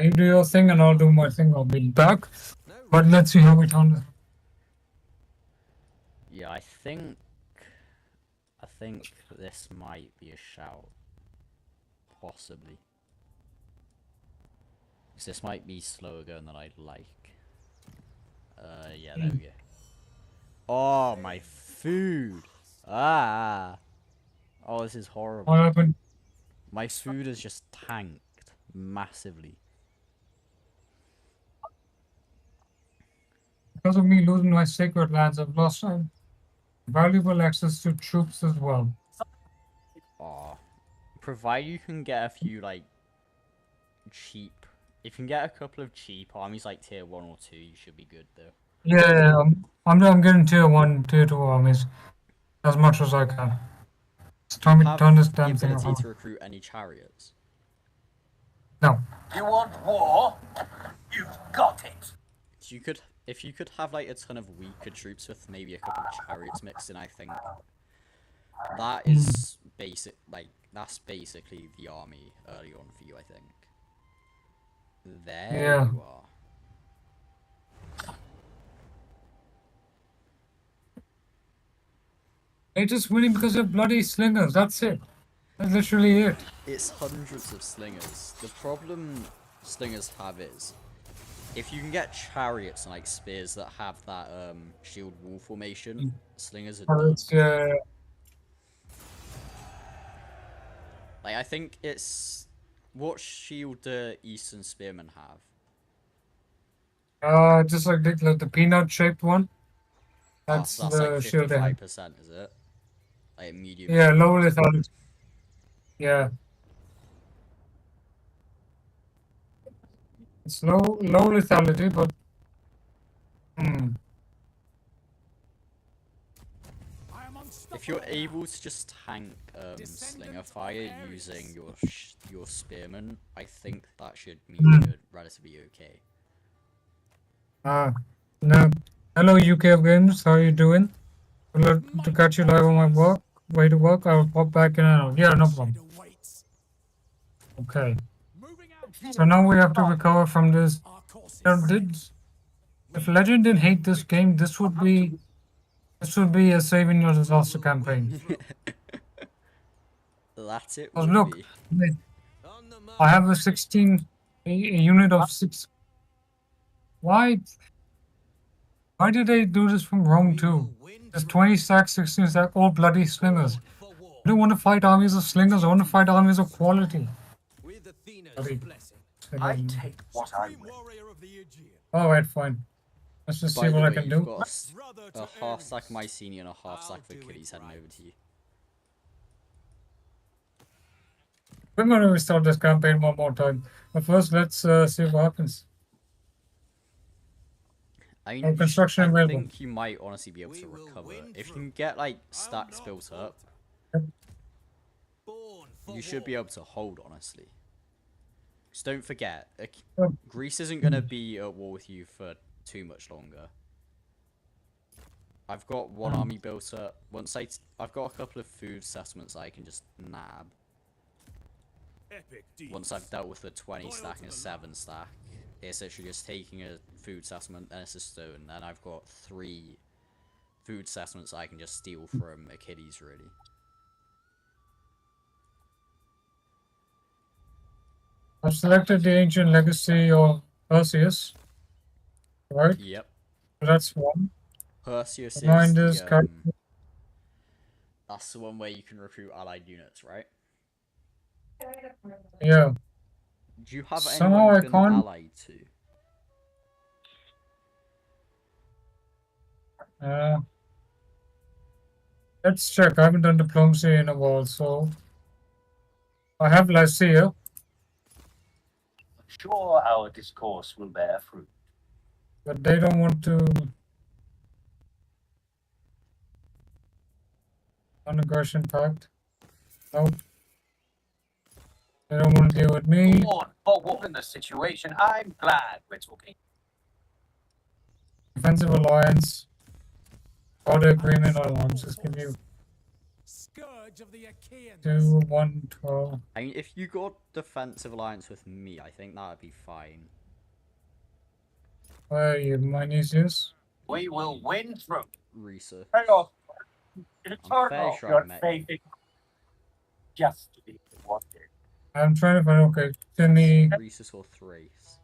You do your thing and I'll do my thing. I'll be back. No But let's see how we turn it. Yeah, I think this might be a shout. Possibly. Because this might be slower going than I'd like. Yeah, there we go. Oh, my food! Ah! Oh, this is horrible. What happened? My food is just tanked massively. Because of me losing my sacred lands, I've lost valuable access to troops as well. Oh. Provided you can get a few, like, cheap... If you can get a couple of cheap armies, like tier 1 or 2, you should be good, though. Yeah, I'm getting tier 1, tier 2 armies. As much as I can. It's time to Have turn this the damn thing ability around. to recruit any chariots. No. You want war? You've got it. If you could have like a ton of weaker troops with maybe a couple of chariots mixed in, I think that is that's basically the army early on for you, I think. There Yeah. you are. They're just winning because of bloody slingers, that's it. That's literally it. It's hundreds of slingers. The problem slingers have is, if you can get chariots and like spears that have that shield wall formation, slingers are done. Yeah. Like I think it's what shield do Eastern spearmen have? Just like the peanut shaped one. Oh, That's so that's the like shield they have. 55%, is it? Like medium. Yeah, shield. low lethality. Yeah. It's low lethality, but I am unstoppable. If you're now. able to just tank slinger fire using your spearman, I think that should mean you're relatively okay. no. Hello UK Games, how are you doing? Would love to catch you live on my way to work. I'll pop back in and out. Yeah, no problem. Shadow waits. Okay. Moving out. So now we have to recover from this. Our courses. If Legend didn't hate this game, this would be a saving your disaster campaign. That it Because would look, be. On the mark. I have a unit of 6. Why did they do this from Rome too? There's 20 stacks, 16 stacks, all bloody slingers. For war. I don't want to fight armies of slingers, I want to fight armies of quality. With Athena's Bloody blessing. I take what I Supreme will. warrior of the Aegean. Alright, fine. Let's just By see the what I way, can you've do. got Brother a to half stack Ares. Mycenae and a half I'll stack of do it Achilles heading right. over to you. We're going to restart this campaign one more time. But first, let's see what happens. I mean, Oh, construction I available. think you might honestly be able We to will recover. win If you through. can get like stacks built up, Born for you should be war. able to hold, honestly. Just don't forget, Oh. Greece isn't going to be at war with you for too much longer. I've got one army built up. I've got a couple of food settlements I can just nab. Epic deeds. Once I've dealt with a 20 Loyal stack to and a the 7 stack, it's literally just taking a food settlement, then it's a stone, then I've got 3 food settlements I can just steal from Achilles, really. I've selected the ancient legacy of Perseus. Right? Yep. That's one. Perseus is Mine is the, that's the one where you can recruit allied units, right? Yeah. Do you have Somehow anyone I you can can't- ally to? Let's check. I haven't done diplomacy in a while, so I have Lycia. Sure, our discourse will bear fruit. But they don't want to. Non-aggression pact. Nope. They don't want to deal with me. Born for war in the situation. I'm glad we're talking. Defensive alliance. Order agreement. I'll just give you Scourge of the Achaeans. 2, 1, 12. I mean, if you got defensive alliance with me, I think that'd be fine. Where are you? Mynesius? We will win through. Rhesus. Chaos. fairly Eternal. sure I Your met faith in just to be wanted. I'm trying to find. Okay. Then the. Rhesus or Thrace.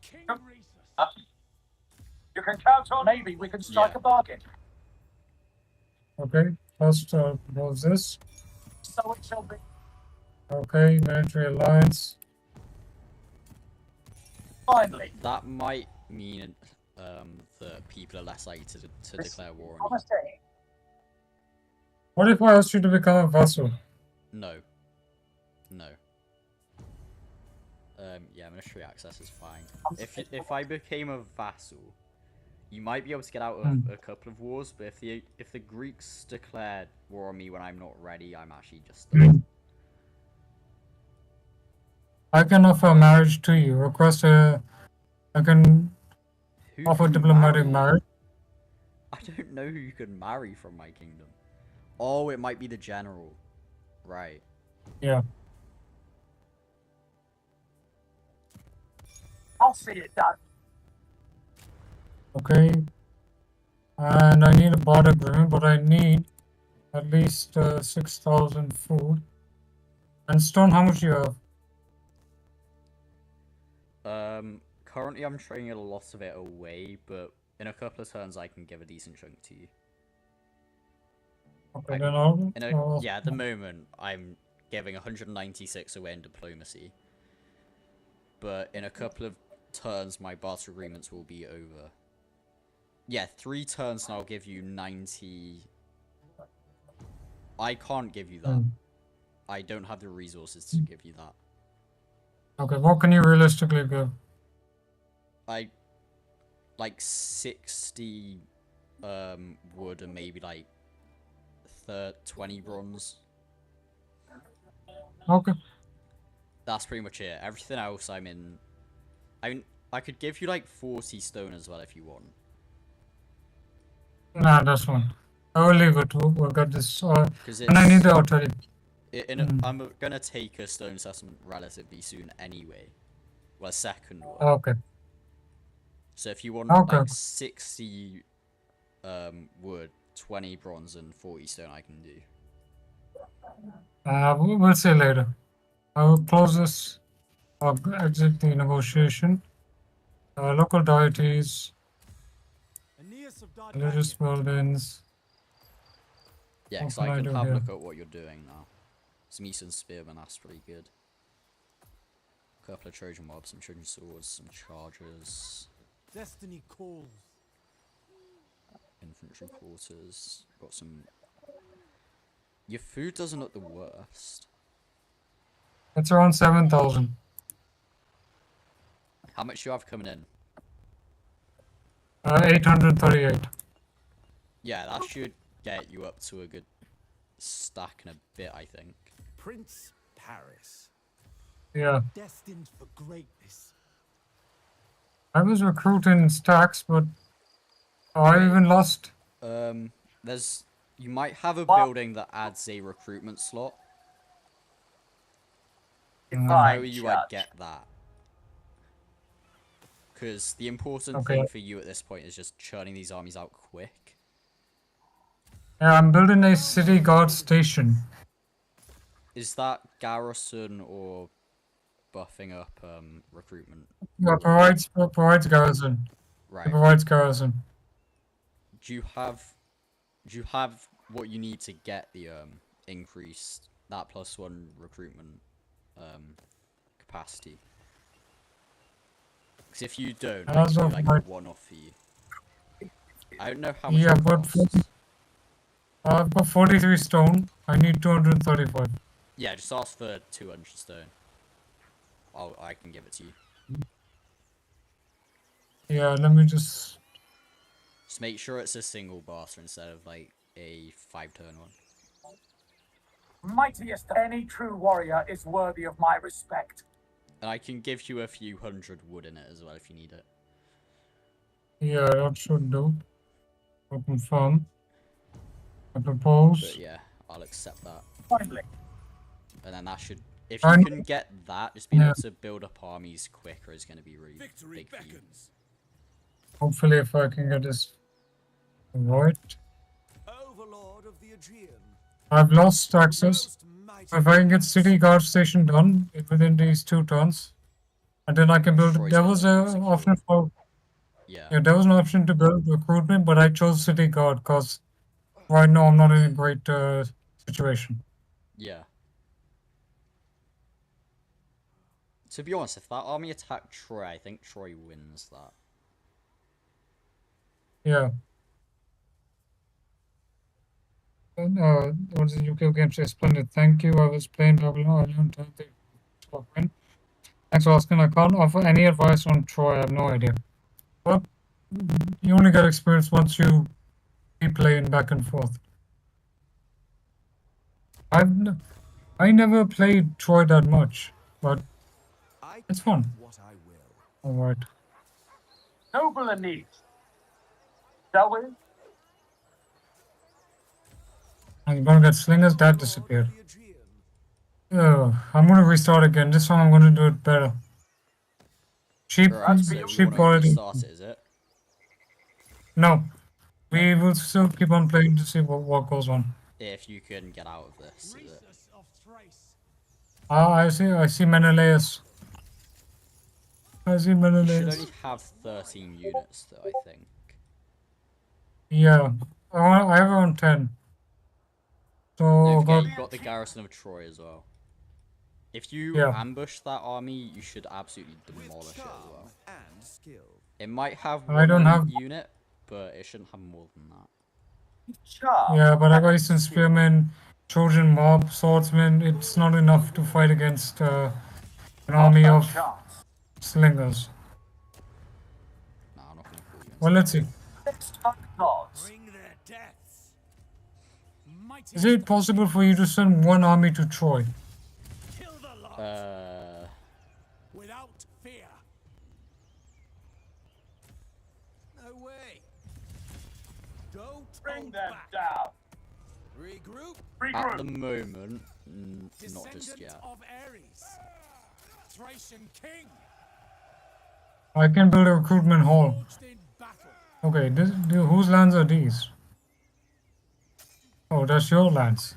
King Rhesus. You can count on. Maybe we can strike Yeah. a bargain. Okay. First, was this. So it shall be. Okay. Military alliance. Finally. That might mean that people are less likely to declare war on you. Promise day. What if I asked you to become a vassal? No. No. Yeah, military access is fine. If I became a vassal, you might be able to get out of a couple of wars, but if the Greeks declared war on me when I'm not ready, I'm actually just done. I can offer marriage to you. Request a. I can Who offer can you diplomatic marry? marriage. I don't know who you can marry from my kingdom. Oh, it might be the general. Right. Yeah. I'll see it done. Okay. And I need a border agreement, but I need at least 6,000 food. And stone, how much you have? Currently I'm trading a lot of it away, but in a couple of turns I can give a decent chunk to you. Okay, then I'll. Yeah, at the moment I'm giving 196 away in diplomacy, but in a couple of turns my barter agreements will be over. Yeah, 3 turns and I'll give you 90. I can't give you that. I don't have the resources to give you that. Okay, what can you realistically give? Like 60 wood and maybe like 20 bronze. Okay. That's pretty much it. Everything else I'm in. I mean, I could give you like 40 stone as well if you want. Nah, that's fine. I will leave it. We'll get this. Because And I need the artillery. I'm gonna take a stone settlement relatively soon anyway. Well, a second one. Okay. So if you want Okay. like 60 wood, 20 bronze, and 40 stone, I can do. We'll see later. I will close this. I'll exit the negotiation. Local deities, Aeneas of religious Dardania. buildings. Yeah, because What I can I can do have a here? look at what you're doing now. Some Eastern Spearmen, that's pretty good. A couple of Trojan mobs, some Trojan swords, some chargers, Destiny calls. infantry quarters. Got some. Your food doesn't look the worst. It's around 7,000. How much do you have coming in? 838. Yeah, that should get you up to a good stack in a bit, I think. Prince Paris. Yeah. Destined for greatness. I was recruiting stacks, but I even lost. You might have a building that adds a recruitment slot. If I were you, I'd get that. Because the important thing for you at this point is just churning these armies out quick. Yeah, I'm building a city guard station. Is that garrison or buffing up recruitment? Yeah, provides garrison. Right. It provides garrison. Do you have what you need to get the increased that +1 recruitment capacity? Because if you don't, I can do like a one-off for you. I don't know how much it costs. I've got 43 stone. I need 235. Yeah, just ask for 200 stone. I can give it to you. Yeah, let me just make sure it's a single barter instead of like a 5-turn one. Mightiest any true warrior is worthy of my respect. And I can give you a few hundred wood in it as well if you need it. Yeah, that should do. I'll confirm. I propose. But yeah, I'll accept that. Finally. And then that should, if you can get that, just being able to build up armies quicker is going to be really big for you. Hopefully, if I can get this right. Overlord of the Aegean. I've lost access. If I can get city guard station done within these 2 turns, and then I can build. There was an option for. Yeah, there was an option to build recruitment, but I chose city guard because right now I'm not in a great situation. Yeah. To be honest, if that army attacked Troy, I think Troy wins that. Yeah. What is the UK game say? Splendid. Thank you. I was playing Babylon. I learned how to win. Thanks for asking. I can't offer any advice on Troy. I have no idea. But you only get experience once you keep playing back and forth. I never played Troy that much, but it's fun. All right. Noble Aeneas. Shall we? I'm gonna get slingers. That disappeared. I'm gonna restart again. This time I'm gonna do it better. Cheap quality. Restart it, is it? No, we will still keep on playing to see what goes on. If you can get out of this, is it? I see Menelaus. I see You should Menelaus. only have 13 units though, I think. Yeah. I have around 10. So Don't forget, about you've got the garrison of Troy as well. If you yeah. ambush that army, you should absolutely demolish it as well. Charm and skill. It might have I one don't elite have unit, but it shouldn't have more than that. Charm. yeah, but I got and Eastern skill. Spearmen, Trojan Mob, Swordsmen. It's not enough to fight against an army Hostile of chance. slingers. Nah, I'm not gonna call you Well, let's see. Next time, gods. Bring their deaths. Mighty Is it possible for you to send one army to Troy? Kill the lot. without fear. No way. Don't Bring hold them back. down. Regroup. At the Regroup. moment, not Descendant just yet. of Ares, Thracian king, I can build a recruitment hall. forged in battle. Okay, whose lands are these? Oh, that's your lands.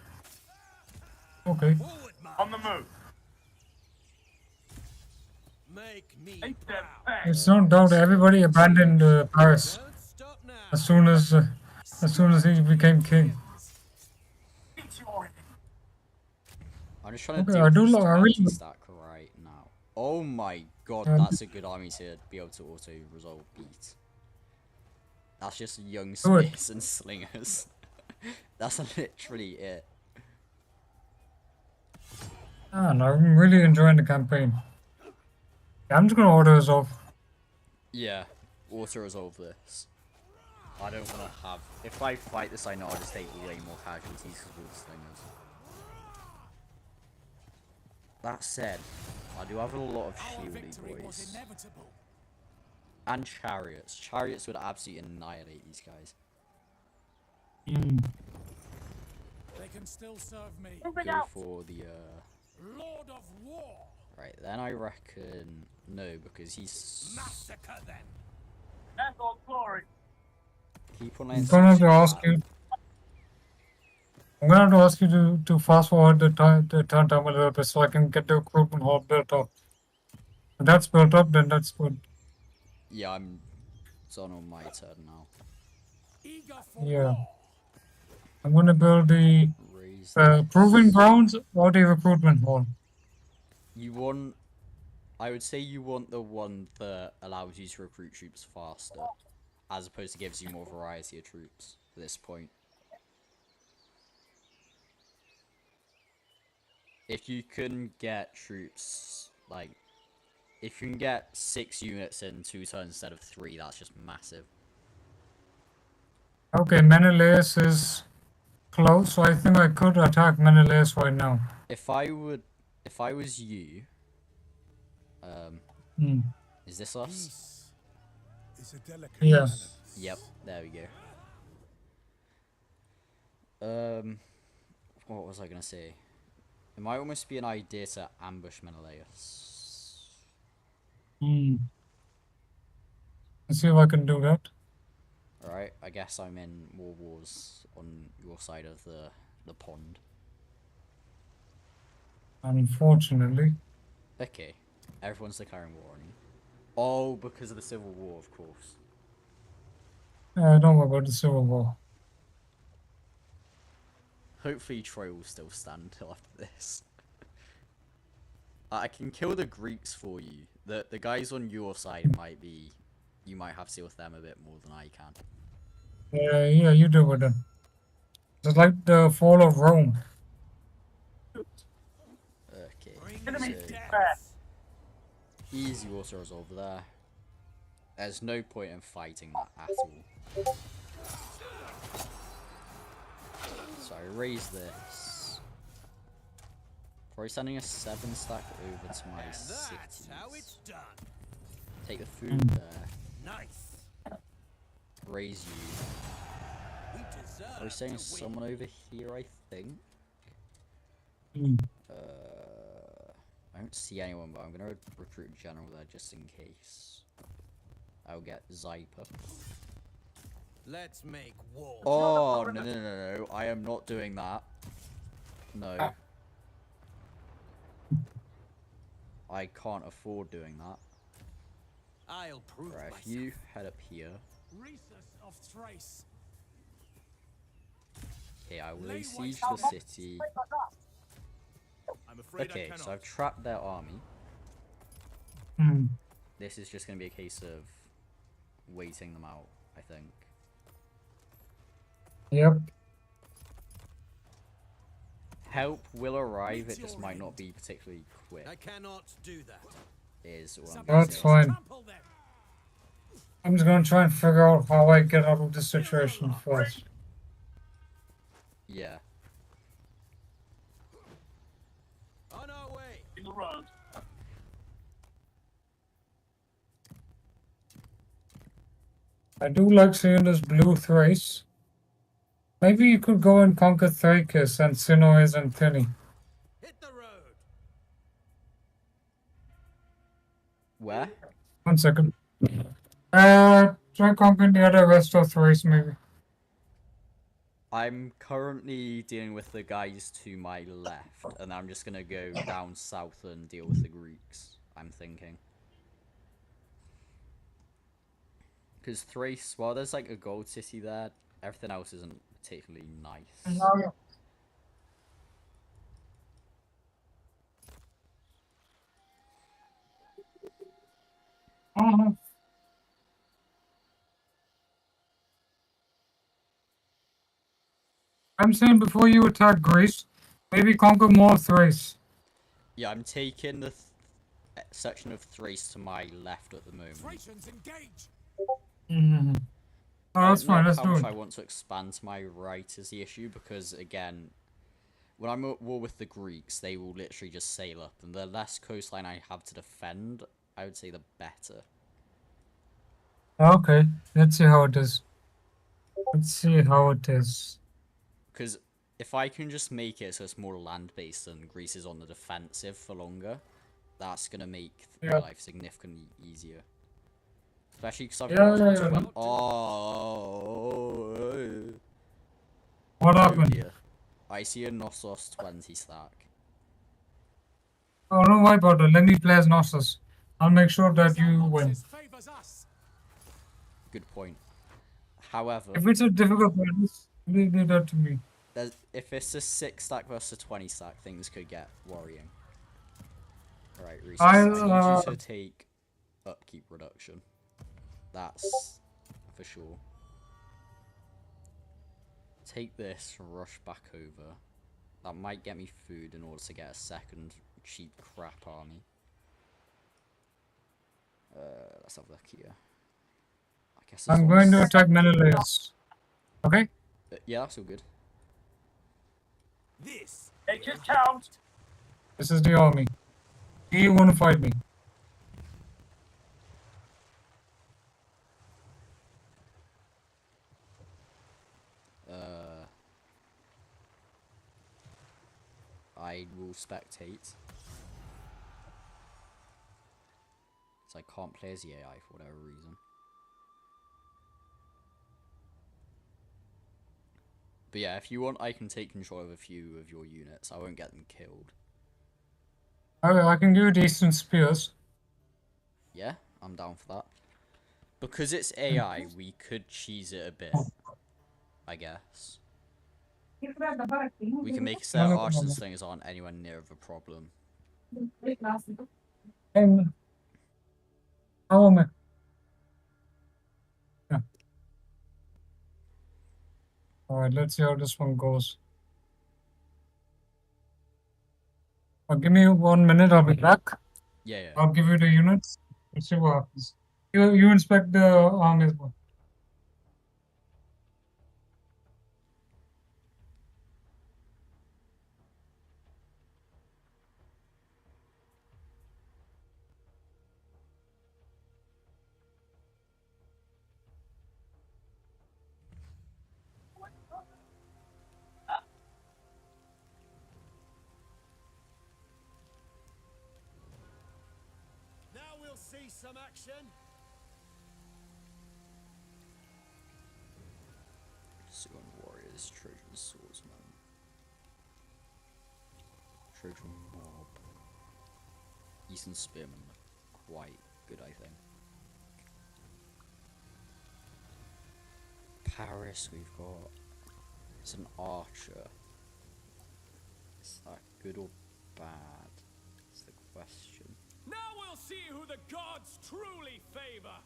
Okay. Forward, man. On the move. Make me Make them proud. bang. It's no doubt everybody abandoned Paris Don't stop now. as soon as he became king. Eat your I'm just trying to Okay, do I do this lo- I really- 20 stack right now. Oh my god, that's a good army to be able to auto-resolve beat. That's just young Do it. spears and slingers. That's literally it. And I'm really enjoying the campaign. Yeah, I'm just gonna auto resolve. Yeah, auto-resolve this. I don't want to have... If I fight this, I know I'll just take way more casualties because of the slingers. That said, I do have a lot of Our shieldy victory was boys. inevitable. And chariots. Chariots would absolutely annihilate these guys. Mm. They can still serve me. moving Go out. for the, Lord of War. Right, then I reckon... No, because he's... Massacre them. Death or glory. Keep on I'm gonna have to ask you. I'm gonna have to ask you to fast forward the turn time a little bit so I can get the recruitment hall built up. If that's built up, then that's good. Yeah, it's on my turn now. Eager for Yeah. war. I'm gonna build the Raise proving this. grounds or the recruitment hall. You want... I would say you want the one that allows you to recruit troops faster, as opposed to gives you more variety of troops at this point. If you can get troops, like, if you can get 6 units in 2 turns instead of 3, that's just massive. Okay, Menelaus is close, so I think I could attack Menelaus right now. If I was you, Hmm. is this us? Peace is a delicate Yeah. balance. Yep, there we go. What was I gonna say? It might almost be an idea to ambush Menelaus. Hmm. Let's see if I can do that. Alright, I guess I'm in more wars on your side of the pond. Unfortunately. Okay, everyone's declaring war on you. Oh, because of the Civil War, of course. Don't worry about the Civil War. Hopefully Troy will still stand till after this. I can kill the Greeks for you. The guys on your side might be... You might have to deal with them a bit more than I can. Yeah, you do with them. It's like the fall of Rome. Okay, Enemy so Deaths. easy water resolve there. There's no point in fighting that at all. So I raise this. Probably sending a 7 stack over to my And that's cities. how it's done. Take the food there. Nice. Raise you. We deserve Are we saying to win. someone over here, I think? Hmm. I don't see anyone, but I'm gonna recruit a general there just in case. I'll get Zyper. Let's make war. Oh, no, I am not doing that. No. I can't afford doing that. I'll prove Right, myself. if you head up here, Rhesus of Thrace. okay, I will Lay lay siege waste to the to them. city. I'm afraid Okay, I so cannot. I've trapped their army. Hmm. This is just going to be a case of waiting them out, I think. Yep. Help will arrive, Meet it just your might not end. be particularly quick, I cannot do that. is all I'm Subject going to That's say. fine. Trample them. I'm just gonna try and figure out how I get out of this situation first. Yeah. On our way. In the road. I do like seeing this blue Thrace. Maybe you could go and conquer Thrakus and Sinois and Thinny. Hit the road. Where? 1 second. Try conquering the other rest of Thrace, maybe. I'm currently dealing with the guys to my left, and I'm just going to go down south and deal with the Greeks, I'm thinking. Because Thrace, while there's like a gold city there, everything else isn't particularly nice. Uh-huh. I'm saying before you attack Greece, maybe conquer more of Thrace. Yeah, I'm taking the section of Thrace to my left at the moment. Thracians engage. Mm-hmm. Oh, I that's don't know fine, let's how do much it. I want to expand to my right is the issue, because again, when I'm at war with the Greeks, they will literally just sail up, and the less coastline I have to defend, I would say the better. Okay, let's see how it is. Let's see how it is. Because if I can just make it so it's more land-based and Greece is on the defensive for longer, that's going to make my Yeah. life significantly easier. Especially because I've Yeah, got yeah, yeah. 20... Oh, What oh happened? dear. I see a Knossos 20 stack. Oh, don't worry about it. Let me play as Knossos. I'll make sure that you win. Zalmoxis favors us. Good point. However, If it's a difficult place, leave that to me. if it's a 6 stack versus a 20 stack, things could get worrying. Alright, Rhesus, I need you to take upkeep reduction. That's for sure. Take this, rush back over. That might get me food in order to get a second cheap crap army. Let's have a look here. I guess this I'm going to one's... attack Menelaus. Okay? yeah, that's all good. This. Take his count. This is the army. Do you want to fight me? I will spectate. So I can't play as the AI for whatever reason. But yeah, if you want, I can take control of a few of your units. I won't get them killed. I can give you decent spears. Yeah, I'm down for that. Because it's AI, we could cheese it a bit, I guess. We can make it so that archers and slingers aren't anywhere near of a problem. Oh, man. Yeah. Alright, let's see how this one goes. Give me 1 minute, I'll be back. Yeah, yeah. I'll give you the units. Let's see what happens. You inspect the army as well. Now we'll see some action. Suan warriors, Trojan swordsman. Trojan mob. Eastern spearmen. Quite good, I think. Harris we've got. It's an archer. Is that good or bad? That's the question. Now we'll see who the gods truly favor.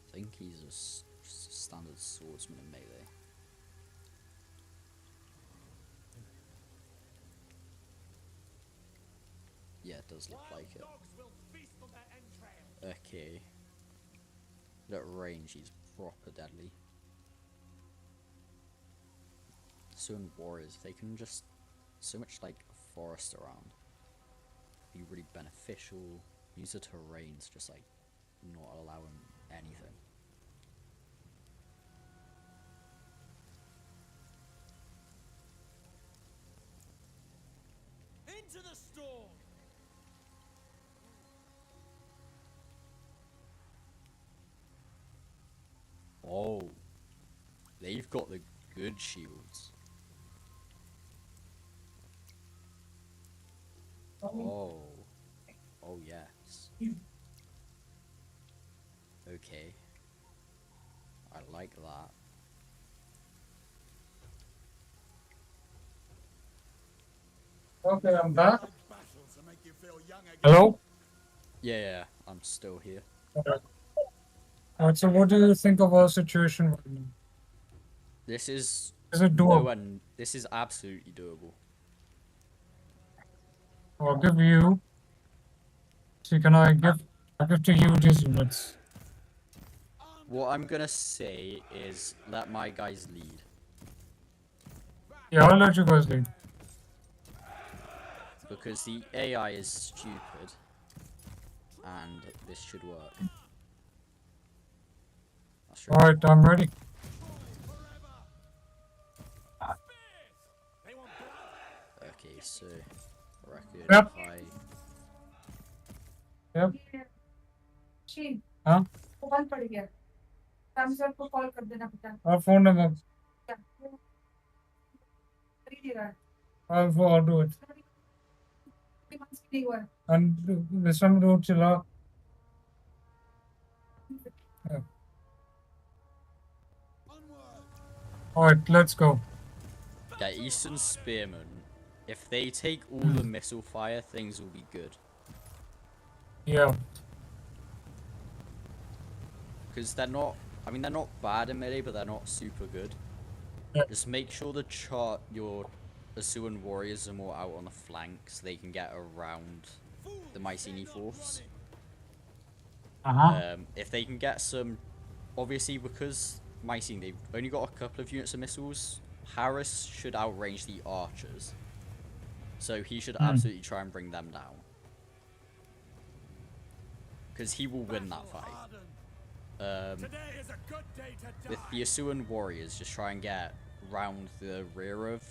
I think he's just a standard swordsman in melee. Yeah, it does look like it. Dogs will feast on their entrails. Okay. At range, he's proper deadly. Certain warriors, they can just so much like forest around. Be really beneficial. Use the terrains, just like not allowing anything. Into the storm. Oh, they've got the good shields. Oh, oh yes. Okay, I like that. Okay, I'm back. Battle to make you feel young again. Hello? Yeah, I'm still here. Alright, so what do you think of our situation right now? This is Is it doable? nowhere this is absolutely doable. I'll give you. See, can I give to you these units? What I'm gonna say is let my guys lead. Yeah, I'll let you guys lead. Because the AI is stupid, and this should work. That's true. Alright, I'm ready. They want blood. Okay, so I reckon Yep. if I Yep. शीन हाँ वो बंद पड़ गया काम sir को call कर देना बेटा और phone number. क्या कर ही रहा है I'll do it. 3 months की नहीं हुआ है And this one road चला. Yeah. Alright, let's go. yeah, Eastern Spearmen, if they take all the missile fire, things will be good. Yeah. Because they're not, I mean, they're not bad in melee, but they're not super good. Yeah. Just make sure your Asuan warriors are more out on the flanks, so they can get around the Mycenae force. If they can get some, obviously because Mycenae, they've only got a couple of units of missiles, Harris should outrange the archers. So he should absolutely try and bring them down. Because he will win that fight. Today is a good day to With die. the Asuan warriors, just try and get round the rear of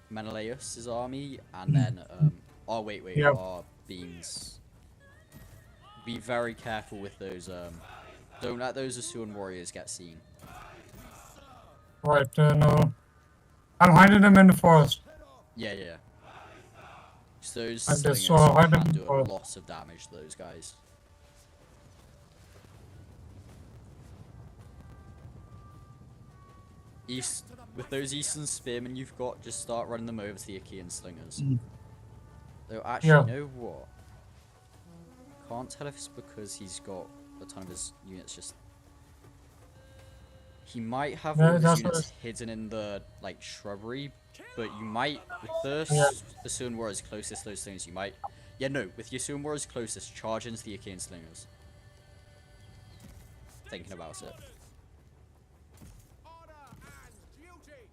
Menelaus' army, and then, oh wait, Yep. our beams. Be very careful with those, don't let those Asuan warriors get seen. Right, no. I'm hiding them in the forest. Yeah. So those I just slingers saw hiding can in do the a forest. lot of damage to those guys. With those Eastern Spearmen you've got, just start running them over to the Achaean Slingers. Though actually, Yeah. you know what? Can't tell if it's because he's got a ton of his units just... He might have Yeah, all his that's what units hidden in the, like, shrubbery, but you might, with the Yeah. Asuan Warriors closest to those things, you might... Yeah, no, with your Asuan Warriors closest, charge into the Achaean Slingers. Thinking about it. Order and duty.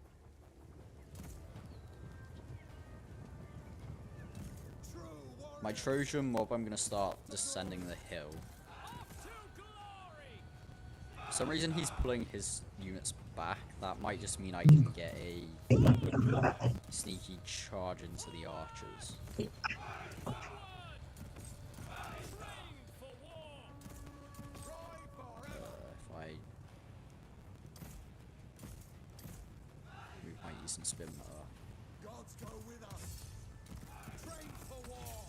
True warrior. My Trojan mob, I'm gonna start descending the hill. To glory. For some reason he's pulling his units back. That might just mean I can get a sneaky charge into the archers. Trained for war. If I move my Eastern Spearmen up. Gods go with us. Train for war.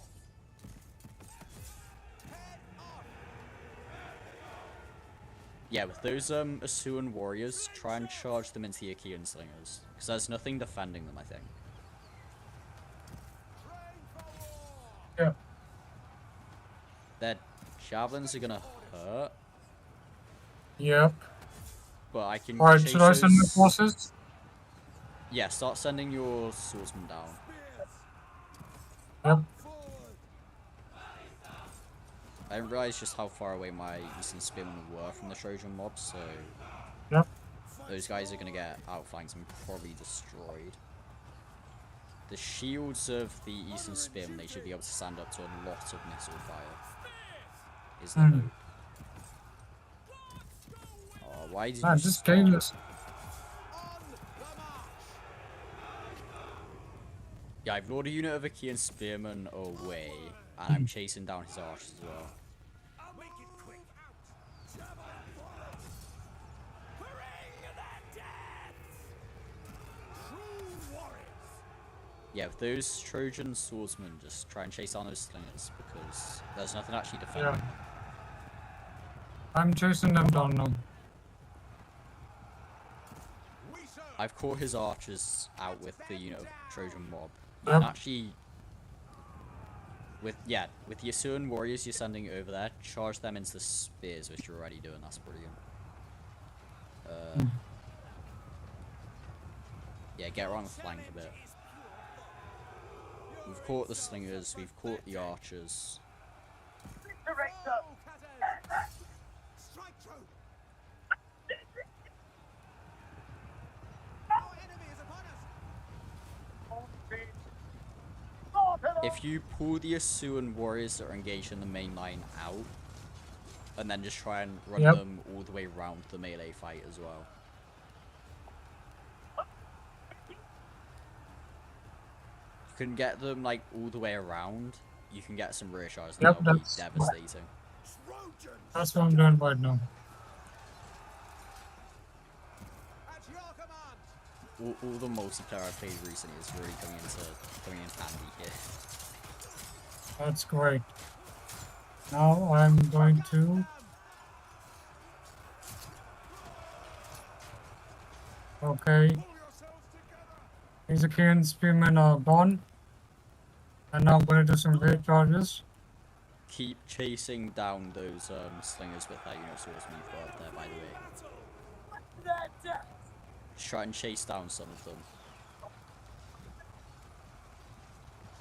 Yeah, with those Asuan warriors, try and charge them into the Achaean slingers, because there's nothing defending them, I think. Yeah. Their javelins are gonna hurt, Yep. but I can Alright, chase should I send my those... forces? Yeah, start sending your swordsmen down. Yep. I didn't realize just how far away my Eastern Spearmen were from the Trojan mob, so Yep. those guys are gonna get outflanked and probably destroyed. The shields of the Eastern Spearmen, they should be able to stand up to a lot of missile fire. Is the hope. Oh, why did Man, you this stop? game is... Yeah, I've lured a unit of Achaean Spearmen away, and I'm chasing down his archers as well. Yeah, with those Trojan swordsmen, just try and chase down those slingers, because there's nothing actually defending them. I'm chasing them down now. I've caught his archers out with the unit of Trojan mob. You Yep. can actually... With the Asuan warriors you're sending over there, charge them into the spears, which you're already doing, that's brilliant. Yeah, get around the flank a bit. We've caught the slingers, we've caught the archers. Strike true. Our enemy is upon us. If you pull the Asuan warriors that are engaged in the main line out, and then just try and run Yep. them all the way around the melee fight as well. You can get them like all the way around, you can get some rear charges and Yep, that'll be that's- devastating. Trojans. That's what I'm doing right now. At your command. All the multiplayer I've played recently is really coming in handy here. That's great. Now I'm going to... Okay. Pull yourselves together. These Achaean spearmen are gone. And now I'm going to do some raid charges. Keep chasing down those slingers with that unit of swordsmen you've got up there, by the way. Just try and chase down some of them.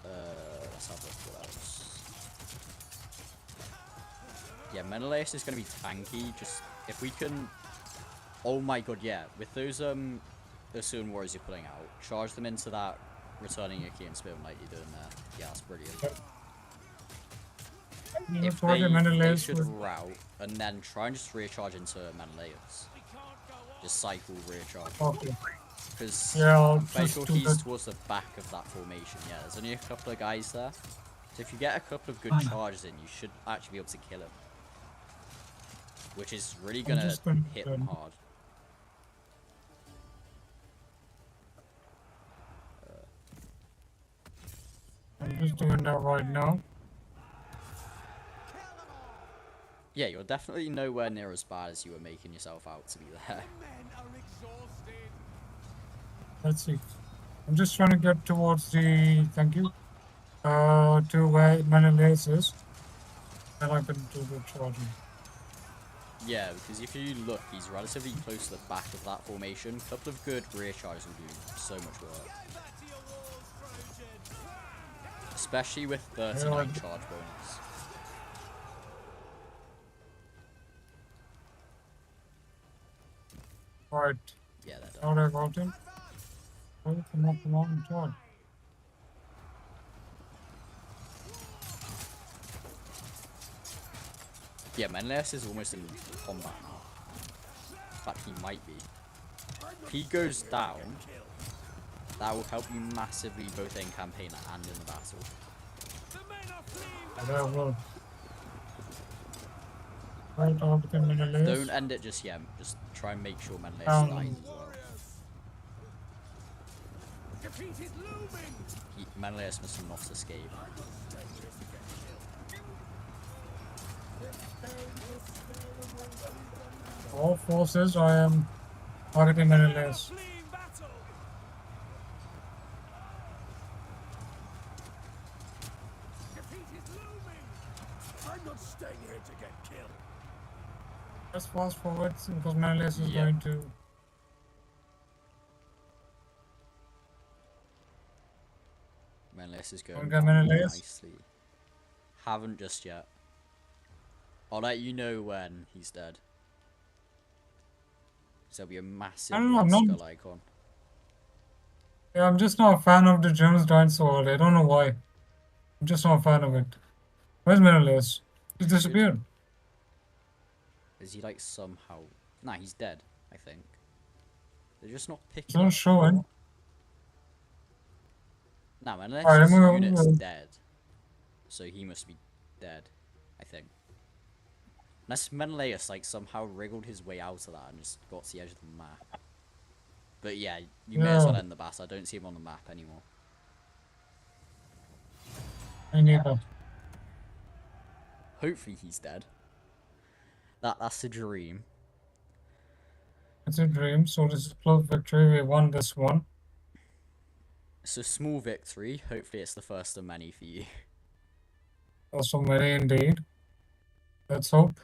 Let's have a look what else. Yeah, Menelaus is going to be tanky. Just if we can... Oh my god, yeah. With those Asuan warriors you're pulling out, charge them into that returning Achaean spearman like you're doing there. Yeah, that's brilliant. If they should rout, and then try and just recharge into Menelaus. Just cycle recharge. Okay. Because Yeah, I'll I'm pretty just sure do he's that. towards the back of that formation. Yeah, there's only a couple of guys there. So if you get a couple of good Fine. charges in, you should actually be able to kill him. Which is really I'm gonna just gonna hit them turn- hard. I'm just doing that right now. Yeah, you're definitely nowhere near as bad as you were making yourself out to be there. Men are exhausted. Let's see. I'm just trying to get towards the... Thank you. To where Menelaus is. Then I can do the charging. Yeah, because if you look, he's relatively close to the back of that formation. A couple of good rear charges will do so much work. Get back to your walls, Trojans. Especially with 39 charge bonus. Right. Yeah, they're done. Now I got him. Oh, come on, and charge. Yeah, Menelaus is almost in combat now. In fact, he might be. If he goes down, that will help you massively both in campaign and in the battle. There will. Right out the Menelaus. Don't end it just yet. Just try and make sure Menelaus dies as well. Defeat is looming. Menelaus must not escape. All forces, I am targeting Menelaus. Fleeing battle. Defeat is looming. I'm not staying here to get killed. Let's fast forward because Menelaus is Yep. going to. Menelaus is Okay, going Menelaus. nicely. Haven't just yet. I'll let you know when he's dead. There'll be a massive I don't know, red I'm not- skull icon. Yeah, I'm just not a fan of the Germans dying so early. I don't know why. I'm just not a fan of it. Where's Menelaus? He's disappeared. Is he like somehow? Nah, he's dead. I think. They're just not He's picking not up. showing. Nah, Alright, Menelaus' I'm gonna- unit's dead. So he must be dead. I think. Unless Menelaus like somehow wriggled his way out of that and just got to the edge of the map. But yeah, you may as well Yeah. end the battle. I don't see him on the map anymore. I neither. Hopefully he's dead. That's a dream. It's a dream, so this is close victory. We won this one. It's a small victory. Hopefully it's the first of many for you. Also many indeed. Let's hope.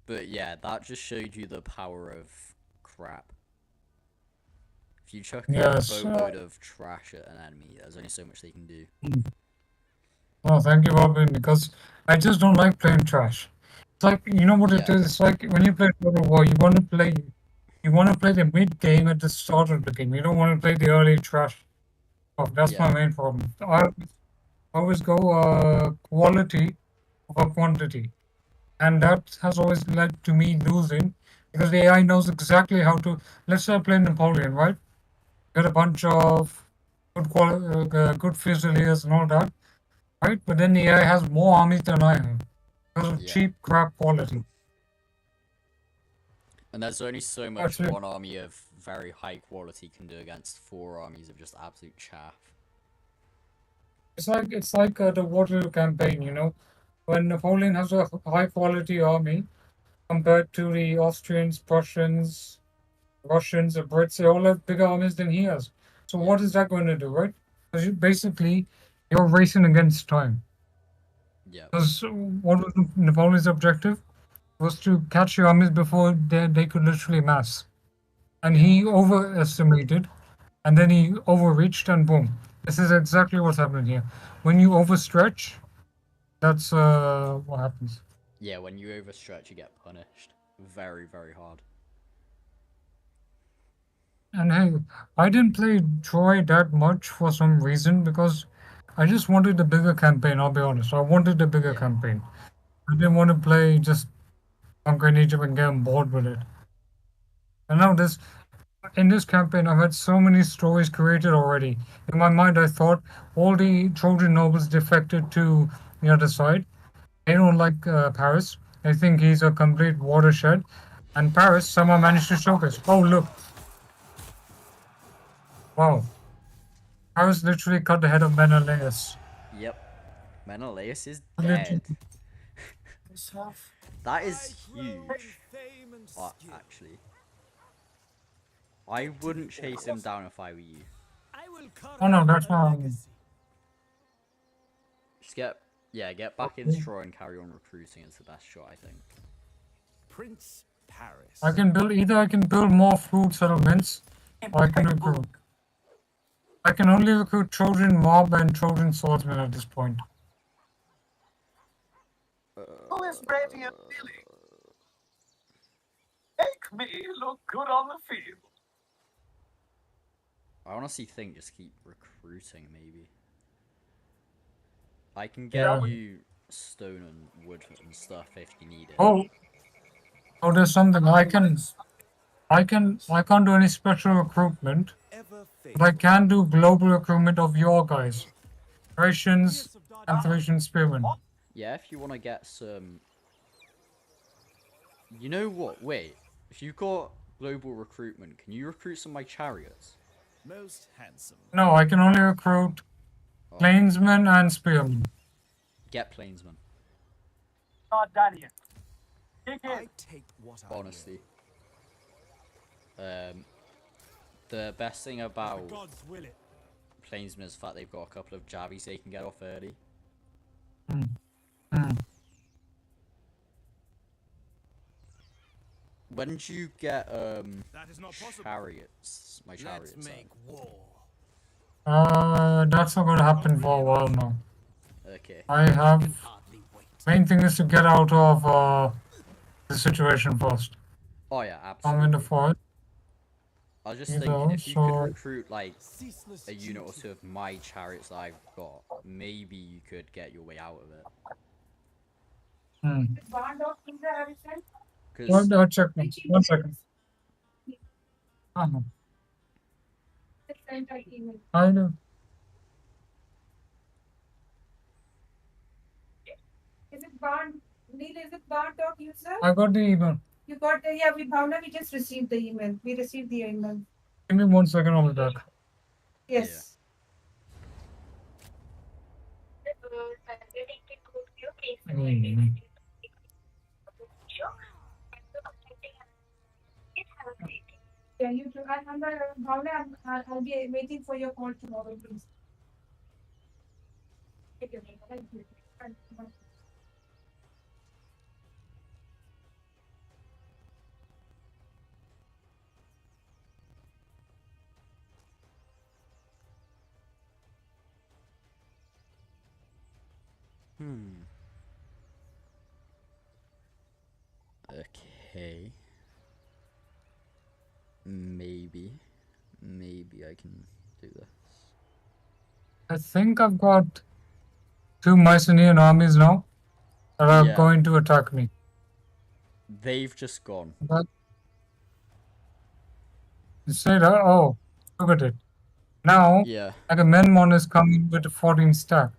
But yeah, that just showed you the power of crap. If you chuck Yes, a boatload of trash at an enemy, there's only so much they can do. Oh, thank you, Robin, because I just don't like playing trash. It's like, you know what it Yeah. is? It's like when you play Total War, you want to play the mid game at the start of the game. You don't want to play the early trash stuff. That's my Yeah. main problem. I always go quality over quantity. And that has always led to me losing because the AI knows exactly how to. Let's say I play Napoleon, right? Get a bunch of good fusiliers and all that, right? But then the AI has more armies than I have because of Yeah. cheap crap quality. And there's only so much Actually- one army of very high quality can do against 4 armies of just absolute chaff. It's like the Waterloo campaign, you know, when Napoleon has a high quality army compared to the Austrians, Prussians, Russians, the Brits, they all have bigger armies than he has. So Yeah. what is that going to do, right? Because basically, you're racing against time. Yeah. Because what was Napoleon's objective? Was to catch your armies before they could literally mass. And he overestimated, and then he overreached, and boom. This is exactly what's happening here. When you overstretch, that's what happens. Yeah, when you overstretch, you get punished. Very, very hard. And hey, I didn't play Troy that much for some reason because I just wanted the bigger campaign, I'll be honest. I wanted the bigger Yeah. campaign. I didn't want to play just Conquer Egypt and get bored with it. And now in this campaign, I've had so many stories created already. In my mind, I thought all the Trojan nobles defected to the other side. They don't like Paris. They think he's a complete watershed. And Paris somehow managed to showcase. Oh, look. Wow. Paris literally cut the head of Menelaus. Yep. Menelaus is Literally. dead. That is huge. Fame and Oh, skill. actually. I wouldn't chase him down if I were you. I will carve Oh, no, out that's a not- legacy. Just get back in Troy and carry on recruiting. It's the best shot, I think. Prince Paris. I can build more food settlements, or I can recruit. I can only recruit Trojan mob and Trojan swordsmen at this point. Who is ready and willing? Make me look good on the field. I honestly think just keep recruiting, maybe. I can get Yeah. you stone and wood and stuff if you need it. Oh, there's something I can't do any special recruitment, Ever but I faithful. can do global recruitment of your guys, Thracians Years of dark- and Thracian spearmen. Yeah, if you want to get some... You know what? Wait. If you got global recruitment, can you recruit some of my chariots? Most handsome. No, I can only recruit Oh, plainsmen and spearmen. get plainsmen. Dardanian. Dig I in. take what I will. honestly. The best thing about The gods will it. Plainsmen is the fact they've got a couple of jabbies they can get off early. Hmm. Hmm. When did you get That is not possible. chariots? My Let's chariots. make war. That's not gonna happen for a while now. Okay. I have. Hardly wait. Main thing is to get out of the situation first. Oh yeah, I'm in the absolutely. fort. I was just Either, thinking if you could so- recruit like Ceaseless a unit or duty. two of my chariots that I've got, maybe you could get your way out of it. Hmm. Bond of India have you sent? Because Check me. Which 1 second. Uh-huh. Sent an email. I know. Is it Bond? Neil, is it Bond of user? I got the email. You got the, yeah, we Bhavna, we just received the email. We received the email. Give me 1 second, I'll be back. Yes. Hmm. Yeah, you too. I'm Bhavna, I'll be waiting for your call tomorrow, please. Thank you. Thank you. Okay. Maybe I can do this. I think I've got 2 Mycenaean armies now that are Yeah. going to attack me. They've just gone. But you say that? Oh, look at it. Now, Yeah. Agamemnon is coming with a 14 stack.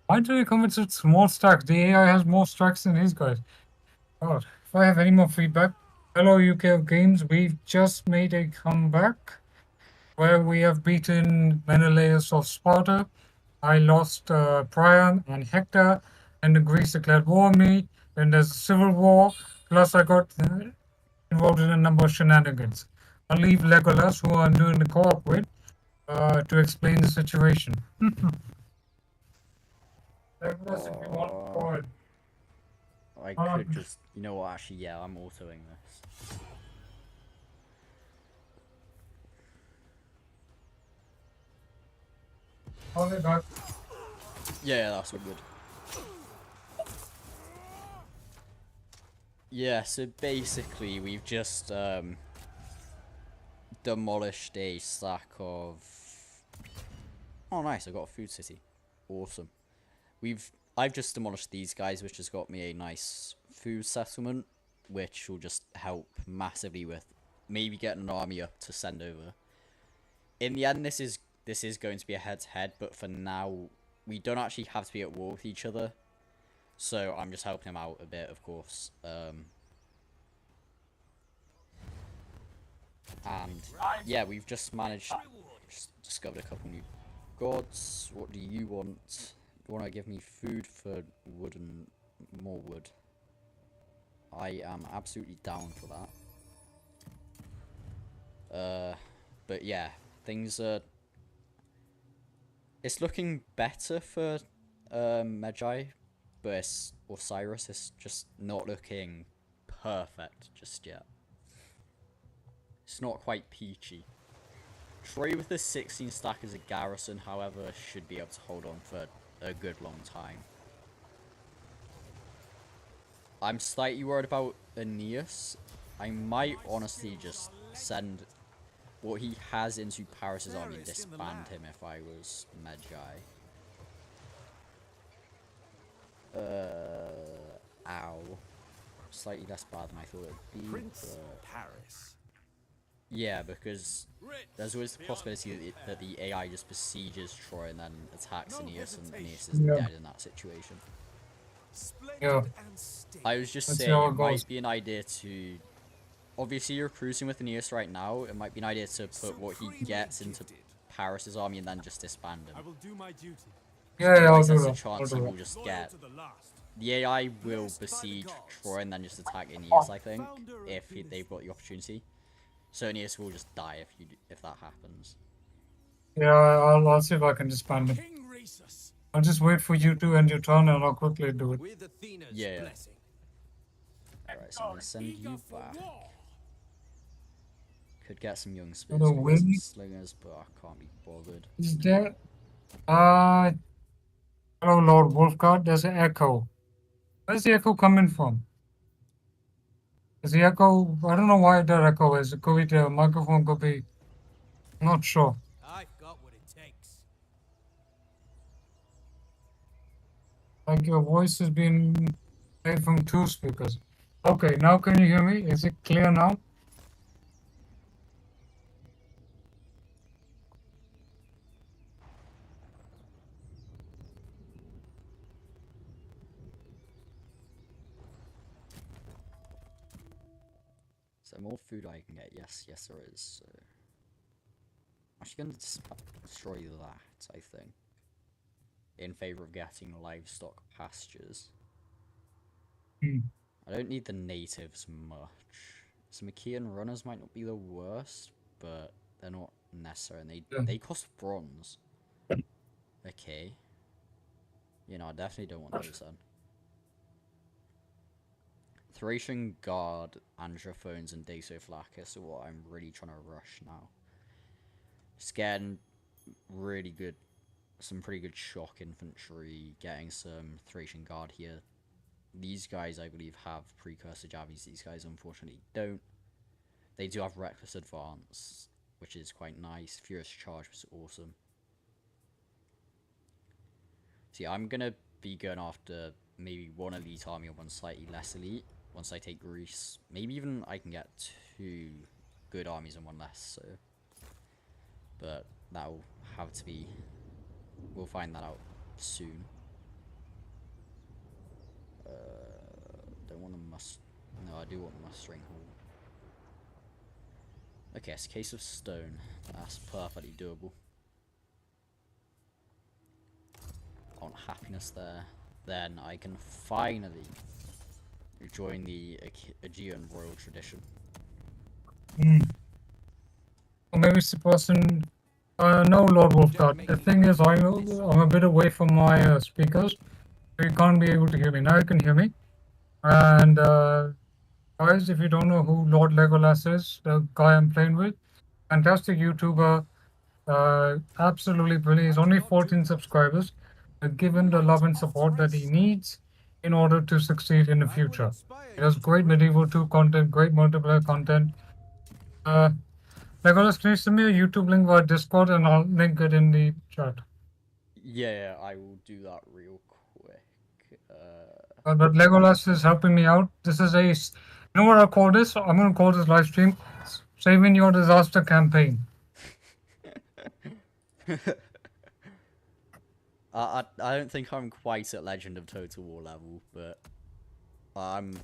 Why do you come with such small stacks? The AI has more stacks than his guys. God, if I have any more feedback, hello UK Games, we've just made a comeback where we have beaten Menelaus of Sparta. I lost Priam and Hector, and Greece declared war on me. Then there's a civil war. Plus, I got involved in a number of shenanigans. I'll leave Legolas, who I'm doing the co-op with, to explain the situation. Legolas, if you want to go ahead. I could just, you know what? Actually, yeah, I'm autoing this. I'll be back. Yeah, that's all good. Yeah, so basically we've just demolished a stack of. Oh, nice! I got a food city. Awesome. I've just demolished these guys, which has got me a nice food settlement, which will just help massively with maybe getting an army up to send over. In the end, this is going to be a head-to-head, but for now, we don't actually have to be at war with each other. So I'm just helping him out a bit, of course. And yeah, we've just managed, just discovered a couple new gods. What do you want? You want to give me food for wood and more wood? I am absolutely down for that. But yeah, things are. It's looking better for Medjay, but Osiris is just not looking perfect just yet. It's not quite peachy. Troy with the 16 stack as a garrison, however, should be able to hold on for a good long time. I'm slightly worried about Aeneas. I might honestly just send what he has into Paris's army and disband him if I was Medjay. Ow. Slightly less bad than I thought it'd be. Prince Paris. Yeah, because there's always the possibility that the AI just besieges Troy and then attacks Aeneas, and Aeneas is dead in that situation. Yeah. I was just Let's see saying how it it might goes. be an idea to. Obviously, you're cruising with Aeneas right now. It might be an idea to put what he gets into Paris's army and then just disband him. I will do my duty. Yeah, I'll Otherwise, do there's a that. chance he will just get The AI will Blessed by the besiege gods. Troy and then just attack Aeneas, I think, Founder of if Venus. they've got the opportunity. So Aeneas will just die if that happens. Yeah, I'll see if I can disband him. King Rhesus. I'll just wait for you to end your turn and I'll quickly do it. With Athena's Yeah. blessing. Alright, so I'm gonna send Eager you for back. war. Could get some young Gonna spears, could get some win. slingers, but I can't be bothered. Is there? Hello, Lord Wolfguard. There's an echo. Where's the echo coming from? Is the echo? I don't know why that echo is. It could be the microphone, could be. I'm not sure. I've got what it takes. Like your voice is being played from 2 speakers. Okay, now can you hear me? Is it clear now? Is there more food I can get? Yes, there is. So. I'm actually going to destroy that, I think. In favour of getting livestock pastures. Hmm. I don't need the natives much. Some Machian runners might not be the worst, but they're not necessary, and they cost bronze. Okay. You know, I definitely don't want those then. Thracian Guard, Anthrophones, and Dasoflacus are what I'm really trying to rush now. Just getting really good, some pretty good shock infantry, getting some Thracian Guard here. These guys, I believe, have precursor jabbies. These guys, unfortunately, don't. They do have Reckless Advance, which is quite nice. Furious Charge was awesome. See, I'm going to be going after maybe one elite army and one slightly less elite. Once I take Greece, maybe even I can get 2 good armies and 1 less, so. But that'll have to be, we'll find that out soon. Don't want the no, I do want the mustering hall. Okay, it's a case of stone. That's perfectly doable. I want happiness there. Then I can finally join the Aegean royal tradition. Or maybe it's the person. No, Lord Wolfguard. The thing is, I'm a bit away from my speakers. So you can't be able to hear me. Now you can hear me. And guys, if you don't know who Lord Legolas is, the guy I'm playing with, fantastic YouTuber, absolutely brilliant. He's only 14 subscribers. Give him the love and support that he needs in order to succeed in the future. He does great Medieval 2 content, great multiplayer content. Legolas, can you send me a YouTube link via Discord and I'll link it in the chat. Yeah, I will do that real quick. But Legolas is helping me out. This is you know what I'll call this? I'm going to call this live stream Saving Your Disaster Campaign. I don't think I'm quite at Legend of Total War level, but I'm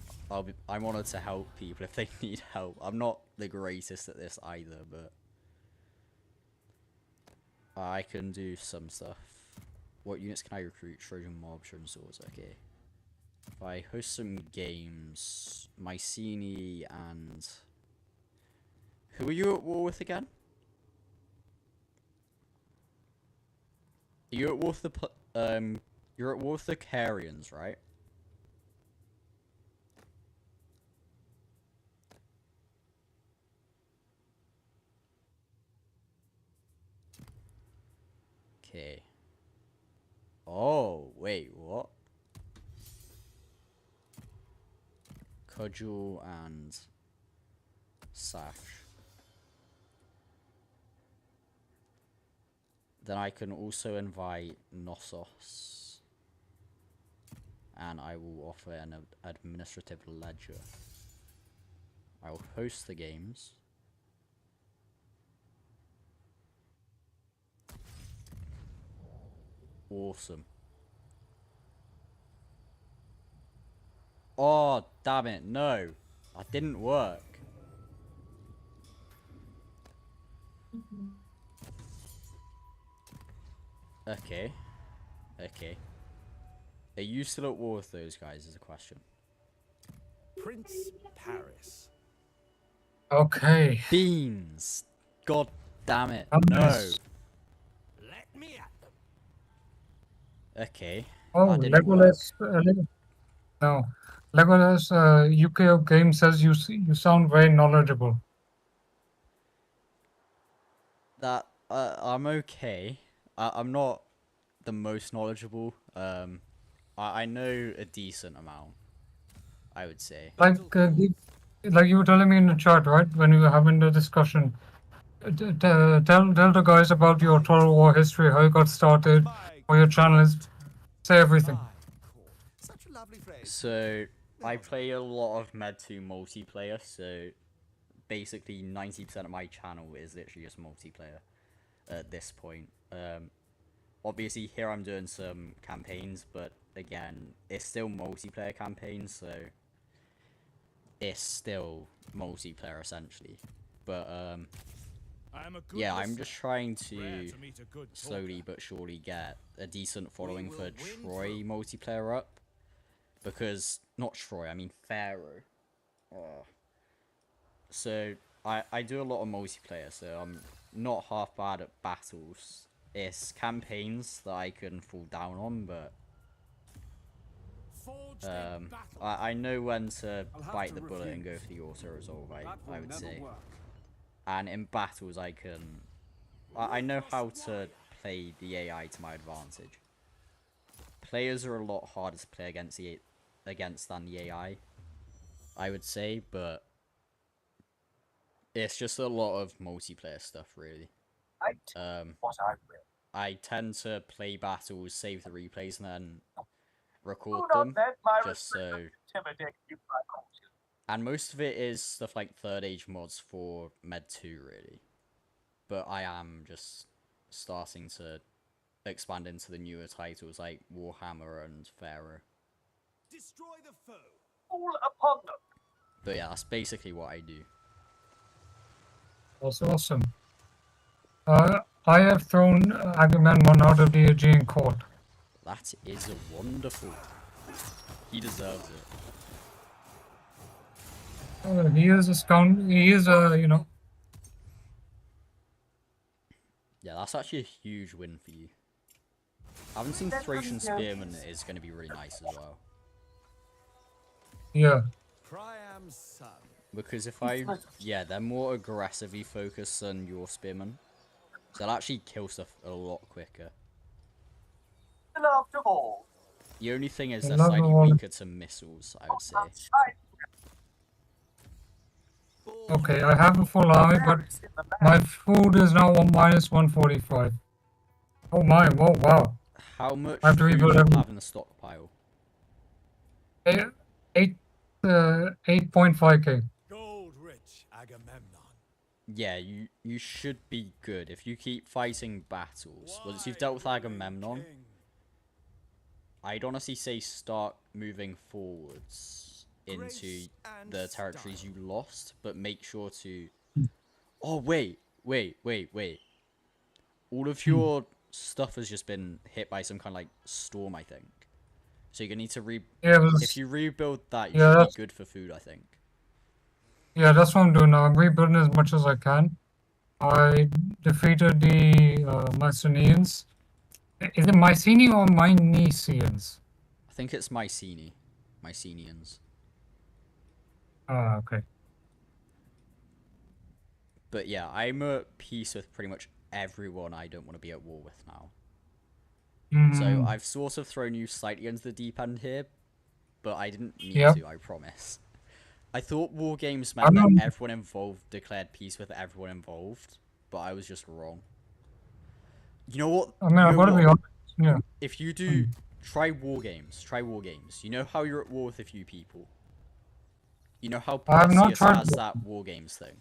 honoured to help people if they need help. I'm not the greatest at this either, but I can do some stuff. What units can I recruit? Trojan Mob, Trojan Swords, okay. If I host some games, Mycenae and... Who are you at war with again? You're at war with the you're at war with the Carians, right? Okay. Oh, wait, what? Cudgel and Sash. Then I can also invite Knossos. And I will offer an administrative ledger. I will host the games. Awesome. Oh, damn it, no. That didn't work. Okay. Okay. Are you still at war with those guys? Is a question. Prince Paris. Okay. Beans. God damn it. Oh, No. nice. Let me at them. Okay. Oh, That didn't work. Legolas. No, Legolas. UK game says you sound very knowledgeable. That I'm okay. I'm not the most knowledgeable. I know a decent amount, I would say. Like you were telling me in the chat, right? When we were having the discussion. Tell the guys about your Total War history, how you got started, or your channel is. Say everything. Such a lovely phrase. So I play a lot of Med2 multiplayer. So basically 90% of my channel is literally just multiplayer at this point. Obviously here I'm doing some campaigns, but again, it's still multiplayer campaigns, so it's still multiplayer essentially. But yeah, I'm just trying to slowly but surely get a decent following for Troy multiplayer up, because not Troy, I mean Pharaoh. So I do a lot of multiplayer, so I'm not half bad at battles. It's campaigns that I can fall down on, but I know when to bite the bullet and go for the auto resolve, I would say. And in battles I know how to play the AI to my advantage. Players are a lot harder to play against than the AI, I would say, but it's just a lot of multiplayer stuff, really. I tend to play battles, save the replays, and then record them, just so. And most of it is stuff like 3rd Age mods for Med 2, really. But I am just starting to expand into the newer titles like Warhammer and Pharaoh. Destroy the foe. All upon them. But yeah, that's basically what I do. That's awesome. I have thrown Agamemnon out of the Aegean court. That is wonderful. He deserves it. He is a scoundrel. He is a, you know. Yeah, that's actually a huge win for you. I haven't seen Thracian Spearman is going to be really nice as well. Yeah. Priam's son. Because they're more aggressively focused than your Spearman. So they'll actually kill stuff a lot quicker. The only thing is they're slightly weaker to missiles, I would say. Okay, I have a full army, but my food is now minus 145. Oh my, whoa, wow. How much I have to food do rebuild you have in the stockpile? 8.5k. Gold rich Agamemnon. Yeah, you should be good if you keep fighting battles. Once you've dealt with Agamemnon, I'd honestly say start moving forwards into the territories you lost, but make sure to... Oh, wait. All of your stuff has just been hit by some kind of, like, storm, I think. So you're going to need to if you rebuild that, you should be good for food, I think. Yeah, that's what I'm doing now. I'm rebuilding as much as I can. I defeated the Mycenaeans. Is it Mycenae or Mycenians? I think it's Mycenians. Ah, okay. But yeah, I'm at peace with pretty much everyone I don't want to be at war with now. So I've sort of thrown you slightly into the deep end here, but I didn't need to, I promise. I thought war games meant that everyone involved declared peace with everyone involved, but I was just wrong. You know what? I mean, I've got to be honest. Yeah. If you do, try war games. You know how you're at war with a few people. You know how Perseus has that war games thing.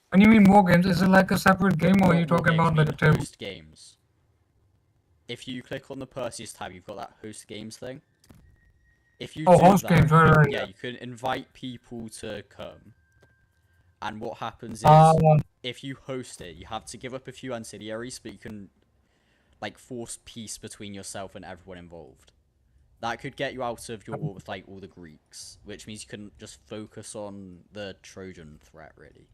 When you mean war games, is it like a separate game, or are you talking about like a table? Host games. If you click on the Perseus tab, you've got that host games thing. If you do host that, games, right. Yeah, you can invite people to come. And what happens is, if you host it, you have to give up a few ancillaries, but you can, like force peace between yourself and everyone involved. That could get you out of your war with like all the Greeks, which means you can just focus on the Trojan threat, really.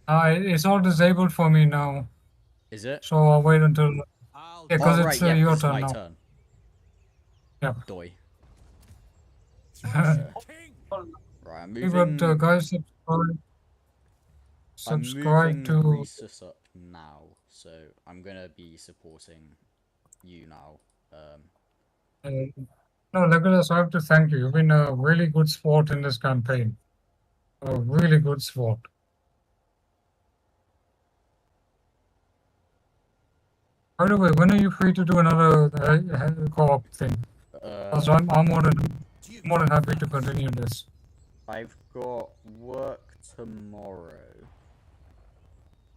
It's all disabled for me now, Is it? so I'll wait until. I'll Yeah, Oh, because right, it's yeah, your it's turn my now. turn. Yeah. Doi. throw king. Right, I'm Hey, but moving. guys, I'm subscribe moving to. Rhesus up now, so I'm gonna be supporting you now. No, Legolas, I have to thank you. You've been a really good sport in this campaign. A really good sport. By the way, when are you free to do another co-op thing? Because I'm more than happy to continue this. I've got work tomorrow.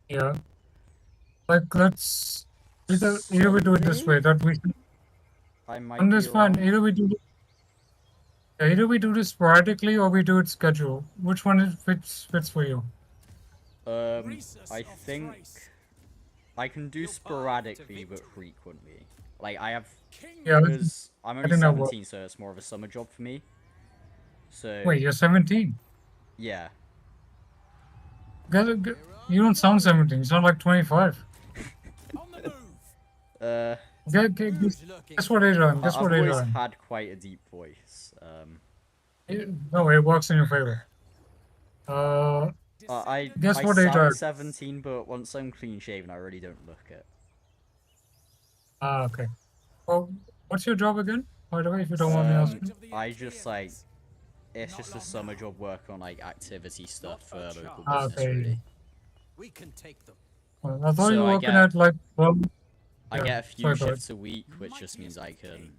Yeah. Like, let's either we do it this way, that we I might on be this fine. around. Either we do this sporadically or we do it scheduled. Which one fits for you? Rhesus I of think Thrace. I can do sporadically but frequently. Like I have, King Yeah. because I'm I only think that works. 17, so it's more of a summer job for me. So Wait, you're 17. yeah. You don't sound 17. You sound like 25. on the move. Guess what age I am? Guess I've what age always I am? had quite a deep voice. No, it works in your favor. I Guess what age I sound am? 17, but once I'm clean shaven, I really don't look it. Okay. Well, what's your job again? By the way, if you don't mind me asking. I just like, it's just a summer job work on like activity stuff for local Ah, business, okay. really. We can take them. I thought you So were I working get- at like I yeah, get a few sorry, go ahead. shifts a week, which just means I can.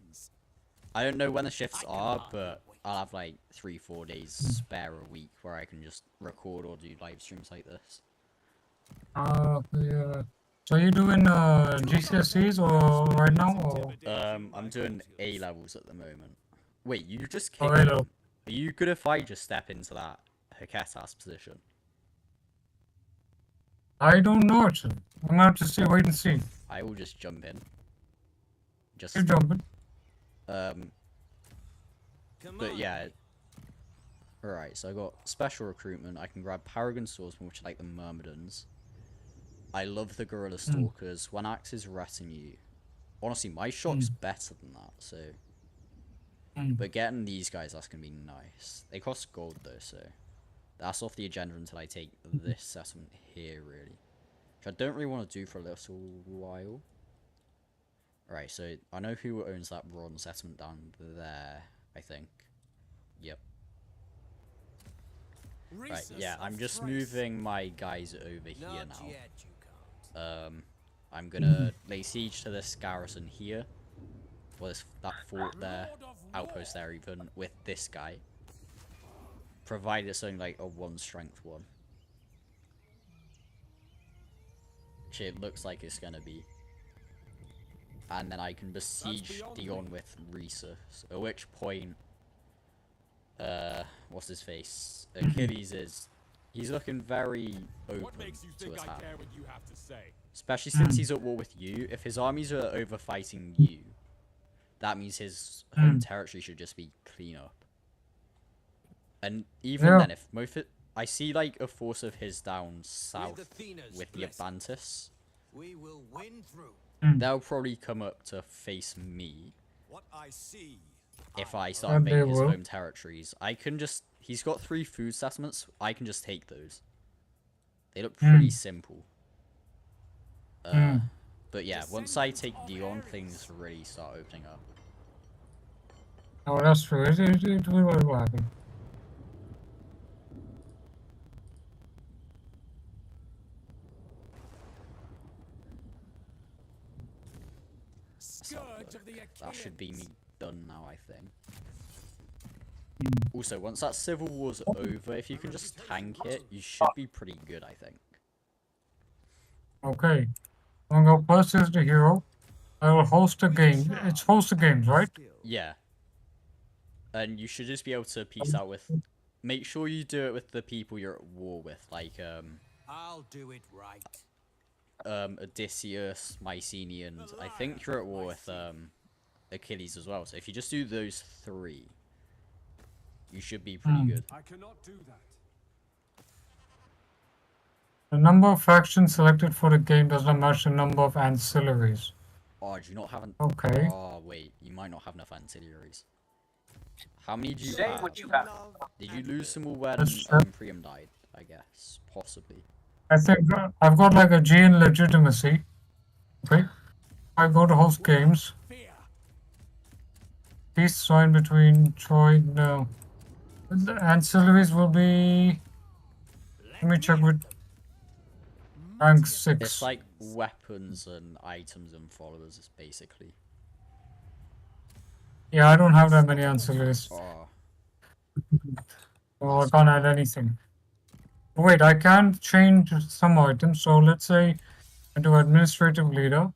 I don't know when the shifts are, but I'll have like 3-4 days spare a week where I can just record or do live streams like this. Yeah. So you doing GCSEs or right now or? I'm doing A levels at the moment. Wait, you just Oh, kicked A-level. him. Are you good if I just step into that Haketas position? I don't know actually. I'm gonna have to see. Wait and see. I will just jump in. Just Keep jumping. Come but on. yeah. Alright, so I got special recruitment. I can grab Paragon Swordsmen, which are like the Myrmidons. I love the Gorilla Stalkers. One acts as retinue. Honestly, my shock's better than that, so. But getting these guys, that's gonna be nice. They cost gold though, so. That's off the agenda until I take this settlement here, really. Which I don't really want to do for a little while. Alright, so I know who owns that bronze settlement down there, I think. Yep. Right, Rhesus yeah, of I'm just Thrace. moving my guys over here Not now. yet, you can't. I'm gonna lay siege to this garrison here. Well, that fort there, Lord of outpost War. there even, with this guy. Provided it's only like a 1 strength one. Which it looks like it's gonna be. And then I can besiege beyond Dion me. with Rhesus. At which point, what's his face? Achilles is, he's looking very open What makes you to think I attack. care what you have to say? Especially since he's at war with you. If his armies are over fighting you, that means his home territory should just be clean up. And even then, if I see like a force of his down south Athena's with the blessing. Abantis, We will win through. they'll probably come up to face me What I see. if I start And they invading his will. home territories. I can just, he's got 3 food settlements, I can just take those. They look pretty simple. But yeah, once I take Dion, things really start opening up. Oh, that's true. It will happen. Scourge of the That should be me Achaeans. done now, I think. Also, once that civil war's over, if you can just tank it, you should be pretty good, I think. Okay. I'm gonna go first as the hero. I will host a game. It's host the games, right? Yeah. And you should just be able to peace out with... Make sure you do it with the people you're at war with, like, I'll do it right. Odysseus, Mycenae, and I think you're at war with Achilles as well. So if you just do those 3, you should be pretty good. I cannot do that. The number of factions selected for the game does not match the number of ancillaries. Oh, do you not have an... Okay. Oh, wait. You might not have enough ancillaries. How many do you Say have? what you have. Did you lose them all when That's true. Priam died? I guess. Possibly. I think I've got like a G in legitimacy. Okay. I go to host games. Fear. Peace sign between Troy. No. The ancillaries will be. Let me check with rank 6. It's like weapons and items and followers, basically. Yeah, I don't have that many ancillaries. Oh. So I can't add anything. Wait, I can change some items. So let's say I do administrative leader.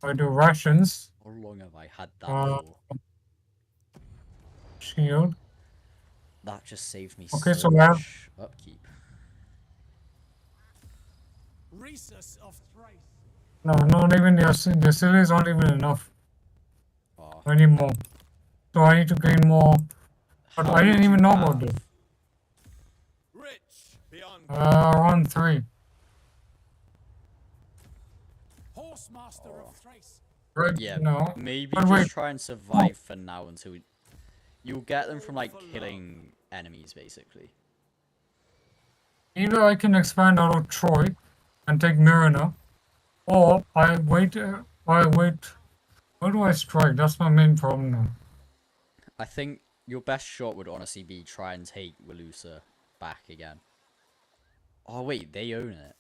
I do rations. How long have I had that Uh, for? Shield. That just saved me Okay, so so we have- much upkeep. Rhesus of Thrace. No, not even the ancillaries aren't even enough. Oh. I need more. So I need to gain more. But How I didn't many do even you know about have? this. Rich beyond. Around 3. Horsemaster of Thrace. Right? Yeah, No. maybe But just wait. try and survive for now until you'll get them from like killing enemies, basically. Either I can expand out of Troy and take Mariner, or I wait. Where do I strike? That's my main problem now. I think your best shot would honestly be try and take Wilusa back again. Oh wait, they own it.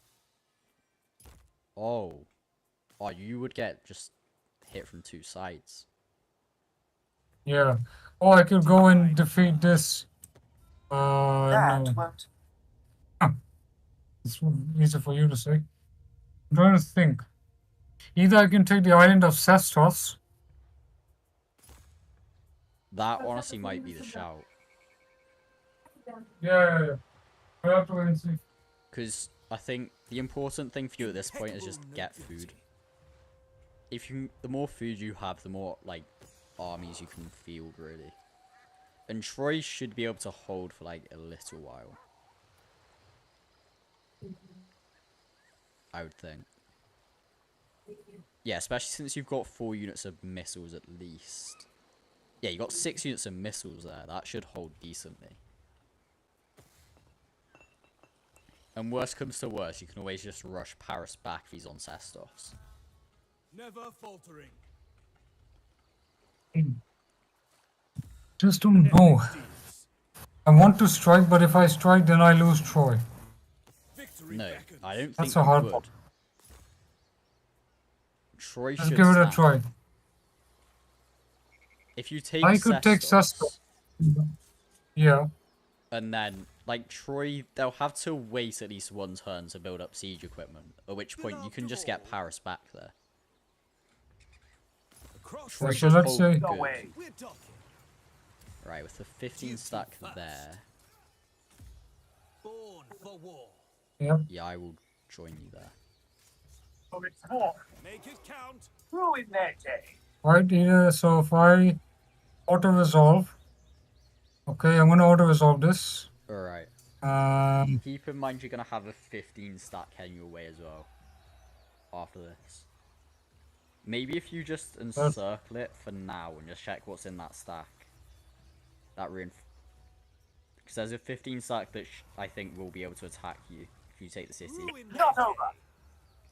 Oh, you would get just hit from 2 sides. Yeah. Or I could go and defeat this. No. won't. It's easy for you to say. I'm trying to think. Either I can take the island of Sestos. That honestly might be the shout. Yeah. I have to wait and see. Because I think the important thing for you at this point is just get food. The more food you have, the more like armies you can field, really. And Troy should be able to hold for like a little while. I would think. Yeah, especially since you've got 4 units of missiles at least. Yeah, you got 6 units of missiles there. That should hold decently. And worst comes to worst, you can always just rush Paris back if he's on Sestos. Never faltering. Just don't know. I want to strike, but if I strike, then I lose Troy. Victory No, beckons. I don't That's think a you hard would. one. Troy Let's should give it a stand. try. If you take I could take Sestos, Yeah. and then, like, Troy, they'll have to wait at least 1 turn to build up siege equipment, at which point you can just get Paris back there. Across Troy So should let's hold say- No good. way. we're talking. Right, with the 15 stack there, Born for war. Yep. yeah, I will join you there. So it's war. Make it count. Ruin their day. Right, either, so if I auto-resolve, okay, I'm gonna auto-resolve this. Alright. Um, Keep in mind you're going to have a 15 stack heading your way as well. After this. Maybe if you just encircle it for now and just check what's in that stack. That because there's a 15 stack that I think will be able to attack you if you take the city. Ruin their Not day. over.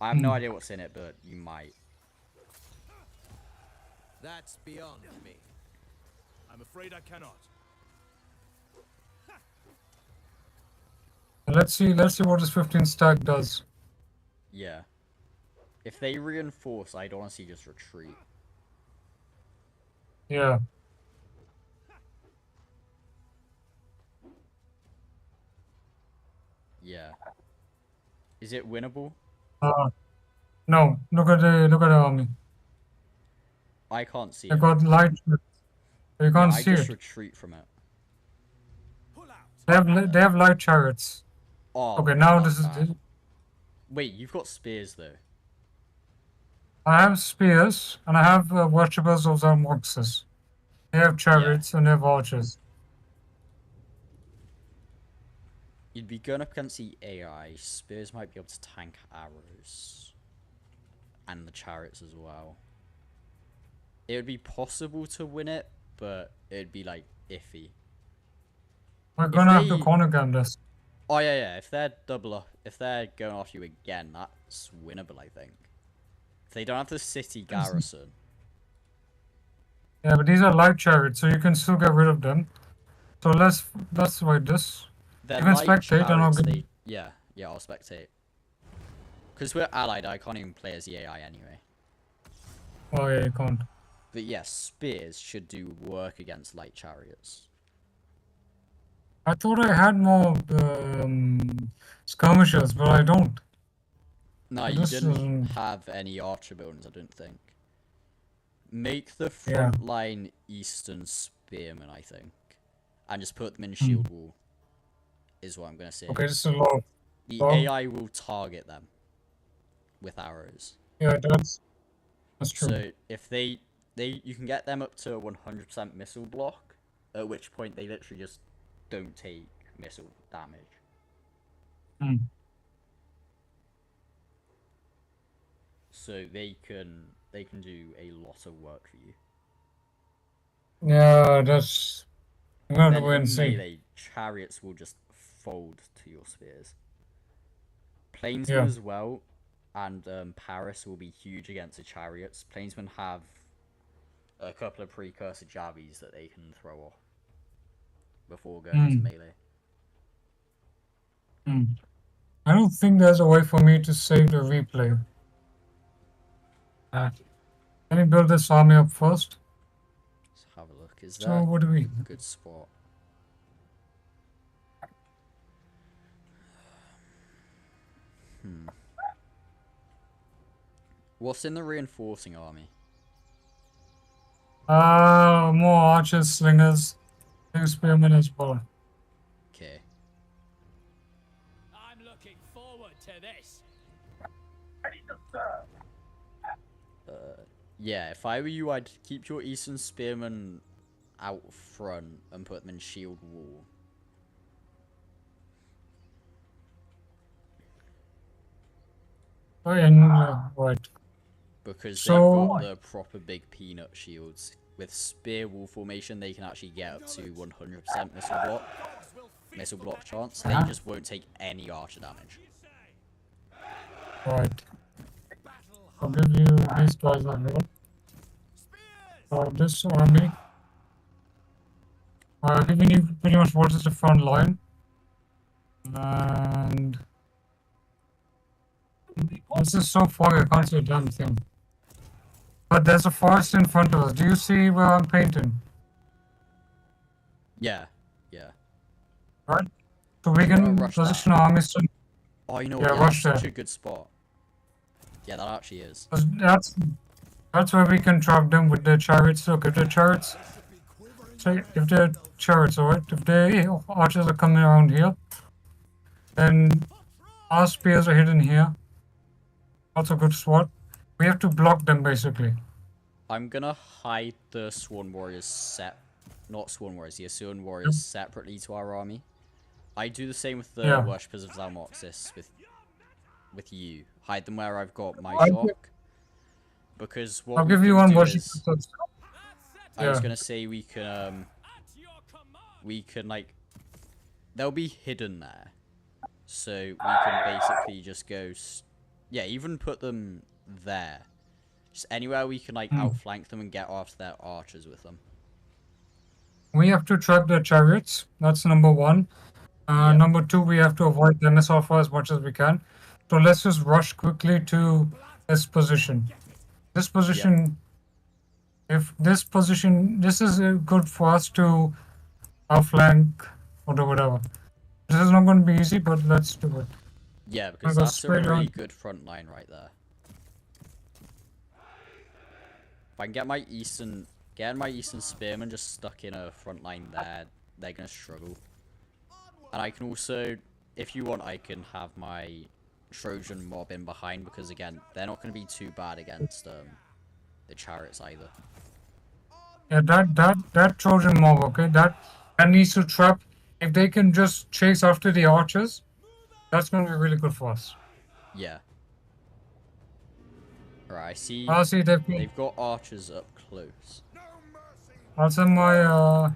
I have no idea what's in it, but you might. That's beyond me. I'm afraid I cannot. let's see what this 15 stack does. Yeah. If they reinforce, I'd honestly just retreat. Yeah. Yeah. Is it winnable? No, look at the army. I can't see I it. got light. You Yeah, can't I see just it. retreat from it. Pull out. They have light chariots. Oh, Okay, now that's this is bad. Wait, you've got spears though. I have spears, and I have worshippers of Zalmoxis. They have chariots and they have archers. You'd be going up against the AI. Spears might be able to tank arrows. And the chariots as well. It would be possible to win it, but it'd be like iffy. We're gonna have to corner gun this. Oh yeah. If they're if they're going after you again, that's winnable, I think. If they don't have the city garrison. Yeah, but these are light chariots, so you can still get rid of them. So let's wait this. They're You can light spectate and I'll chariots, get... yeah, I'll spectate. Because we're allied, I can't even play as the AI anyway. Oh yeah, you can't. But yes, spears should do work against light chariots. I thought I had more skirmishers, but I don't. No, you didn't have any archer bones, I don't think. Make the front line Eastern spearmen, I think. And just put them in shield wall. Is what I'm going to say. Okay, this is a lot. The AI will target them. With arrows. Yeah, that's true. So, if you can get them up to 100% missile block. At which point they literally just don't take missile damage. So they can do a lot of work for you. Yeah, that's... I'm gonna wait and see. Melee, chariots will just fold to your spears. Plainsmen as well, and Paris will be huge against the chariots. Plainsmen have a couple of precursor jabbies that they can throw off before going to melee. I don't think there's a way for me to save the replay. Can we build this army up first? Let's have a look. Is there what do we... a good spot? What's in the reinforcing army? More archers, slingers, spearmen as well. Okay. I'm looking forward to this. Yeah, if I were you, I'd keep your Eastern Spearmen out front and put them in shield wall. Oh, and right. Because they've got the proper big peanut shields. With spear wall formation, they can actually get up to 100% missile block chance. They just won't take any archer damage. Right. I'll give you these guys as well. This army. Giving you pretty much what is the front line. And this is so far I can't see a damn thing. But there's a forest in front of us. Do you see where I'm painting? Yeah. Right? So we can position our armies to... Oh, you know what? That's such a good spot. Yeah, that actually is. That's where we can trap them with the chariots. Look, if the chariots... So if the chariots, alright? If the archers are coming around here, then our spears are hidden here. That's a good spot. We have to block them, basically. I'm gonna hide the Sworn Warriors not Sworn Warriors, the Assyrian Warriors separately to our army. I do the same with the Worshippers of Zalmoxis with you. Hide them where I've got my shock. Because what I'll give you one worship. I was gonna say we can like they'll be hidden there. So we can basically just go even put them there. Just anywhere we can like outflank them and get after their archers with them. We have to trap their chariots. That's number one. Number two, we have to avoid the MSR for as much as we can. So let's just rush quickly to this position. This position, this is good for us to outflank or do whatever. This is not going to be easy, but let's do it. Yeah, because that's a really good front line right there. If I can get my Eastern Spearmen just stuck in a front line there, they're going to struggle. And I can also, if you want, I can have my Trojan mob in behind, because again, they're not going to be too bad against the chariots either. Yeah, that Trojan mob, okay, that needs to trap. If they can just chase after the archers, that's going to be really good for us. Yeah. Right, I see. I'll see They've got archers up close. I'll send my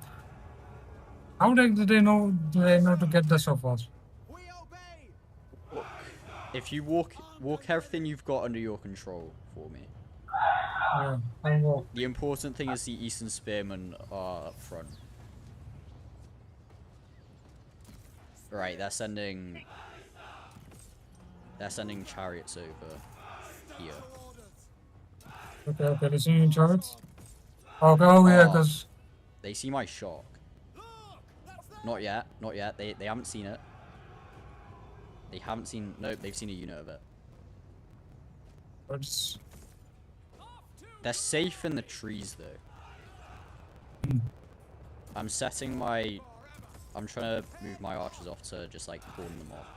how did they know? Do they know to get this so fast? If you walk everything you've got under your control for me. Yeah, I will. The important thing is the Eastern Spearmen are up front. Right, they're sending chariots over here. Okay, they see you in chariots? Okay, oh yeah, because... They see my shock. Not yet. They haven't seen it. They haven't seen... Nope, they've seen a unit of it. It's... They're safe in the trees, though. I'm setting my... I'm trying to move my archers off to just, like, cordon them off.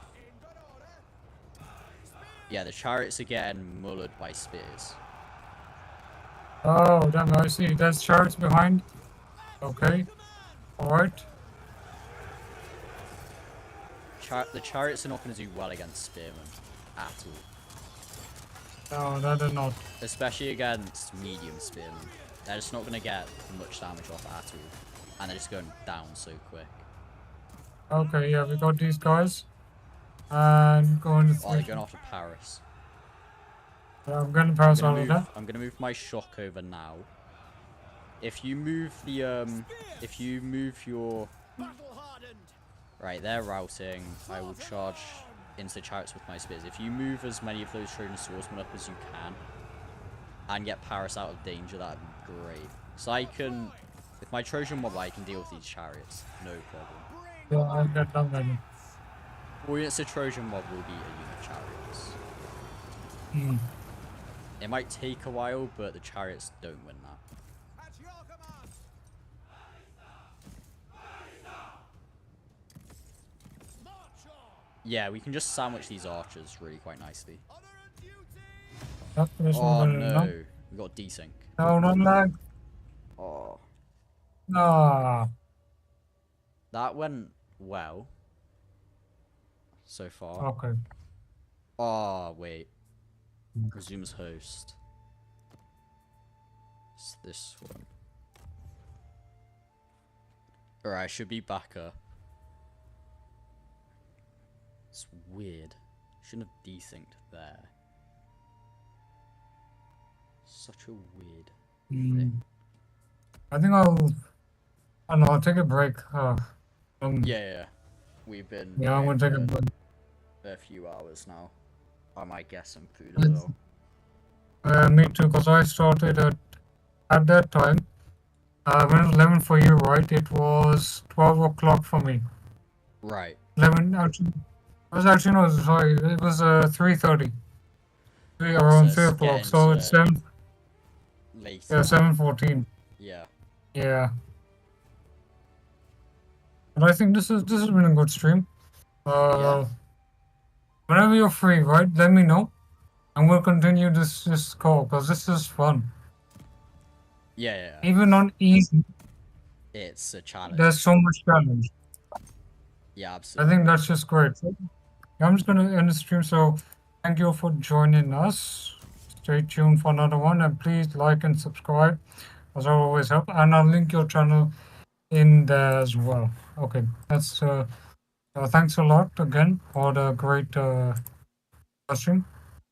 Yeah, the chariots are getting mullered by spears. Oh, damn, I see. There's chariots behind. Okay. Alright. The chariots are not going to do well against spearmen at all. No, that is not. Especially against medium spearmen. They're just not going to get much damage off at all. And they're just going down so quick. Okay, yeah, we got these guys. And going to... Oh, they're going after Paris. Yeah, I'm going to pass all of that. I'm going to move my shock over now. If you move the, if you move your... Right, they're routing. I will charge into the chariots with my spears. If you move as many of those Trojan swordsmen up as you can, and get Paris out of danger, that'd be great. So I can, with my Trojan mob, I can deal with these chariots, no problem. Yeah, I'll get them ready. 4 units of Trojan mob will be a unit of chariots. Hmm. It might take a while, but the chariots don't win that. Yeah, we can just sandwich these archers really quite nicely. Yep, Oh no, we got desync. No, not lag. Oh. Ah. That went well. So far. Okay. Oh, wait. Resumes host. It's this one. Alright, I should be back up. It's weird. Shouldn't have desynced there. Such a weird thing. I think I don't know, I'll take a break. Yeah. We've been... Yeah, I'm gonna take a break. A few hours now. I might get some food as well. Me too, because I started at that time. When it was 11 for you, right? It was 12 o'clock for me. Right. 11, actually. It was actually, no, sorry. It was 3:30. Around 3 o'clock, so it's 7. Late. Yeah, 7:14. Yeah. Yeah. But I think this has been a good stream. Yeah. Whenever you're free, right? Let me know, and we'll continue this call because this is fun. Yeah. Even on easy, It's a challenge. there's so much challenge. Yeah, I absolutely. think that's just great. I'm just gonna end the stream. So thank you for joining us. Stay tuned for another one, and please like and subscribe, as I always help. And I'll link your channel in there as well. Okay, that's thanks a lot again for the great stream.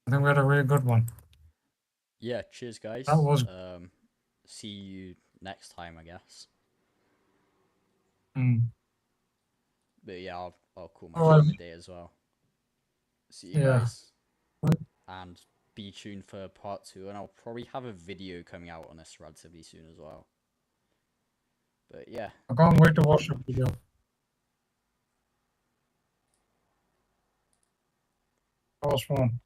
I think we had a really good one. Yeah, cheers guys. That was... see you next time, I guess. But yeah, I'll call my stream midday as well. See you guys. And be tuned for part 2, and I'll probably have a video coming out on this relatively soon as well. But yeah. I can't wait to watch the video. That was fun.